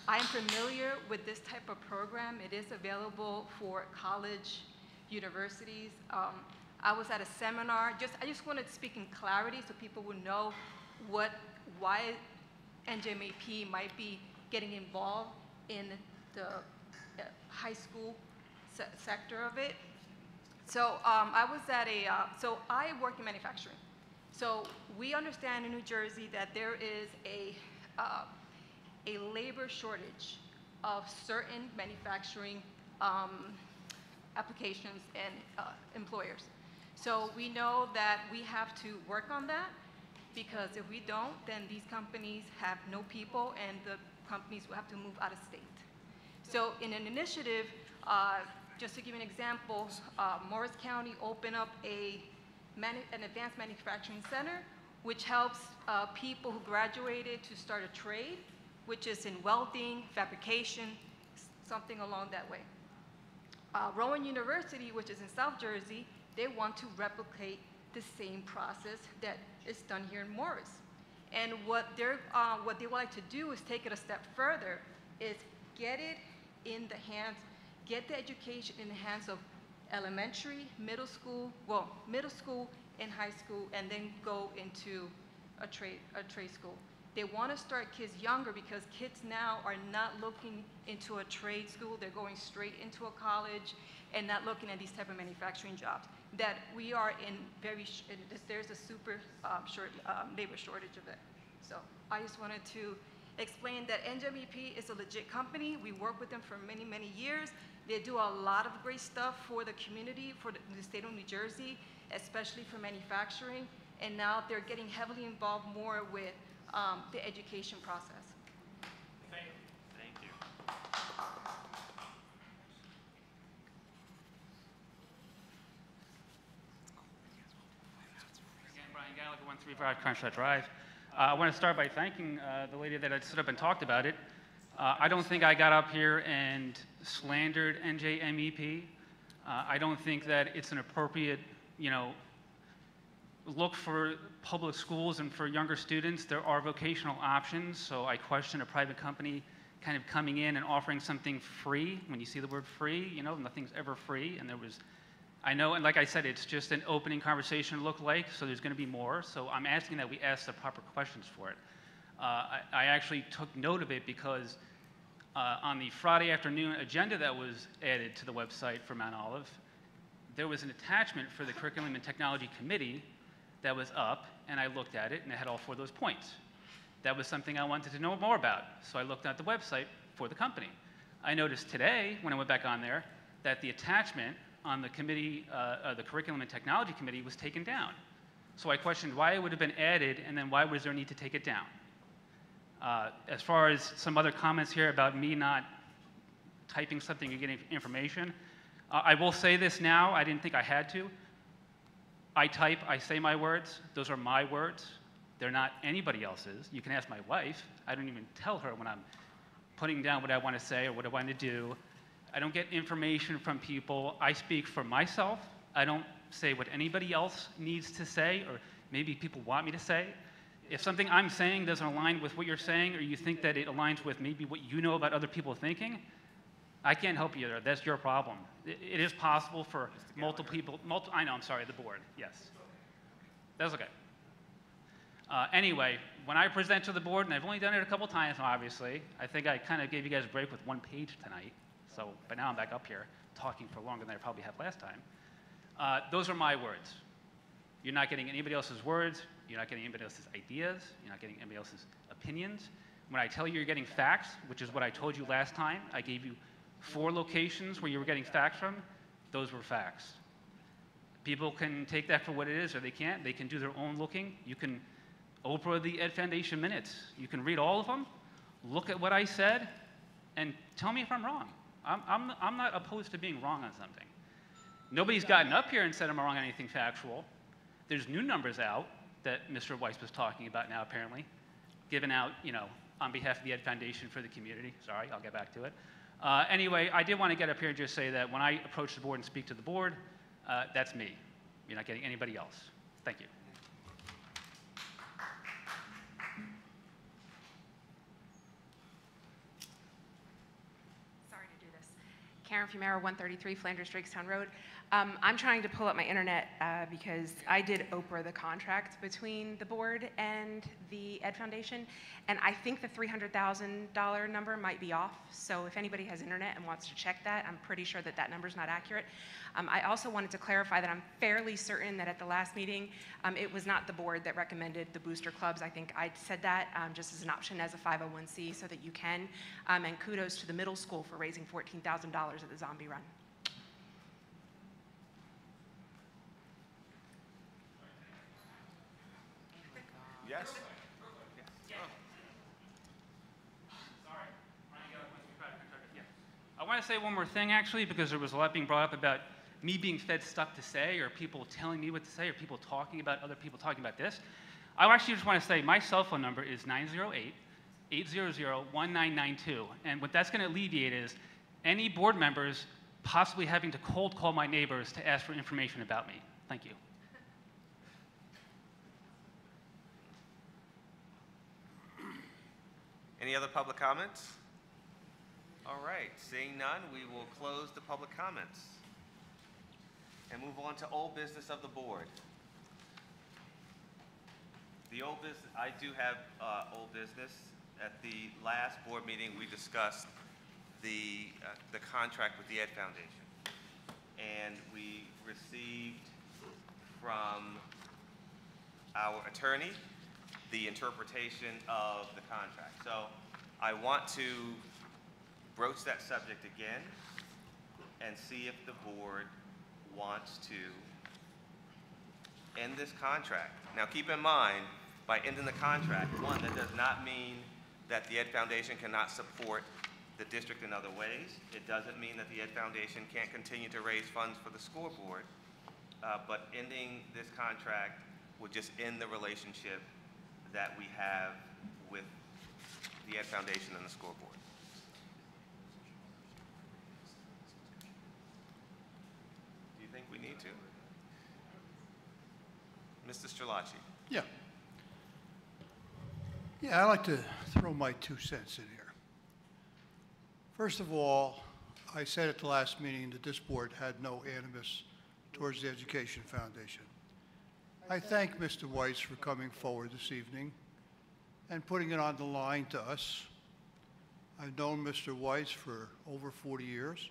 I am familiar with this type of program. It is available for college, universities. I was at a seminar. I just wanted to speak in clarity so people would know why NJMEP might be getting involved in the high school sector of it. So I was at so I work in manufacturing. So we understand in New Jersey that there is a labor shortage of certain manufacturing applications and employers. So we know that we have to work on that because if we don't, then these companies have no people and the companies will have to move out of state. So in an initiative, just to give you an example, Morris County opened up an advanced manufacturing center, which helps people who graduated to start a trade, which is in welding, fabrication, something along that way. Rowan University, which is in South Jersey, they want to replicate the same process that is done here in Morris. And what they would like to do is take it a step further, is get it in the hands, get the education in the hands of elementary, middle school and high school, and then go into a trade school. They want to start kids younger because kids now are not looking into a trade school. They're going straight into a college and not looking at these type of manufacturing jobs. That we are in there's a super short labor shortage of it. So I just wanted to explain that NJMEP is a legit company. We work with them for many, many years. They do a lot of great stuff for the community, for the state of New Jersey, especially for manufacturing. And now they're getting heavily involved more with the education process. Thank you. Again, Brian Gallagher, 135 Crenshaw Drive. I want to start by thanking the lady that had stood up and talked about it. I don't think I got up here and slandered NJMEP. I don't think that it's an appropriate, look for public schools and for younger students. There are vocational options, so I question a private company kind of coming in and offering something free. When you see the word free, nothing's ever free, and I know, and like I said, it's just an opening conversation look like, so there's going to be more. So I'm asking that we ask the proper questions for it. I actually took note of it because on the Friday afternoon agenda that was added to the website for Mount Olive, there was an attachment for the Curriculum and Technology Committee that was up, and I looked at it, and it had all 4 of those points. That was something I wanted to know more about, so I looked at the website for the company. I noticed today, when I went back on there, that the attachment on the committee, the Curriculum and Technology Committee was taken down. So I questioned why it would have been added, and then why was there a need to take it down? As far as some other comments here about me not typing something and getting information, I will say this now. I didn't think I had to. I type, I say my words. Those are my words. They're not anybody else's. You can ask my wife. I don't even tell her when I'm putting down what I want to say or what I want to do. I don't get information from people. I speak for myself. I don't say what anybody else needs to say or maybe people want me to say. If something I'm saying doesn't align with what you're saying, or you think that it aligns with maybe what you know about other people thinking, I can't help you there. That's your problem. It is possible for multiple people, I know, I'm sorry, the board, yes. That's okay. Anyway, when I present to the board, and I've only done it a couple times now, obviously, I think I kind of gave you guys a break with one page tonight. So, but now I'm back up here talking for longer than I probably have last time. Those are my words. You're not getting anybody else's words. You're not getting anybody else's ideas. You're not getting anybody else's opinions. When I tell you you're getting facts, which is what I told you last time, I gave you 4 locations where you were getting facts from. Those were facts. People can take that for what it is, or they can't. They can do their own looking. You can Oprah the Ed Foundation minutes. You can read all of them, look at what I said, and tell me if I'm wrong. I'm not opposed to being wrong on something. Nobody's gotten up here and said I'm wrong on anything factual. There's new numbers out that Mr. Weiss was talking about now, apparently, given out, you know, on behalf of the Ed Foundation for the community. Sorry, I'll get back to it. Anyway, I did want to get up here and just say that when I approach the board and speak to the board, that's me. You're not getting anybody else. Thank you. Sorry to do this. Karen Fumero, 133 Flanders Drakestown Road. I'm trying to pull up my internet because I did Oprah the contract between the board and the Ed Foundation, and I think the $300,000 number might be off. So if anybody has internet and wants to check that, I'm pretty sure that that number's not accurate. I also wanted to clarify that I'm fairly certain that at the last meeting, it was not the board that recommended the booster clubs. I think I said that just as an option as a 501c so that you can. And kudos to the middle school for raising $14,000 at the Zombie Run. Yes? I want to say one more thing, actually, because there was a lot being brought up about me being fed stuff to say, or people telling me what to say, or people talking about other people talking about this. I actually just want to say my cell phone number is 908-800-1992. And what that's going to alleviate is any board members possibly having to cold call my neighbors to ask for information about me. Thank you. Any other public comments? All right, seeing none, we will close the public comments and move on to old business of the board. The old business, I do have old business. At the last board meeting, we discussed the contract with the Ed Foundation, and we received from our attorney the interpretation of the contract. So I want to broach that subject again and see if the board wants to end this contract. Now keep in mind, by ending the contract, one, that does not mean that the Ed Foundation cannot support the district in other ways. It doesn't mean that the Ed Foundation can't continue to raise funds for the scoreboard, but ending this contract would just end the relationship that we have with the Ed Foundation and the scoreboard. Do you think we need to? Mr. Strelacci. Yeah. Yeah, I'd like to throw my 2 cents in here. First of all, I said at the last meeting that this board had no animus towards the Education Foundation. I thank Mr. Weiss for coming forward this evening and putting it on the line to us. I've known Mr. Weiss for over 40 years.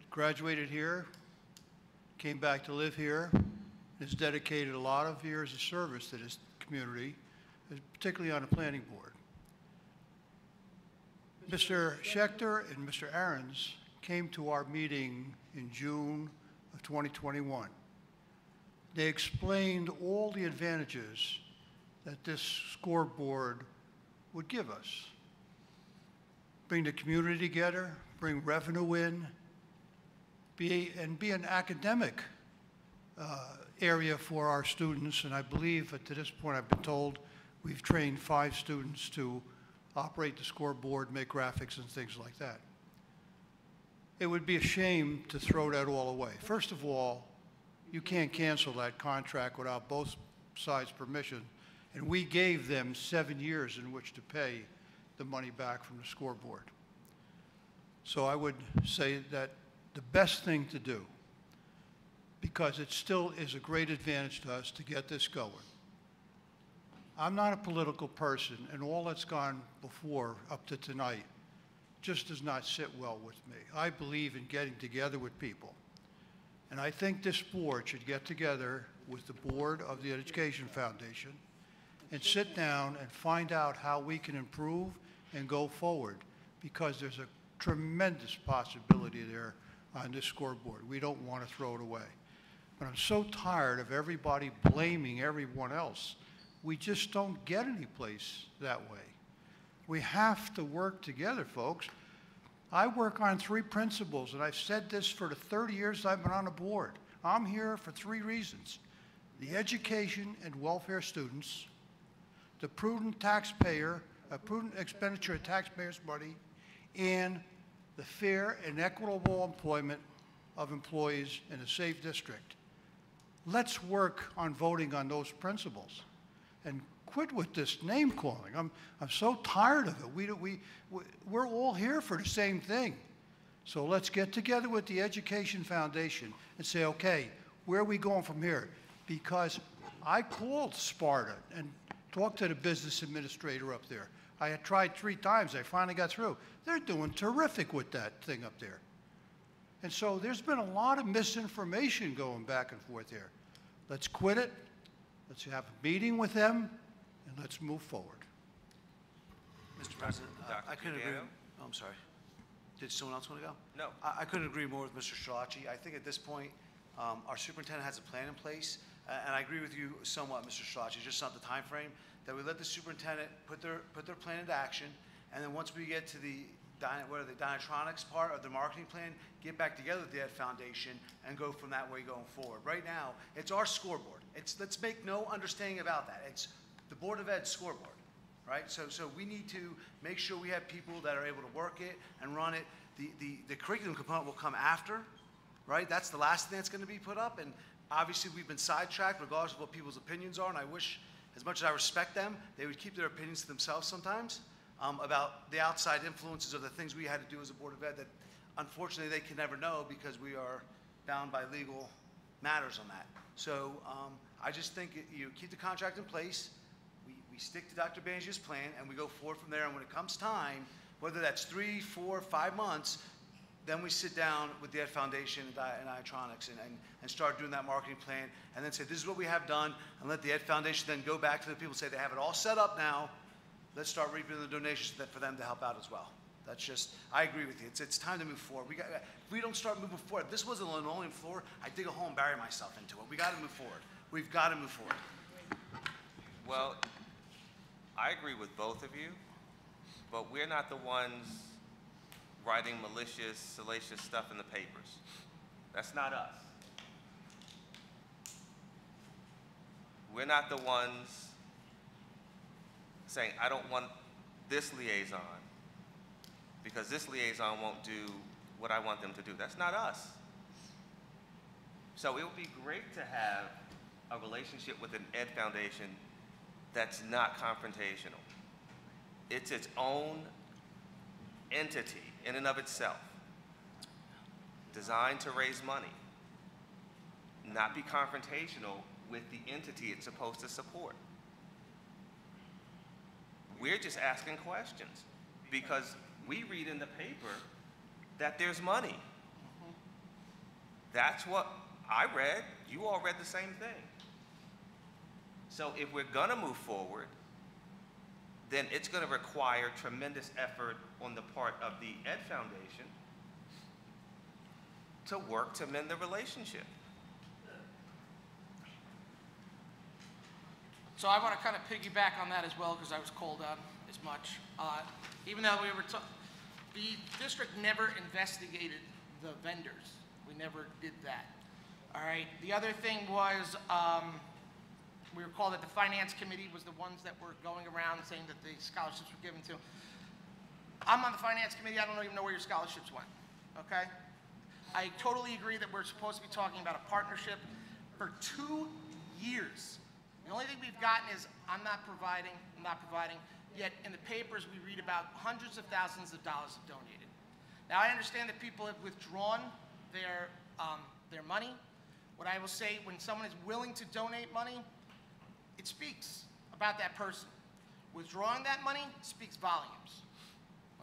Graduated here, came back to live here, has dedicated a lot of years of service to this community, particularly on the planning board. Mr. Schechter and Mr. Ahrens came to our meeting in June of 2021. They explained all the advantages that this scoreboard would give us. Bring the community together, bring revenue in, be an academic area for our students. And I believe to this point, I've been told, we've trained 5 students to operate the scoreboard, make graphics and things like that. It would be a shame to throw that all away. First of all, you can't cancel that contract without both sides' permission. And we gave them 7 years in which to pay the money back from the scoreboard. So I would say that the best thing to do, because it still is a great advantage to us to get this going. I'm not a political person, and all that's gone before up to tonight just does not sit well with me. I believe in getting together with people. And I think this board should get together with the board of the Education Foundation and sit down and find out how we can improve and go forward, because there's a tremendous possibility there on this scoreboard. We don't want to throw it away. But I'm so tired of everybody blaming everyone else. We just don't get any place that way. We have to work together, folks. I work on 3 principles, and I've said this for the 30 years I've been on the board. I'm here for 3 reasons: the education and welfare students, the prudent taxpayer, a prudent expenditure of taxpayers' money, and the fair and equitable employment of employees in a safe district. Let's work on voting on those principles and quit with this name calling. I'm so tired of it. We're all here for the same thing. So let's get together with the Education Foundation and say, okay, where are we going from here? Because I called Sparta and talked to the business administrator up there. I had tried 3 times. I finally got through. They're doing terrific with that thing up there. And so there's been a lot of misinformation going back and forth here. Let's quit it. Let's have a meeting with them, and let's move forward. Mr. President, I couldn't agree. Oh, I'm sorry. Did someone else want to go? No. I couldn't agree more with Mr. Strelacci. I think at this point, our superintendent has a plan in place, and I agree with you somewhat, Mr. Strelacci, just not the time frame, that we let the superintendent put their plan into action, and then once we get to the Dynatronics part of the marketing plan, get back together with the Ed Foundation and go from that way going forward. Right now, it's our scoreboard. Let's make no understanding about that. It's the Board of Ed's scoreboard, right? So we need to make sure we have people that are able to work it and run it. The curriculum component will come after, right? That's the last thing that's going to be put up, and obviously we've been sidetracked regardless of what people's opinions are, and I wish, as much as I respect them, they would keep their opinions to themselves sometimes. About the outside influences of the things we had to do as a Board of Ed that unfortunately they can never know because we are bound by legal matters on that. So I just think you keep the contract in place, we stick to Dr. Banjia's plan, and we go forward from there. And when it comes time, whether that's 3, 4, 5 months, then we sit down with the Ed Foundation and Dynatronics and start doing that marketing plan, and then say, this is what we have done, and let the Ed Foundation then go back to the people and say, they have it all set up now. Let's start reaping the donations for them to help out as well. That's just, I agree with you. It's time to move forward. If we don't start moving forward, if this was a linoleum floor, I'd dig a hole and bury myself into it. We got to move forward. We've got to move forward. Well, I agree with both of you, but we're not the ones writing malicious, salacious stuff in the papers. That's not us. We're not the ones saying, I don't want this liaison because this liaison won't do what I want them to do. That's not us. So it would be great to have a relationship with an Ed Foundation that's not confrontational. It's its own entity in and of itself, designed to raise money, not be confrontational with the entity it's supposed to support. We're just asking questions because we read in the paper that there's money. That's what I read. You all read the same thing. So if we're going to move forward, then it's going to require tremendous effort on the part of the Ed Foundation to work to mend the relationship. So I want to kind of piggyback on that as well because I was called out as much. Even though the district never investigated the vendors. We never did that. All right. The other thing was we were called that the finance committee was the ones that were going around saying that the scholarships were given to. I'm on the finance committee. I don't even know where your scholarships went. Okay. I totally agree that we're supposed to be talking about a partnership for 2 years. The only thing we've gotten is I'm not providing, yet in the papers we read about hundreds of thousands of dollars donated. Now I understand that people have withdrawn their money. What I will say, when someone is willing to donate money, it speaks about that person. Withdrawing that money speaks volumes,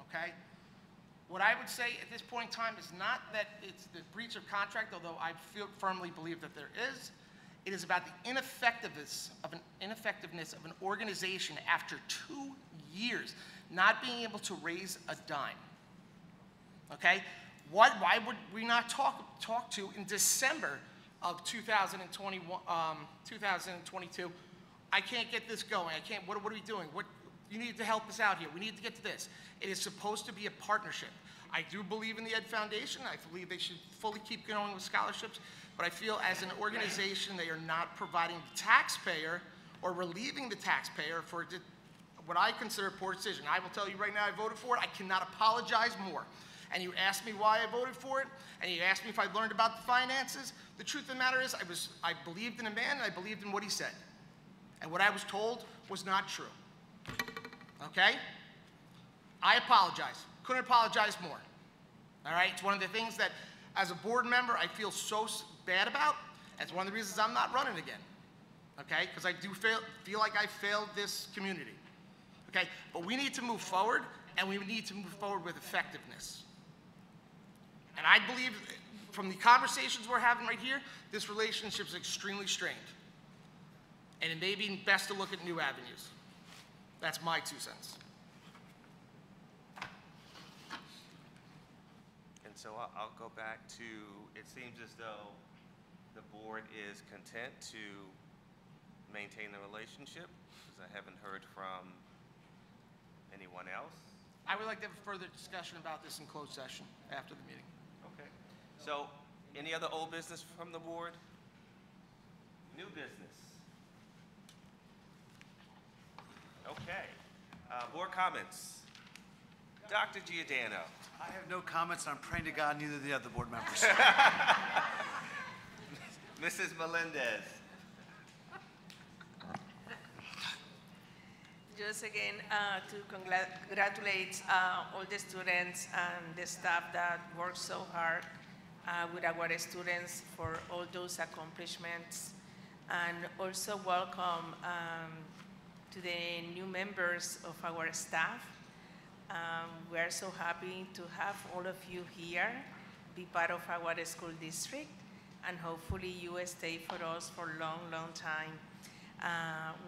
okay? What I would say at this point in time is not that it's the breach of contract, although I firmly believe that there is. It is about the ineffectiveness of an organization after 2 years not being able to raise a dime. Okay? Why would we not talk to in December of 2022? I can't get this going. I can't. What are we doing? You need to help us out here. We need to get to this. It is supposed to be a partnership. I do believe in the Ed Foundation. I believe they should fully keep going with scholarships. But I feel as an organization, they are not providing the taxpayer or relieving the taxpayer for what I consider a poor decision. I will tell you right now, I voted for it. I cannot apologize more. And you asked me why I voted for it, and you asked me if I learned about the finances. The truth of the matter is I believed in a man, and I believed in what he said. And what I was told was not true. Okay? I apologize. Couldn't apologize more. All right? It's one of the things that, as a board member, I feel so bad about. And it's one of the reasons I'm not running again. Okay? Because I do feel like I failed this community. Okay? But we need to move forward, and we need to move forward with effectiveness. And I believe, from the conversations we're having right here, this relationship is extremely strained. And it may be best to look at new avenues. That's my 2 cents. And so I'll go back to, it seems as though the board is content to maintain the relationship, because I haven't heard from anyone else. I would like to have a further discussion about this in closed session after the meeting. Okay. So, any other old business from the board? New business? Okay. Board comments. Dr. Giordano. I have no comments. I'm praying to God neither do the other board members. Mrs. Melendez. Just again, to congratulate all the students and the staff that worked so hard with our students for all those accomplishments. And also welcome to the new members of our staff. We are so happy to have all of you here, be part of our school district, and hopefully you will stay for us for a long, long time.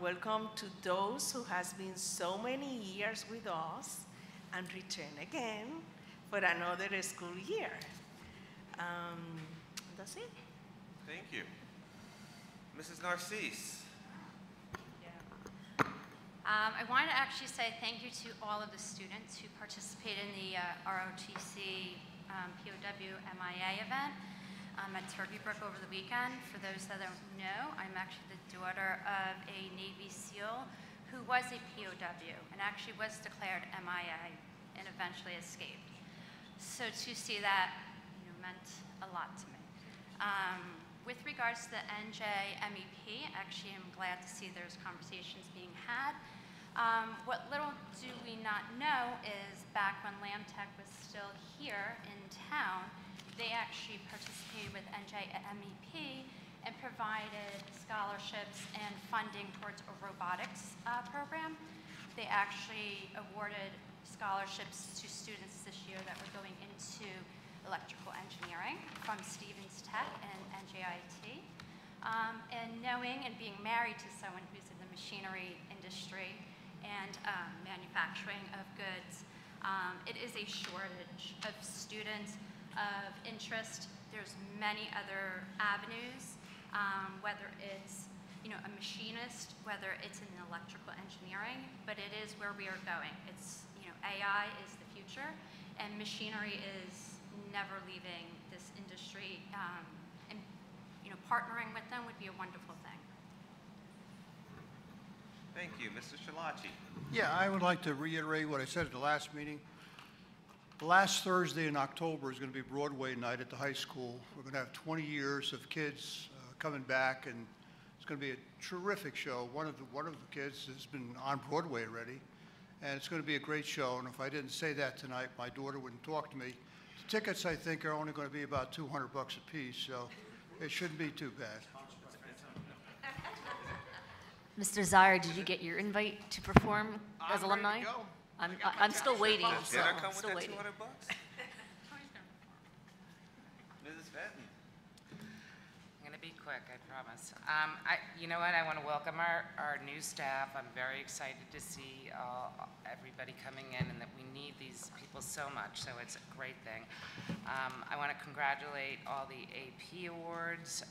Welcome to those who has been so many years with us and return again for another school year. That's it. Thank you. Mrs. Narcisse. I wanted to actually say thank you to all of the students who participated in the ROTC POW MIA event at Turkey Brook over the weekend. For those that don't know, I'm actually the daughter of a Navy SEAL who was a POW and actually was declared MIA and eventually escaped. So to see that meant a lot to me. With regards to the NJ MEP, actually I'm glad to see there's conversations being had. What little do we not know is back when LambTech was still here in town, they actually participated with NJ MEP and provided scholarships and funding towards a robotics program. They actually awarded scholarships to students this year that were going into electrical engineering from Stevens Tech and NJIT. And knowing and being married to someone who's in the machinery industry and manufacturing of goods, it is a shortage of students of interest. There's many other avenues, whether it's a machinist, whether it's in electrical engineering, but it is where we are going. It's, AI is the future, and machinery is never leaving this industry, and, partnering with them would be a wonderful thing. Thank you. Mr. Schillaci. Yeah, I would like to reiterate what I said at the last meeting. The last Thursday in October is going to be Broadway night at the high school. We're going to have 20 years of kids coming back, and it's going to be a terrific show. One of the kids has been on Broadway already, and it's going to be a great show. And if I didn't say that tonight, my daughter wouldn't talk to me. The tickets, I think, are only going to be about $200 a piece, so it shouldn't be too bad. Mr. Zire, did you get your invite to perform as alumni? I'm still waiting. Does dinner come with still that waiting. $200? Mrs. Fenton. I'm going to be quick, I promise. You know what? I want to welcome our new staff. I'm very excited to see everybody coming in, and that we need these people so much, so it's a great thing. I want to congratulate all the AP awards,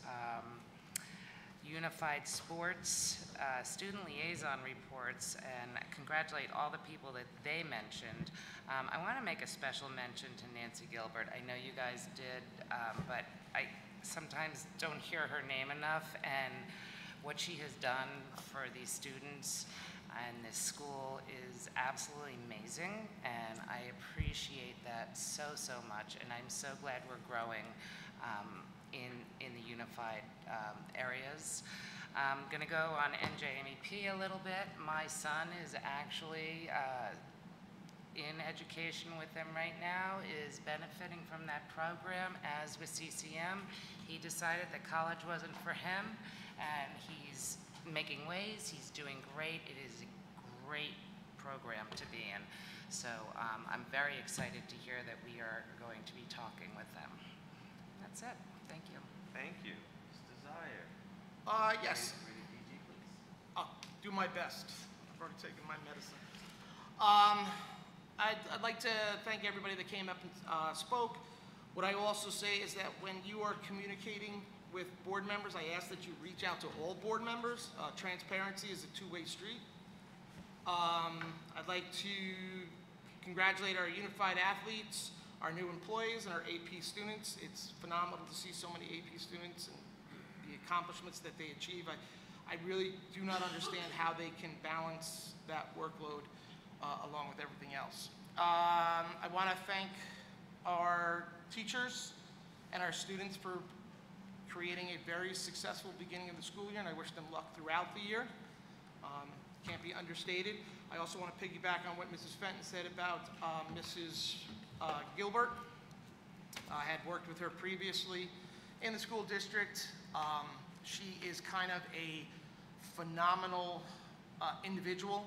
Unified Sports, student liaison reports, and congratulate all the people that they mentioned. I want to make a special mention to Nancy Gilbert. I know you guys did, but I sometimes don't hear her name enough, and what she has done for these students and this school is absolutely amazing, and I appreciate that so, so much, and I'm so glad we're growing in the unified areas. I'm going to go on NJMEP a little bit. My son is actually in education with them right now, is benefiting from that program, as with CCM. He decided that college wasn't for him, and he's making waves. He's doing great. It is a great program to be in. So I'm very excited to hear that we are going to be talking with them. That's it. Thank you. Thank you. Mr. Zire. Yes. I'll do my best. I've already taken my medicine. I'd like to thank everybody that came up and spoke. What I also say is that when you are communicating with board members, I ask that you reach out to all board members. Transparency is a two-way street. I'd like to congratulate our unified athletes, our new employees, and our AP students. It's phenomenal to see so many AP students and the accomplishments that they achieve. I really do not understand how they can balance that workload along with everything else. I want to thank our teachers and our students for creating a very successful beginning of the school year, and I wish them luck throughout the year. Can't be understated. I also want to piggyback on what Mrs. Fenton said about Mrs. Gilbert. I had worked with her previously in the school district. She is kind of a phenomenal individual.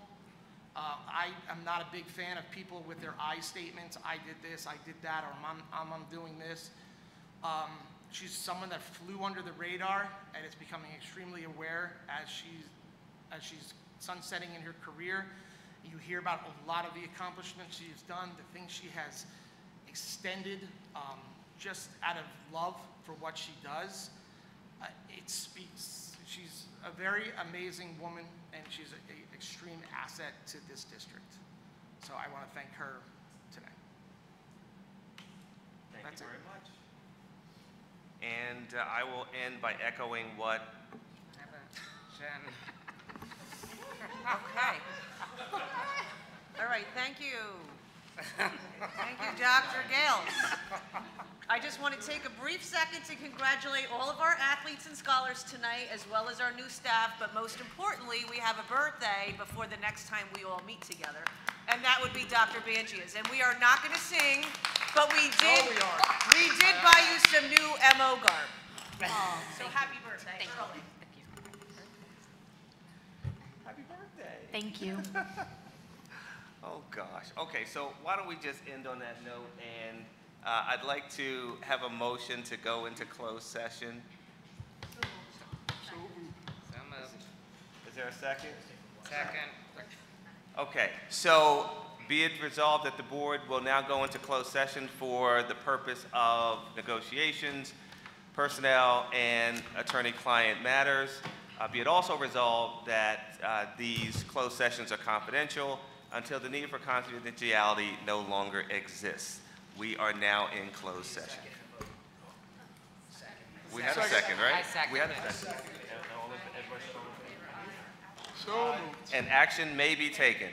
I am not a big fan of people with their I statements. I did this, I did that, or I'm doing this. She's someone that flew under the radar and is becoming extremely aware as she's sunsetting in her career. You hear about a lot of the accomplishments she's done, the things she has extended just out of love for what she does. It speaks. She's a very amazing woman, and she's an extreme asset to this district. So I want to thank her today. Thank you very much. And I will end by echoing what Jen. Okay. All right, thank you. Thank you, Dr. Gales. I just want to take a brief second to congratulate all of our athletes and scholars tonight, as well as our new staff, but most importantly, we have a birthday before the next time we all meet together, and that would be Dr. Bangia's. And we are not going to sing, but we did buy you some new MO garb. Oh, so happy birthday early. Happy birthday. Thank you. Oh, gosh. Okay, so why don't we just end on that note, and I'd like to have a motion to go into closed session. So moved. Is there a second? Second. Okay, so be it resolved that the board will now go into closed session for the purpose of negotiations, personnel, and attorney-client matters. Be it also resolved that these closed sessions are confidential until the need for confidentiality no longer exists. We are now in closed session. We had a second, right? I second We had a it. second. So And action may be taken.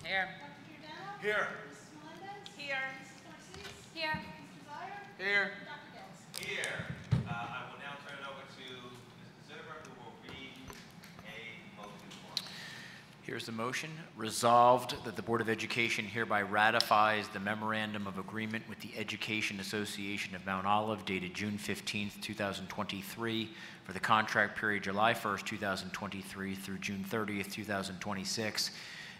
Here. Dr. Giordano? Here. Mrs. Melendez? Here. Mrs. Narcisse? Here. Mr. Zire? Here. And Dr. Gales? Here. I will now turn it over to Mr. Zitterer, who will read a motion for us. Here's the motion. Resolved that the Board of Education hereby ratifies the Memorandum of Agreement with the Education Association of Mount Olive dated June 15th, 2023 for the contract period July 1st, 2023 through June 30th, 2026,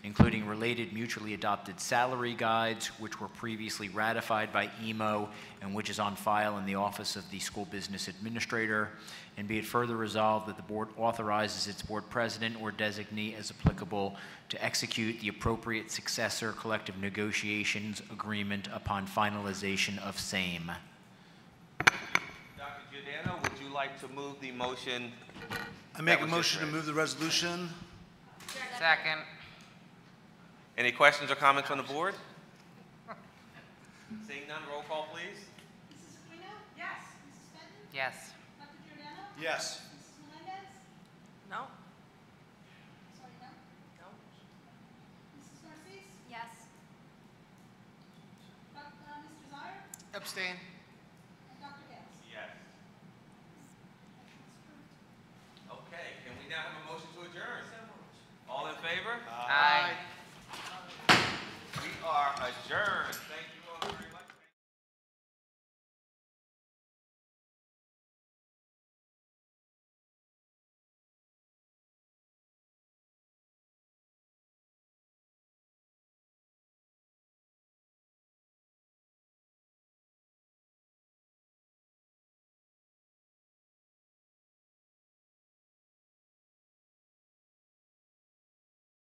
including related mutually adopted salary guides, which were previously ratified by EMO and which is on file in the Office of the School Business Administrator. And be it further resolved that the board authorizes its board president or designee as applicable to execute the appropriate successor collective negotiations agreement upon finalization of same. Dr. Giordano, would you like to move the motion? I make that a was just motion to read? move the resolution. Second. Any questions or comments from the board? Seeing none, roll call, please. Mrs. Aquino? Yes. Mrs. Fenton? Yes. Dr. Giordano? Yes. Mrs. Melendez? No? Sorry, no? No. Mrs. Narcisse? Yes. Mr. Zire? Abstain. And Dr. Gales? Yes. Okay, can we now have a motion to adjourn? All in favor? Aye. We are adjourned. Thank you.